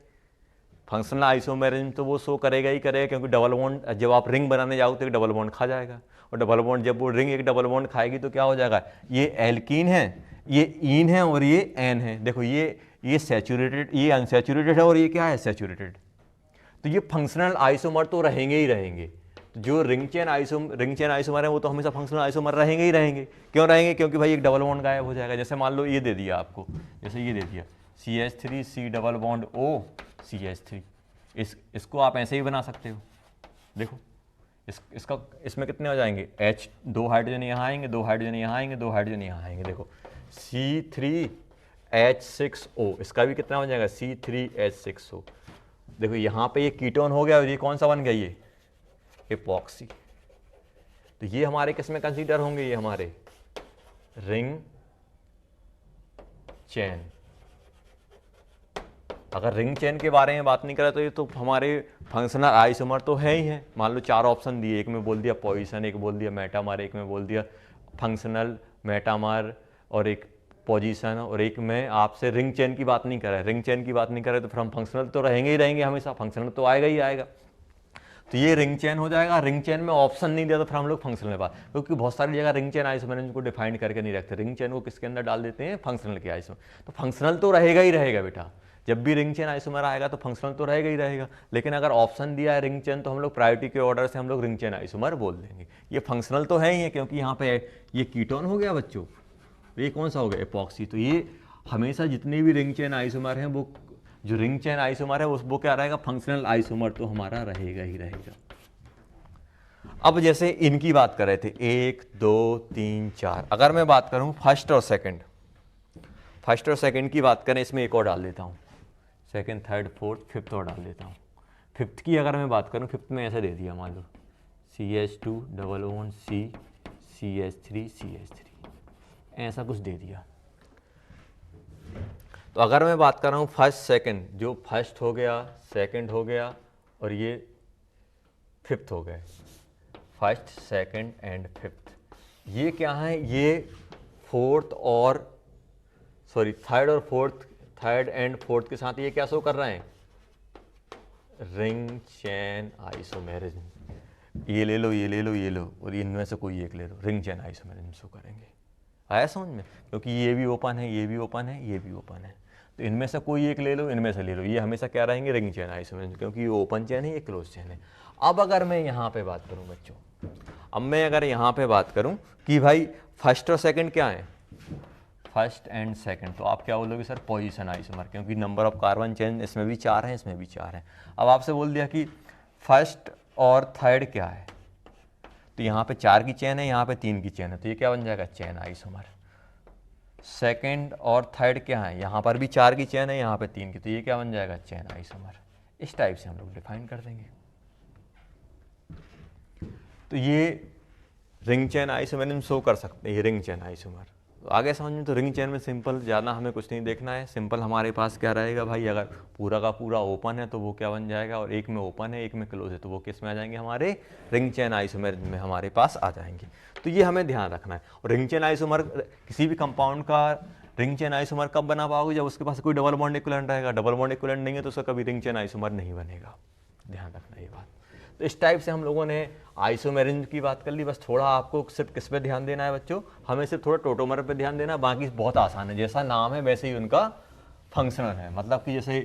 फंक्शनल आइसोमेरिज्म तो वो शो करेगा ही करेगा, क्योंकि डबल बॉन्ड जब आप रिंग बनाने जाओगे तो एक डबल बॉन्ड खा जाएगा, और डबल बॉन्ड जब वो रिंग एक डबल बॉन्ड खाएगी तो क्या हो जाएगा, ये एल्कीन है, ये ईन है, और ये एन है। देखो ये सैचुरेटेड, ये अनसैचुरेटेड है, और ये क्या है, सैचुरेटेड। तो ये फंक्शनल आइसोमर तो रहेंगे ही रहेंगे। जो रिंग चेन आइसोमर है वो तो हमेशा फंक्शनल आइसोमर रहेंगे ही रहेंगे। क्यों रहेंगे, क्योंकि भाई एक डबल बॉन्ड गायब हो जाएगा। जैसे मान लो ये दे दिया आपको, जैसे ये दे दिया CH3 C double bond O CH3, इसको आप ऐसे ही बना सकते हो। देखो इसमें कितने हो जाएंगे, H, 2 हाइड्रोजन यहाँ आएंगे, 2 हाइड्रोजन यहाँ आएंगे, 2 हाइड्रोजन यहाँ आएंगे। देखो C3H6O, इसका भी कितना हो जाएगा, C3H6O। देखो यहाँ पे ये कीटोन हो गया, और ये कौन सा बन गया, ये एपॉक्सी। तो ये हमारे किस में कंसीडर होंगे, ये हमारे रिंग चेन। अगर रिंग चेन के बारे में बात नहीं करें तो ये तो हमारे फंक्शनल आइसोमर तो है ही है। मान लो 4 ऑप्शन दिए, एक में बोल दिया पोजीशन, एक बोल दिया मेटामर, एक में बोल दिया फंक्शनल मेटामर, और एक पोजीशन, और एक में आपसे रिंग चेन की बात नहीं कर रहे। रिंग चेन की बात नहीं कर रहे तो फिर हम फंक्शनल तो रहेंगे ही रहेंगे, हमेशा फंक्शनल तो आएगा ही आएगा। तो ये रिंग चेन हो जाएगा। रिंग चेन में ऑप्शन नहीं दिया तो फिर हम लोग फंक्शनल में बात, क्योंकि बहुत सारी जगह रिंग चेन आइसोमेरिज्म को डिफाइन करके नहीं रखते, रिंग चेन को किसके अंदर डाल देते हैं, फंक्शनल के आइसोमर। तो फंक्शनल तो रहेगा ही रहेगा बेटा, जब भी रिंग चेन आइसोमर आएगा तो फंक्शनल तो रहेगा ही रहेगा। लेकिन अगर ऑप्शन दिया है रिंग चेन तो हम लोग प्रायोरिटी के ऑर्डर से हम लोग रिंग चेन आइसोमर बोल देंगे। ये फंक्शनल तो है ही है, क्योंकि यहाँ पे ये कीटोन हो गया बच्चों, ये कौन सा हो गया, एपॉक्सी। तो ये हमेशा जितने भी रिंग चेन आइसोमर हैं, वो जो रिंग चेन आइसोमर है वो क्या रहेगा, फंक्शनल आइसोमर तो हमारा रहेगा ही रहेगा। अब जैसे इनकी बात कर रहे थे 1 2 3 4, अगर मैं बात करूं फर्स्ट और सेकंड की बात करें, इसमें एक और डाल देता हूं, सेकंड थर्ड फोर्थ फिफ्थ और डाल देता हूं। फिफ्थ की अगर मैं बात करूं, फिफ्थ में ऐसे दे दिया, मान लो CH2 double bond C CH3 ऐसा कुछ दे दिया। तो अगर मैं बात कर रहा हूं फर्स्ट सेकंड, जो फर्स्ट हो गया, सेकंड हो गया, और ये फिफ्थ हो गए, फर्स्ट सेकंड एंड फिफ्थ, ये क्या है, ये थर्ड एंड फोर्थ के साथ ये क्या शो कर रहे हैं, रिंग चेन आइसोमेरिज्म। ये ले लो, ये ले लो, ये लो, और इनमें से कोई एक ले लो, रिंग चेन आइसोमेरिज्म शो करेंगे। आया समझ में, क्योंकि ये भी ओपन है, ये भी ओपन है, ये भी ओपन है, तो इनमें से कोई एक ले लो, इनमें से ले लो, ये हमेशा क्या रहेंगे, रिंग चेन आइसोमेरिज्म, क्योंकि ये ओपन चेन है, ये क्लोज चेन है। अब अगर मैं यहाँ पे बात करूँ बच्चों, अब मैं अगर यहाँ पे बात करूँ कि भाई फर्स्ट और सेकंड क्या है, फर्स्ट एंड सेकंड, तो आप क्या बोलोगे सर, पोजीशन आइसोमर, क्योंकि नंबर ऑफ कार्बन चेन इसमें भी 4 हैं, इसमें भी 4 हैं। अब आपसे बोल दिया कि फर्स्ट और थर्ड क्या है, तो यहाँ पे 4 की चेन है, यहाँ पे 3 की चेन है, तो ये क्या बन जाएगा, चेन आइसोमर। सेकंड और थर्ड क्या है, यहाँ पर भी 4 की चेन है, यहाँ पे 3 की, तो ये क्या बन जाएगा, चेन आइसोमर। इस टाइप से हम लोग डिफाइन कर देंगे। तो ये रिंग चेन आइसोमेरिज्म शो कर सकते हैं, ये रिंग चेन आइसोमर। तो आगे समझ में, तो रिंग चेन में सिंपल, ज़्यादा हमें कुछ नहीं देखना है, सिंपल हमारे पास क्या रहेगा भाई, अगर पूरा का पूरा ओपन है तो वो क्या बन जाएगा, और एक में ओपन है एक में क्लोज है, तो वो किस में आ जाएंगे, हमारे रिंग चेन आइसोमेरिज्म में हमारे पास आ जाएंगे। तो ये हमें ध्यान रखना है। और रिंग चेन आइसोमर, किसी भी कंपाउंड का रिंग चेन आइसोमर कब बना पाओगे, जब उसके पास कोई डबल बॉन्ड इक्विवेलेंट रहेगा। डबल बॉन्ड इक्विवेलेंट नहीं है तो उसका कभी रिंग चेन आइसोमर नहीं बनेगा, ध्यान रखना ये बात। तो इस टाइप से हम लोगों ने आइसोमेरिज्म की बात कर ली। बस थोड़ा आपको सिर्फ किस पे ध्यान देना है बच्चों, हमें सिर्फ थोड़ा टोटोमर पे ध्यान देना है, बाकी बहुत आसान है, जैसा नाम है वैसे ही उनका फंक्शनल है। मतलब कि जैसे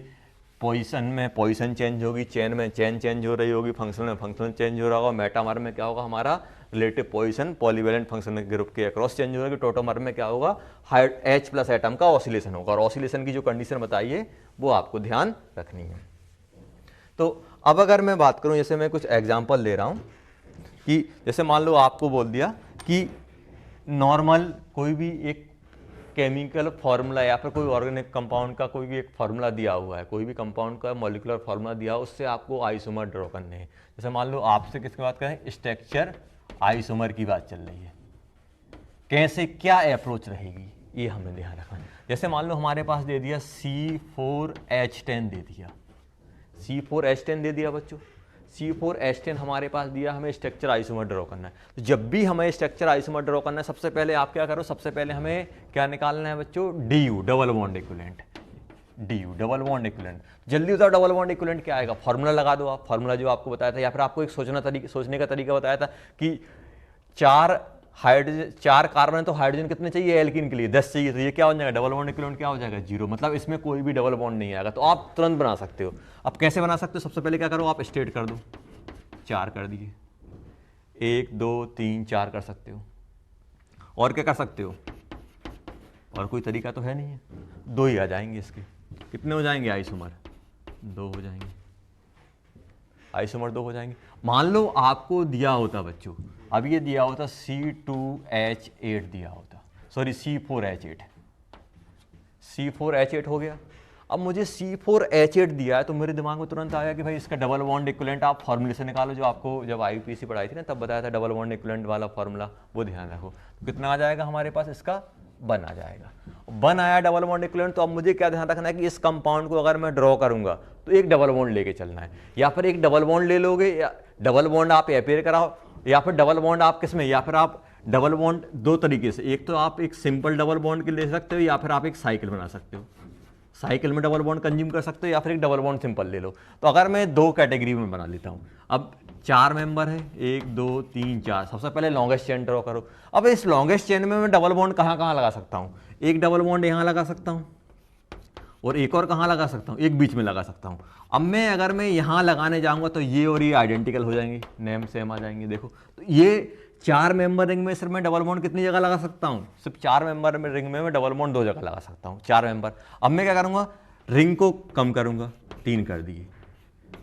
पोजीशन में पोजीशन चेंज होगी, चेन में चेन चेंज हो रही होगी, फंक्शनल में फंक्शनल चेंज हो रहा होगा, मेटामर में क्या होगा, हमारा relative position polyvalent functional group के अक्रॉस चेंज हो जाएगी, टोटोमर में क्या होगा, H प्लस एटम का ऑसिलेशन होगा। और ऑसिलेशन की जो कंडीशन बताइए वो आपको ध्यान रखनी है। तो अब अगर मैं बात करूं, जैसे मैं कुछ एग्जांपल ले रहा हूं कि जैसे मान लो आपको बोल दिया कि नॉर्मल कोई भी एक केमिकल फार्मूला या फिर कोई ऑर्गेनिक कंपाउंड का कोई भी एक फार्मूला दिया हुआ है, कोई भी कंपाउंड का मॉलिक्यूलर फार्मूला दिया हो, उससे आपको आइसोमर ड्रॉ करने हैं। जैसे मान लो आपसे किसकी बात करें, स्ट्रक्चर आइसोमर की बात चल रही है, कैसे क्या अप्रोच रहेगी ये हमें ध्यान रखना है। जैसे मान लो हमारे पास दे दिया C4H10 दे दिया, C4H10 दे दिया बच्चों। C4H10 हमारे पास दिया, हमें स्ट्रक्चर आइसोमर ड्रॉ करना है। तो जब भी हमें स्ट्रक्चर आइसोमर ड्रॉ करना है, सबसे पहले आप क्या करो, सबसे पहले हमें क्या निकालना है बच्चों, DU double bond equivalent. DU double bond equivalent, जल्दी बताओ डबल बॉन्ड इक्विवेलेंट क्या आएगा, फार्मूला लगा दो आप, फार्मूला जो आपको बताया था, या फिर आपको एक सोचने का तरीका बताया था कि 4 कार्बन है तो हाइड्रोजन कितने चाहिए एल्कीन के लिए, 10 चाहिए, तो ये क्या हो जाएगा, डबल बॉन्ड इक्विवेलेंट क्या हो जाएगा, 0, मतलब इसमें कोई भी डबल बॉन्ड नहीं आएगा। तो आप तुरंत बना सकते हो। अब कैसे बना सकते हो, सबसे पहले क्या करो, आप स्टेट कर दो, 4 कर दिए, 1 2 3 4 कर सकते हो। और क्या कर सकते हो, और कोई तरीका तो है नहीं है, 2 ही आ जाएंगे इसके। कितने हो जाएंगे आइसोमर, 2 हो जाएंगे, आइसोमर 2 हो जाएंगे। मान लो आपको दिया होता बच्चों, अब ये दिया होता C2H8 दिया होता, सॉरी C4H8, C4H8 हो गया। अब मुझे C4H8 दिया है तो मेरे दिमाग में तुरंत आया कि भाई इसका डबल बॉन्ड इक्विवेलेंट आप फॉर्मूले से निकालो, जो आपको जब IUPAC पढ़ाई थी ना तब बताया था डबल बॉन्ड इक्विवेलेंट वाला फॉर्मूला, वो ध्यान रखो। तो कितना आ जाएगा हमारे पास, इसका 1 आ जाएगा। 1 आया डबल बॉन्ड इक्विवेलेंट, तो अब मुझे क्या ध्यान रखना है कि इस कंपाउंड को अगर मैं ड्रॉ करूंगा तो एक डबल बॉन्ड लेके चलना है, या फिर एक डबल बॉन्ड ले लोगे, या डबल बॉन्ड आप अपेयर कराओ, या फिर डबल बॉन्ड आप किसमें, या फिर आप डबल बॉन्ड 2 तरीके से, एक तो आप एक सिंपल डबल बॉन्ड के ले सकते हो, या फिर आप एक साइकिल बना सकते हो, साइकिल में डबल बॉन्ड कंज्यूम कर सकते हो, या फिर एक डबल बॉन्ड सिंपल ले लो। तो अगर मैं 2 कैटेगरी में बना लेता हूँ, अब 4 मेंबर है, 1 2 3 4, सबसे पहले लॉन्गेस्ट चेन ड्रॉ करो। अब इस लॉन्गेस्ट चेन में मैं डबल बॉन्ड कहाँ कहाँ लगा सकता हूँ, एक डबल बॉन्ड यहाँ लगा सकता हूँ, और एक और कहाँ लगा सकता हूँ, एक बीच में लगा सकता हूँ। अब मैं अगर मैं यहाँ लगाने जाऊँगा तो ये और ये आइडेंटिकल हो जाएंगे, नेम सेम आ जाएंगे। देखो तो ये 4 मेंबर रिंग में सिर्फ मैं डबल बॉन्ड कितनी जगह लगा सकता हूँ, सिर्फ 4 मेंबर रिंग में मैं डबल बॉन्ड 2 जगह लगा सकता हूँ, 4 मेंबर। अब मैं क्या करूँगा, रिंग को कम करूँगा, 3 कर दिए,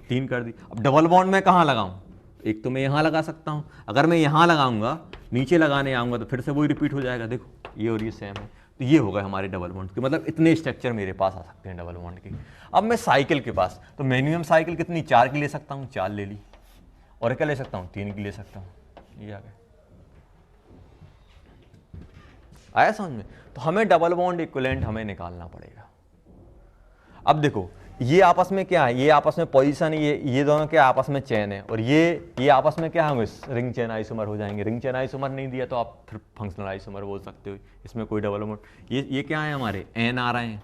3 कर दी। अब डबल बॉन्ड मैं कहाँ लगाऊँ, एक तो मैं यहाँ लगा सकता हूँ, अगर मैं यहाँ लगाऊंगा, नीचे लगाने आऊँगा तो फिर से वही रिपीट हो जाएगा। देखो ये और ये सेम है, तो ये होगा हमारे डबल बॉन्ड के, मतलब इतने स्ट्रक्चर मेरे पास आ सकते हैं डबल बॉन्ड के। अब मैं साइकिल के पास, तो मिनिमम साइकिल कितनी, 4 की ले सकता हूँ, 4 ले ली, और क्या ले सकता हूँ, 3 की ले सकता हूँ, ये आ गया। आया समझ में। तो हमें डबल बॉन्ड इक्विवेलेंट हमें निकालना पड़ेगा। अब देखो ये आपस में क्या है, ये आपस में पोजीशन, ये दोनों क्या आपस में चेन है, और ये आपस में क्या होंगे, रिंग चेन आइसोमर हो जाएंगे। रिंग चेन आइसोमर नहीं दिया तो आप फिर फंक्शनल आइसोमर बोल सकते हो, इसमें कोई डबल बॉन्ड, ये क्या है हमारे एन आ रहे हैं,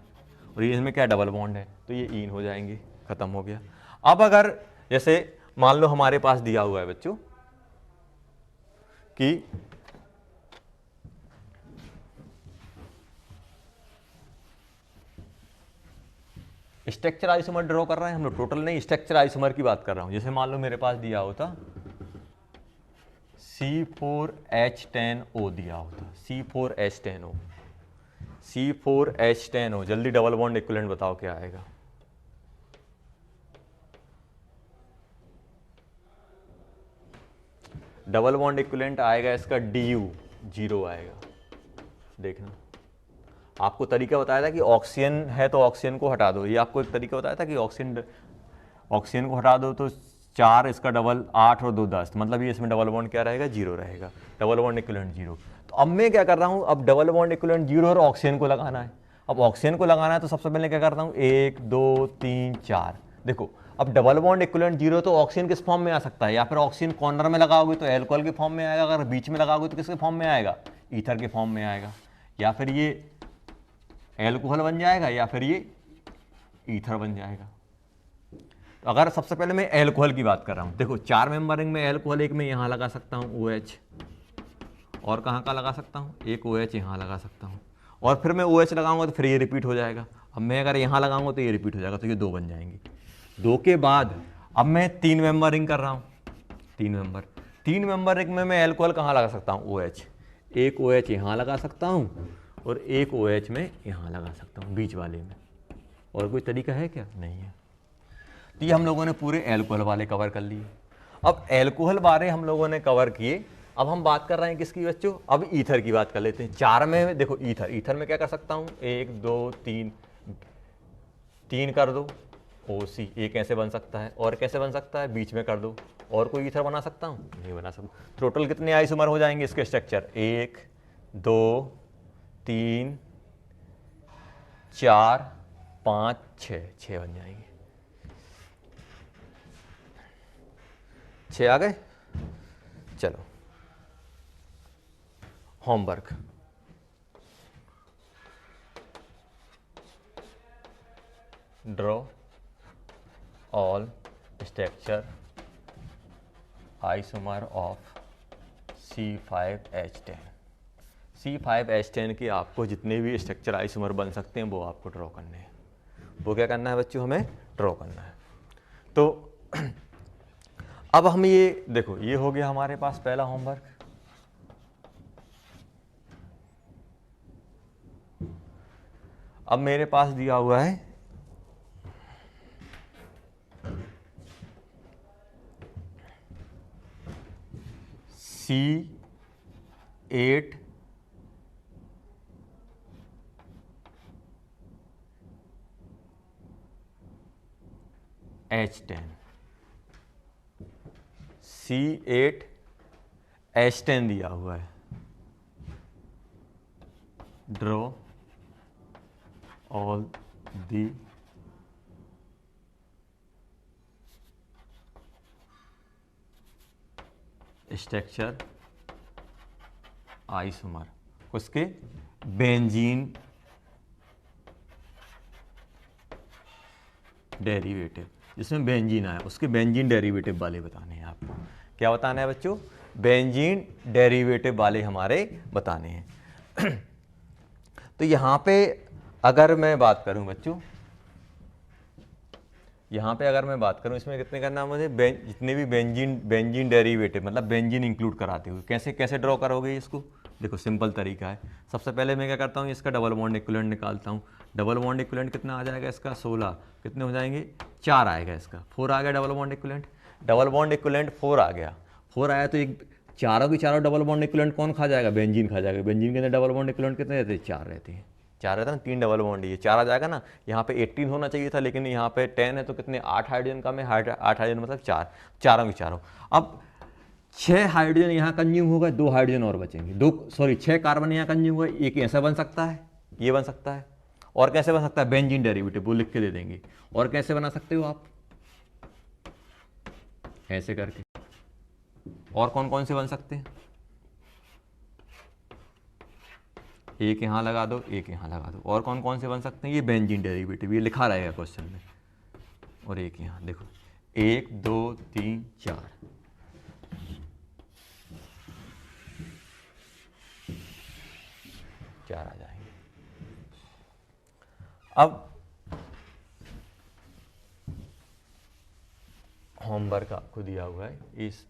और ये इसमें क्या डबल बॉन्ड है, तो ये इन हो जाएंगे, खत्म हो गया। अब अगर जैसे मान लो हमारे पास दिया हुआ है बच्चों कि स्ट्रक्चर आइसोमर ड्रॉ कर रहे हैं हम लोग, टोटल नहीं, स्ट्रक्चर आइसोमर की बात कर रहा हूं। जैसे मान लो मेरे पास दिया होता C4H10O दिया होता, C4H10O, C4H10O, जल्दी डबल बॉन्ड इक्विवेलेंट बताओ क्या आएगा। डबल बॉन्ड इक्विवेलेंट आएगा इसका DU 0 आएगा। देखना आपको तरीका बताया था कि ऑक्सीजन है तो ऑक्सीजन को हटा दो, ये आपको एक तरीका बताया था कि ऑक्सीजन को हटा दो तो 4, इसका डबल 8 और 2 10, मतलब ये इसमें डबल बॉन्ड क्या रहेगा, 0 रहेगा, डबल बॉन्ड इक्विवेलेंट 0। तो अब मैं क्या कर रहा हूँ, अब डबल बॉन्ड इक्विवेलेंट 0 और ऑक्सीजन को लगाना है। अब ऑक्सीजन को लगाना है तो सबसे पहले क्या करता हूँ, 1 2 3 4। देखो अब डबल बॉन्ड इक्विवेलेंट 0 तो ऑक्सीजन किस फॉर्म में आ सकता है, या फिर ऑक्सीजन कॉर्नर में लगाओगे तो एल्कोहल के फॉर्म में आएगा, अगर बीच में लगाओगे तो किसके फॉर्म में आएगा, ईथर के फॉर्म में आएगा, या फिर ये एल्कोहल बन जाएगा, या फिर ये ईथर बन जाएगा। तो अगर सबसे पहले मैं एल्कोहल की बात कर रहा हूँ, देखो 4 मेंबर रिंग में एल्कोहल एक मैं यहाँ लगा सकता हूँ OH, और कहाँ का लगा सकता हूँ, एक OH यहाँ लगा सकता हूँ, और फिर मैं OH लगाऊंगा तो फिर ये रिपीट हो जाएगा। अब मैं अगर यहाँ लगाऊंगा तो ये रिपीट हो जाएगा, तो ये 2 बन जाएंगे। 2 के बाद अब मैं 3 मेंबर रिंग कर रहा हूँ, 3 मेंबर रिंग में मैं एल्कोहल कहाँ लगा सकता हूँ, OH, एक OH यहाँ लगा सकता हूँ, और एक OH में यहाँ लगा सकता हूँ बीच वाले में। और कोई तरीका है क्या, नहीं है। तो ये हम लोगों ने पूरे एल्कोहल वाले कवर कर लिए। अब एल्कोहल वाले हम लोगों ने कवर किए, अब हम बात कर रहे हैं किसकी बच्चों, अब ईथर की बात कर लेते हैं। 4 में देखो ईथर में क्या कर सकता हूँ, 1 2 3 कर दो OC, ये कैसे बन सकता है, और कैसे बन सकता है, बीच में कर दो। और कोई ईथर बना सकता हूँ, नहीं बना सकता। टोटल कितने आइसोमर हो जाएंगे इसके स्ट्रक्चर, 1 2 3 4 5 6 बन जाएंगे। 6 आ गए। चलो homework, draw all structure isomer of C5H10। C5H10 के आपको जितने भी स्ट्रक्चर आइसोमर बन सकते हैं वो आपको ड्रॉ करने हैं। वो क्या करना है बच्चों, हमें ड्रॉ करना है। तो अब हम ये देखो, ये हो गया हमारे पास पहला होमवर्क। अब मेरे पास दिया हुआ है C8 H10, C8 H10 दिया हुआ है। Draw all the structure isomer, उसके बेंजीन डेरिवेटिव, जिसमें बेंजीन आया उसके बेंजीन डेरिवेटिव वाले बताने हैं आपको। क्या बताना है बच्चों, बेंजीन डेरिवेटिव वाले हमारे बताने हैं। तो यहाँ पे अगर मैं बात करूँ बच्चों, यहाँ पे अगर मैं बात करूँ, इसमें कितने करना है मुझे, जितने भी बेंजीन डेरिवेटिव, मतलब बेंजीन इंक्लूड कराते हुए कैसे ड्रॉ करोगे इसको। देखो सिंपल तरीका है। सबसे पहले मैं क्या करता हूँ, इसका डबल बॉन्ड इक्विवेलेंट निकालता हूँ। डबल बॉन्ड इक्विवेलेंट कितना आ जाएगा इसका, 16, कितने हो जाएंगे, 4 आएगा इसका, 4 आ गया double bond equivalent. Double bond equivalent 4 आ गया, 4 आया तो एक चारों की चारों डबल बॉन्ड इक्विवेलेंट कौन खा जाएगा, बेंजीन खा जाएगा। बेंजीन के अंदर डबल बॉन्ड इक्विवेलेंट कितने रहते हैं, 4 रहते हैं। 4 रहता है ना, 3 डबल बॉन्ड, ये 4 आ जाएगा ना। यहाँ पे 18 होना चाहिए था, लेकिन यहाँ पे 10 है, तो कितने 8 हाइड्रोजन कम है, 8 हाइड्रोजन मतलब 4, चारों की चारों। अब 6 हाइड्रोजन यहाँ कंज्यूम हो गए, 2 हाइड्रोजन और बचेंगे, 6 कार्बन यहाँ कंज्यूम हुए, एक ऐसा बन सकता है, ये बन सकता है। और कैसे बन सकता है, बेंजीन डेरिवेटिव वो लिख के दे देंगे। और कैसे बना सकते हो आप, ऐसे करके। और कौन कौन से बन सकते हैं, एक यहाँ लगा दो, एक यहाँ लगा दो। और कौन कौन से बन सकते हैं, ये बेंजीन डेरिवेटिव, ये लिखा रहेगा क्वेश्चन में। और एक यहाँ देखो, 1 2 3 4, चार आ जाएंगे। अब होमवर्क आपको दिया हुआ है, इस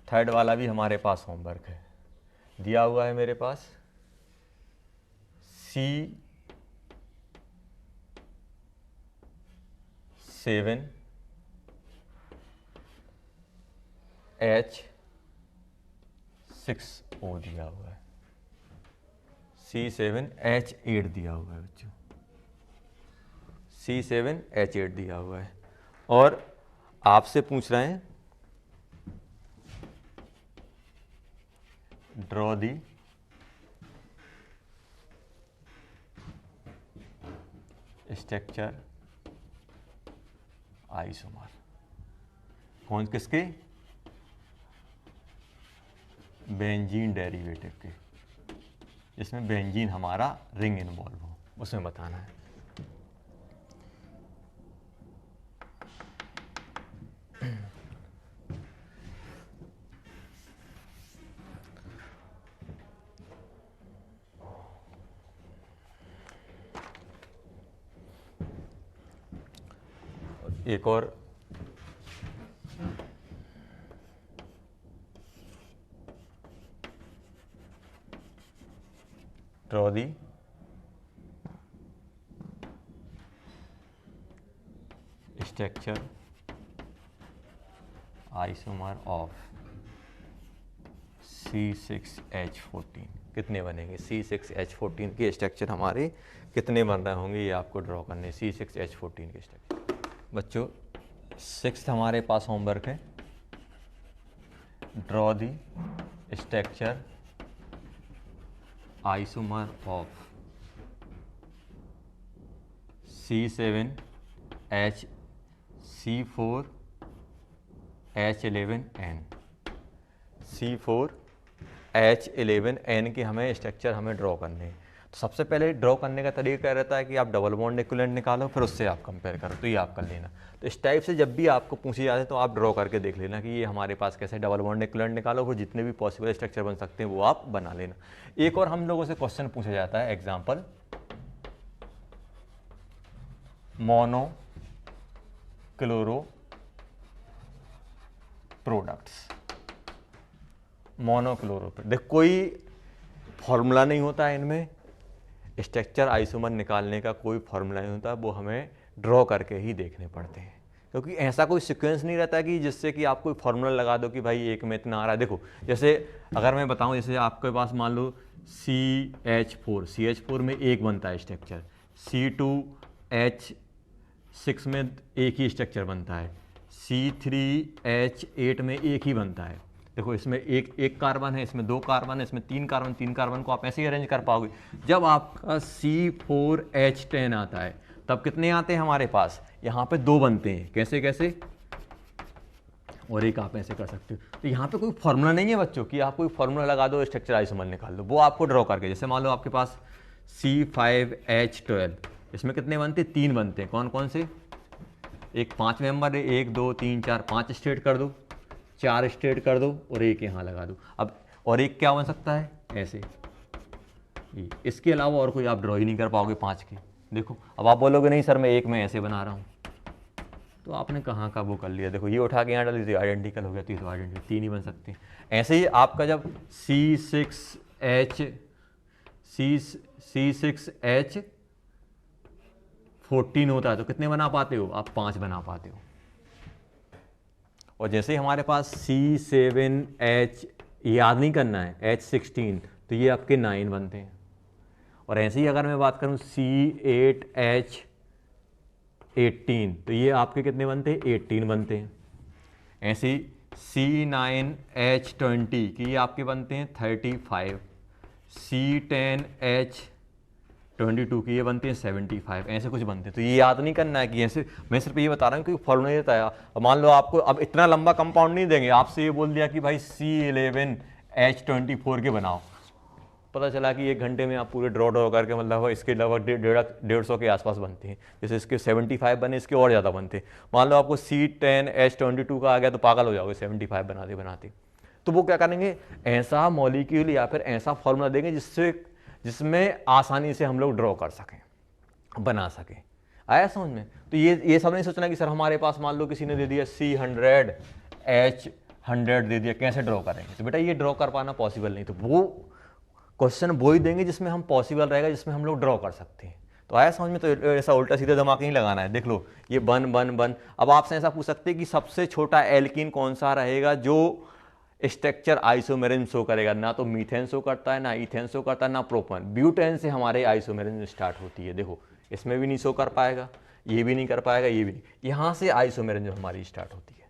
थर्ड वाला भी हमारे पास होमवर्क है। दिया हुआ है मेरे पास C7H6O दिया हुआ है, C7H8 दिया हुआ है बच्चों, C7H8 दिया हुआ है। और आपसे पूछ रहे हैं ड्रॉ दी स्ट्रक्चर आइसोमर, कौन किसके, बेंजीन डेरिवेटिव के, जिसमें बेंजीन हमारा रिंग इन्वॉल्व हो, उसमें बताना है। एक और draw the structure isomer of C6H14, कितने बनेंगे, C6H14 के स्ट्रक्चर हमारे कितने बन रहे होंगे, ये आपको ड्रॉ करने, C6H14 के स्ट्रक्चर। बच्चों 6th हमारे पास होमवर्क है, draw the structure isomer of C7H C4 H11N, C4H11N के हमें स्ट्रक्चर हमें ड्रॉ करने हैं। तो सबसे पहले ड्रॉ करने का तरीका क्या रहता है कि आप डबल बॉन्ड इक्विवेलेंट निकालो, फिर उससे आप कंपेयर करो, तो ये आप कर लेना। तो इस टाइप से जब भी आपको पूछी जाए तो आप ड्रॉ करके देख लेना कि ये हमारे पास कैसे डबल बॉन्ड इक्विवेलेंट निकालो, फिर जितने भी पॉसिबल स्ट्रक्चर बन सकते हैं वो आप बना लेना। एक और हम लोगों से क्वेश्चन पूछा जाता है, example mono chloro products. Monochloro, देख कोई फॉर्मूला नहीं होता है इनमें, स्ट्रक्चर आइसोमर निकालने का कोई फॉर्मूला नहीं होता, वो हमें ड्रॉ करके ही देखने पड़ते हैं, क्योंकि ऐसा कोई सीक्वेंस नहीं रहता कि जिससे कि आप कोई फार्मूला लगा दो कि भाई एक में इतना आ रहा है। देखो जैसे अगर मैं बताऊं, जैसे आपके पास मान लो CH4 में एक बनता है स्ट्रक्चर, C2H6 में एक ही स्ट्रक्चर बनता है, C3H8 में एक ही बनता है। देखो इसमें एक कार्बन है, इसमें 2 कार्बन है, इसमें 3 कार्बन, 3 कार्बन को आप ऐसे ही अरेंज कर पाओगे। जब आपका C4H10 आता है तब कितने आते हैं हमारे पास, यहाँ पे 2 बनते हैं, कैसे कैसे, और एक आप ऐसे कर सकते हो। तो यहाँ पे कोई फॉर्मूला नहीं है बच्चों कि आप कोई फॉर्मूला लगा दो स्ट्रक्चर आइसोमर निकाल दो, वो आपको ड्रॉ करके। जैसे मान लो आपके पास C5H12, इसमें कितने बनते हैं, 3 बनते हैं, कौन कौन से, एक 5 मेंबर है, 1 2 3 4 5 स्ट्रेट कर दो, 4 स्ट्रेट कर दो और एक यहाँ लगा दो। अब और एक क्या बन सकता है, ऐसे, इसके अलावा और कोई आप ड्रॉ ही नहीं कर पाओगे 5 की। देखो अब आप बोलोगे नहीं सर मैं एक में ऐसे बना रहा हूँ, तो आपने कहाँ का वो कर लिया। देखो ये उठा के यहाँ डाल दीजिए, आइडेंटिकल हो गया, तो आइडेंटिकल 3 ही बन सकते हैं। ऐसे ही आपका जब C6H14 होता है तो कितने बना पाते हो आप, 5 बना पाते हो। और जैसे ही हमारे पास C7H, याद नहीं करना है, H16, तो ये आपके 9 बनते हैं। और ऐसे ही अगर मैं बात करूं C8H18, तो ये आपके कितने बनते हैं, 18 बनते हैं। ऐसे ही C9H20 कि ये आपके बनते हैं 35, C10H22 की ये बनते हैं 75, ऐसे कुछ बनते हैं। तो ये याद नहीं करना है कि ऐसे, मैं सिर्फ ये बता रहा हूँ कि फॉर्मूला नहीं देता है। अब मान लो आपको अब इतना लंबा कंपाउंड नहीं देंगे, आपसे ये बोल दिया कि भाई C11H24 के बनाओ, पता चला कि 1 घंटे में आप पूरे ड्रॉ करके मतलब इसके लगभग 150 के आसपास बनते हैं। जैसे इसके 75 बने, इसके और ज़्यादा बनते हैं। मान लो आपको C10H22 का आ गया तो पागल हो जाओगे 75 बनाते बनाते। तो वो क्या करेंगे, ऐसा मॉलिक्यूल या फिर ऐसा फॉर्मूला देंगे जिसमें आसानी से हम लोग ड्रॉ कर सकें, बना सकें। आया समझ में। तो ये सब नहीं सोचना कि सर हमारे पास मान लो किसी ने दे दिया C100H100 दे दिया, कैसे ड्रॉ करेंगे। तो बेटा ये ड्रॉ कर पाना पॉसिबल नहीं, तो वो क्वेश्चन वो ही देंगे जिसमें हम पॉसिबल रहेगा, जिसमें हम लोग ड्रॉ कर सकते हैं। तो आया समझ में। तो ऐसा उल्टा सीधा दिमाग नहीं लगाना है। देख लो ये बन। अब आपसे ऐसा पूछ सकते हैं कि सबसे छोटा एल्कीन कौन सा रहेगा जो स्ट्रक्चर आइसोमेरिज्म शो करेगा। ना तो मीथेन शो करता है, ना इथेन शो करता है, ना प्रोपेन। ब्यूटेन से हमारे आइसोमेरिज्म स्टार्ट होती है। देखो इसमें भी नहीं शो कर पाएगा, ये भी नहीं कर पाएगा, ये भी नहीं। यहाँ से आइसोमेरिज्म हमारी स्टार्ट होती है।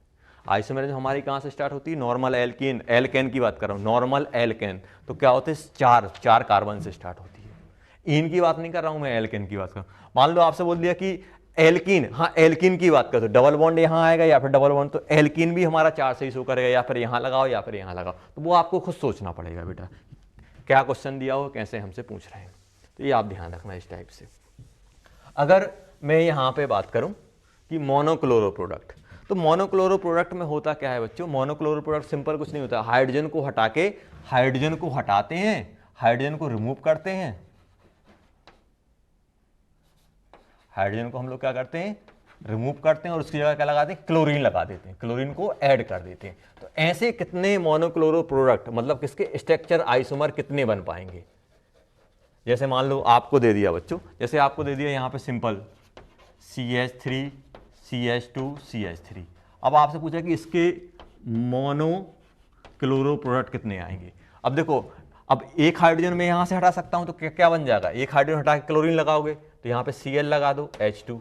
आइसोमेरिज्म हमारी कहाँ से स्टार्ट होती है, नॉर्मल एल्केन, एल्केन की बात कर रहा हूँ, नॉर्मल एल्केन। तो क्या होते हैं, चार कार्बन से स्टार्ट होती है। इन की बात नहीं कर रहा हूँ मैं, एल्केन की बात कर रहा हूँ। मान लो आपसे बोल दिया कि एल्कीन, हाँ एल्कीन की बात कर, तो डबल बॉन्ड यहाँ आएगा या फिर डबल बॉन्ड, तो एल्कीन भी हमारा 4 से ही शो करेगा, या फिर यहाँ लगाओ या फिर यहाँ लगाओ। तो वो आपको खुद सोचना पड़ेगा बेटा, क्या क्वेश्चन दिया हो, कैसे हमसे पूछ रहे हैं। तो ये आप ध्यान रखना इस टाइप से। अगर मैं यहाँ पे बात करूँ कि मोनोक्लोरो प्रोडक्ट, तो मोनोक्लोरो प्रोडक्ट में होता क्या है बच्चों, मोनोक्लोरो प्रोडक्ट सिंपल कुछ नहीं होता। हाइड्रोजन को हटा के, हाइड्रोजन को हटाते हैं, हाइड्रोजन को रिमूव करते हैं, हाइड्रोजन को हम लोग क्या करते हैं, रिमूव करते हैं, और उसकी जगह क्या लगाते हैं, क्लोरीन लगा देते हैं, क्लोरीन को ऐड कर देते हैं। तो ऐसे कितने मोनोक्लोरो प्रोडक्ट, मतलब किसके स्ट्रक्चर आइसोमर कितने बन पाएंगे। जैसे मान लो आपको दे दिया बच्चों, जैसे आपको दे दिया यहाँ पे सिंपल CH3 CH2 CH3। अब आपसे पूछा कि इसके मोनोक्लोरो प्रोडक्ट कितने आएंगे। अब देखो, अब एक हाइड्रोजन में यहाँ से हटा सकता हूँ, तो क्या बन जाएगा, एक हाइड्रोजन हटा के क्लोरीन लगाओगे तो यहाँ पे Cl लगा दो, H2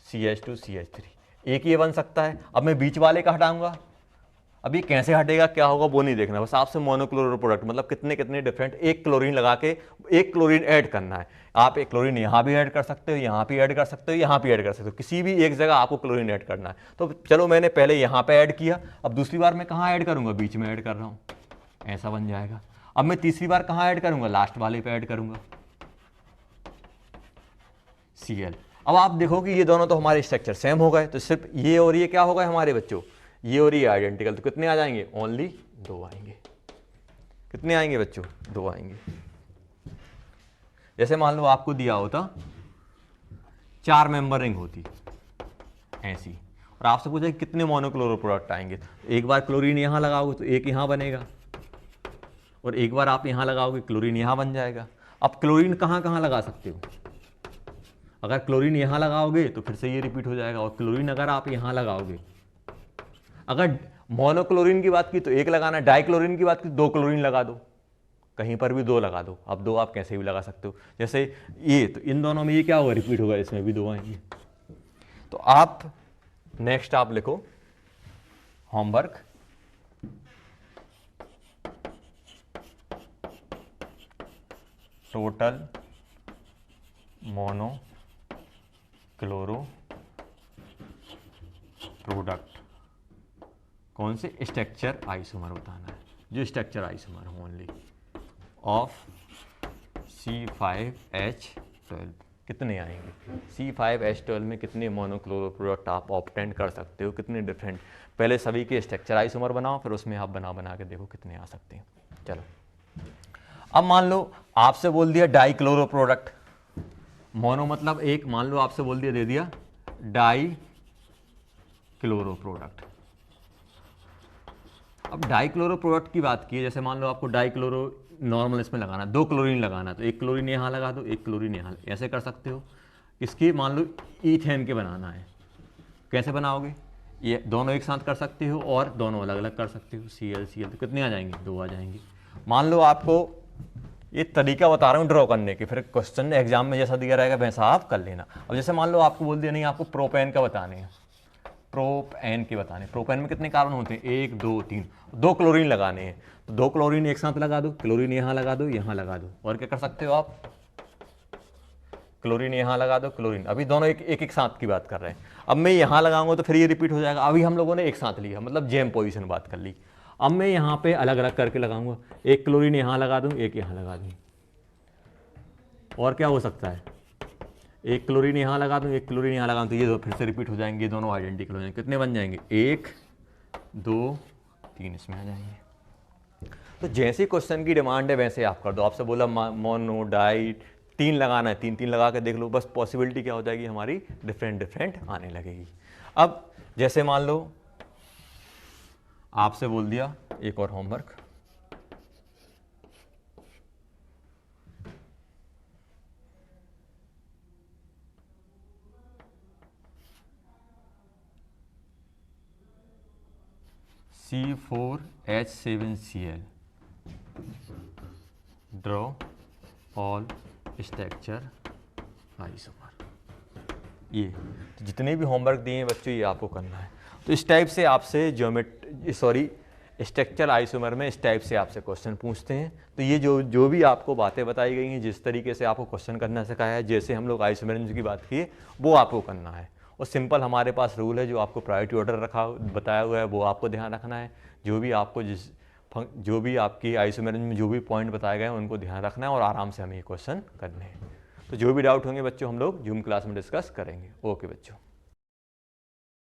CH2 CH3, एक ये बन सकता है। अब मैं बीच वाले का हटाऊंगा, अब ये कैसे हटेगा, क्या होगा वो नहीं देखना, बस आपसे मोनोक्लोरो प्रोडक्ट मतलब कितने कितने डिफरेंट, एक क्लोरीन लगा के एक क्लोरीन ऐड करना है। आप एक क्लोरीन यहाँ भी ऐड कर सकते हो, यहाँ भी ऐड कर सकते हो, यहाँ भी ऐड कर सकते हो, किसी भी एक जगह आपको क्लोरीन ऐड करना है। तो चलो मैंने पहले यहाँ पे ऐड किया, अब दूसरी बार मैं कहाँ ऐड करूँगा, बीच में ऐड कर रहा हूँ, ऐसा बन जाएगा। अब मैं तीसरी बार कहाँ ऐड करूँगा, लास्ट वाले पे ऐड करूँगा, Cl। अब आप देखो कि ये दोनों तो हमारे स्ट्रक्चर सेम हो गए, तो सिर्फ ये और ये क्या हो गए हमारे बच्चों, ये और ये आइडेंटिकल, तो कितने आ जाएंगे, ओनली 2 आएंगे। कितने आएंगे बच्चों, 2 आएंगे। जैसे मान लो आपको दिया होता 4 मेंबर रिंग होती ऐसी, और आपसे पूछा कि कितने मोनोक्लोरो प्रोडक्ट आएंगे, तो एक बार क्लोरीन यहाँ लगाओगे तो एक यहाँ बनेगा, और एक बार आप यहाँ लगाओगे क्लोरीन यहाँ बन जाएगा। अब क्लोरीन कहाँ कहाँ लगा सकते हो, अगर क्लोरीन यहाँ लगाओगे तो फिर से ये रिपीट हो जाएगा, और क्लोरीन अगर आप यहाँ लगाओगे, अगर मोनोक्लोरीन की बात की तो एक लगाना, डाइक्लोरीन की बात की 2 क्लोरीन लगा दो, कहीं पर भी 2 लगा दो। अब 2 आप कैसे भी लगा सकते हो, जैसे ये, तो इन दोनों में ये क्या होगा, रिपीट होगा, इसमें भी 2 आएंगे। तो आप नेक्स्ट आप लिखो होमवर्क, टोटल मोनोक्लोरो प्रोडक्ट कौन से स्ट्रक्चर आइसोमर बताना है, जो स्ट्रक्चर आइसोमर हो ओनली ऑफ C5H12। कितने आएंगे, C5H12 में कितने मोनोक्लोरो प्रोडक्ट आप ऑब्टेन कर सकते हो, कितने डिफरेंट। पहले सभी के स्ट्रक्चर आइसोमर बनाओ, फिर उसमें आप बना बना के देखो कितने आ सकते हैं। चलो अब मान लो आपसे बोल दिया डाइक्लोरो प्रोडक्ट, मोनो मतलब एक, मान लो आपसे बोल दिया, दे दिया डाइक्लोरो प्रोडक्ट। अब डाइक्लोरो प्रोडक्ट की बात की है, जैसे मान लो आपको डाइक्लोरो नॉर्मल इसमें लगाना, 2 क्लोरीन लगाना, तो एक क्लोरीन यहाँ लगा दो, एक क्लोरीन यहाँ, ऐसे कर सकते हो। इसकी मान लो ईथेन के बनाना है, कैसे बनाओगे, ये दोनों एक साथ कर सकते हो और दोनों अलग अलग कर सकते हो, Cl Cl, तो कितने आ जाएंगे, 2 आ जाएंगे। मान लो आपको ये तरीका बता रहा हूँ ड्रॉ करने की, फिर क्वेश्चन एग्जाम में जैसा दिया रहेगा वैसा आप कर लेना। अब जैसे मान लो आपको बोल दिया नहीं आपको प्रोपेन का बताने हैं, प्रोपेन के बताने, प्रोपेन में कितने कार्बन होते हैं, 1 2 3, 2 क्लोरीन लगाने हैं, तो 2 क्लोरीन एक साथ लगा दो, क्लोरीन यहाँ लगा दो, यहाँ लगा दो, और क्या कर सकते हो आप, क्लोरीन यहाँ लगा दो, क्लोरीन, अभी दोनों एक साथ की बात कर रहे हैं। अब मैं यहाँ लगाऊंगा तो फिर ये रिपीट हो जाएगा, अभी हम लोगों ने एक साथ लिया, मतलब जेम पोजीशन बात कर ली। अब मैं यहाँ पे अलग अलग करके लगाऊंगा, एक क्लोरीन यहाँ लगा दूँ, एक यहाँ लगा दूँ, और क्या हो सकता है, एक क्लोरीन यहाँ लगा दूँ, एक क्लोरीन यहाँ लगा दूँ, तो ये दो फिर से रिपीट हो जाएंगे, दोनों आइडेंटिकल हो जाएंगे। कितने बन जाएंगे, 1 2 3 इसमें आ जाएंगे। तो जैसे क्वेश्चन की डिमांड है वैसे आप कर दो। आपसे बोला मोनो डाई 3 लगाना है, 3 3 लगा के देख लो, बस पॉसिबिलिटी क्या हो जाएगी हमारी, डिफरेंट आने लगेगी। अब जैसे मान लो आपसे बोल दिया एक और homework, C4H7Cl, draw all structure isomer. ये तो जितने भी होमवर्क दिए हैं बच्चों, ये आपको करना है। तो इस टाइप से आपसे स्ट्रक्चर आइसोमर में इस टाइप से आपसे क्वेश्चन पूछते हैं। तो ये जो भी आपको बातें बताई गई हैं, जिस तरीके से आपको क्वेश्चन करना सिखाया है, जैसे हम लोग आइसोमेरिज्म की बात की है, वो आपको करना है। और सिंपल हमारे पास रूल है, जो आपको प्रायोरिटी ऑर्डर बताया हुआ है, वो आपको ध्यान रखना है। जो भी आपकी आइसोमेरिज्म में जो भी पॉइंट बताए गए हैं उनको ध्यान रखना है, और आराम से हमें ये क्वेश्चन करने हैं। तो जो भी डाउट होंगे बच्चों, हम लोग जूम क्लास में डिस्कस करेंगे। ओके बच्चों।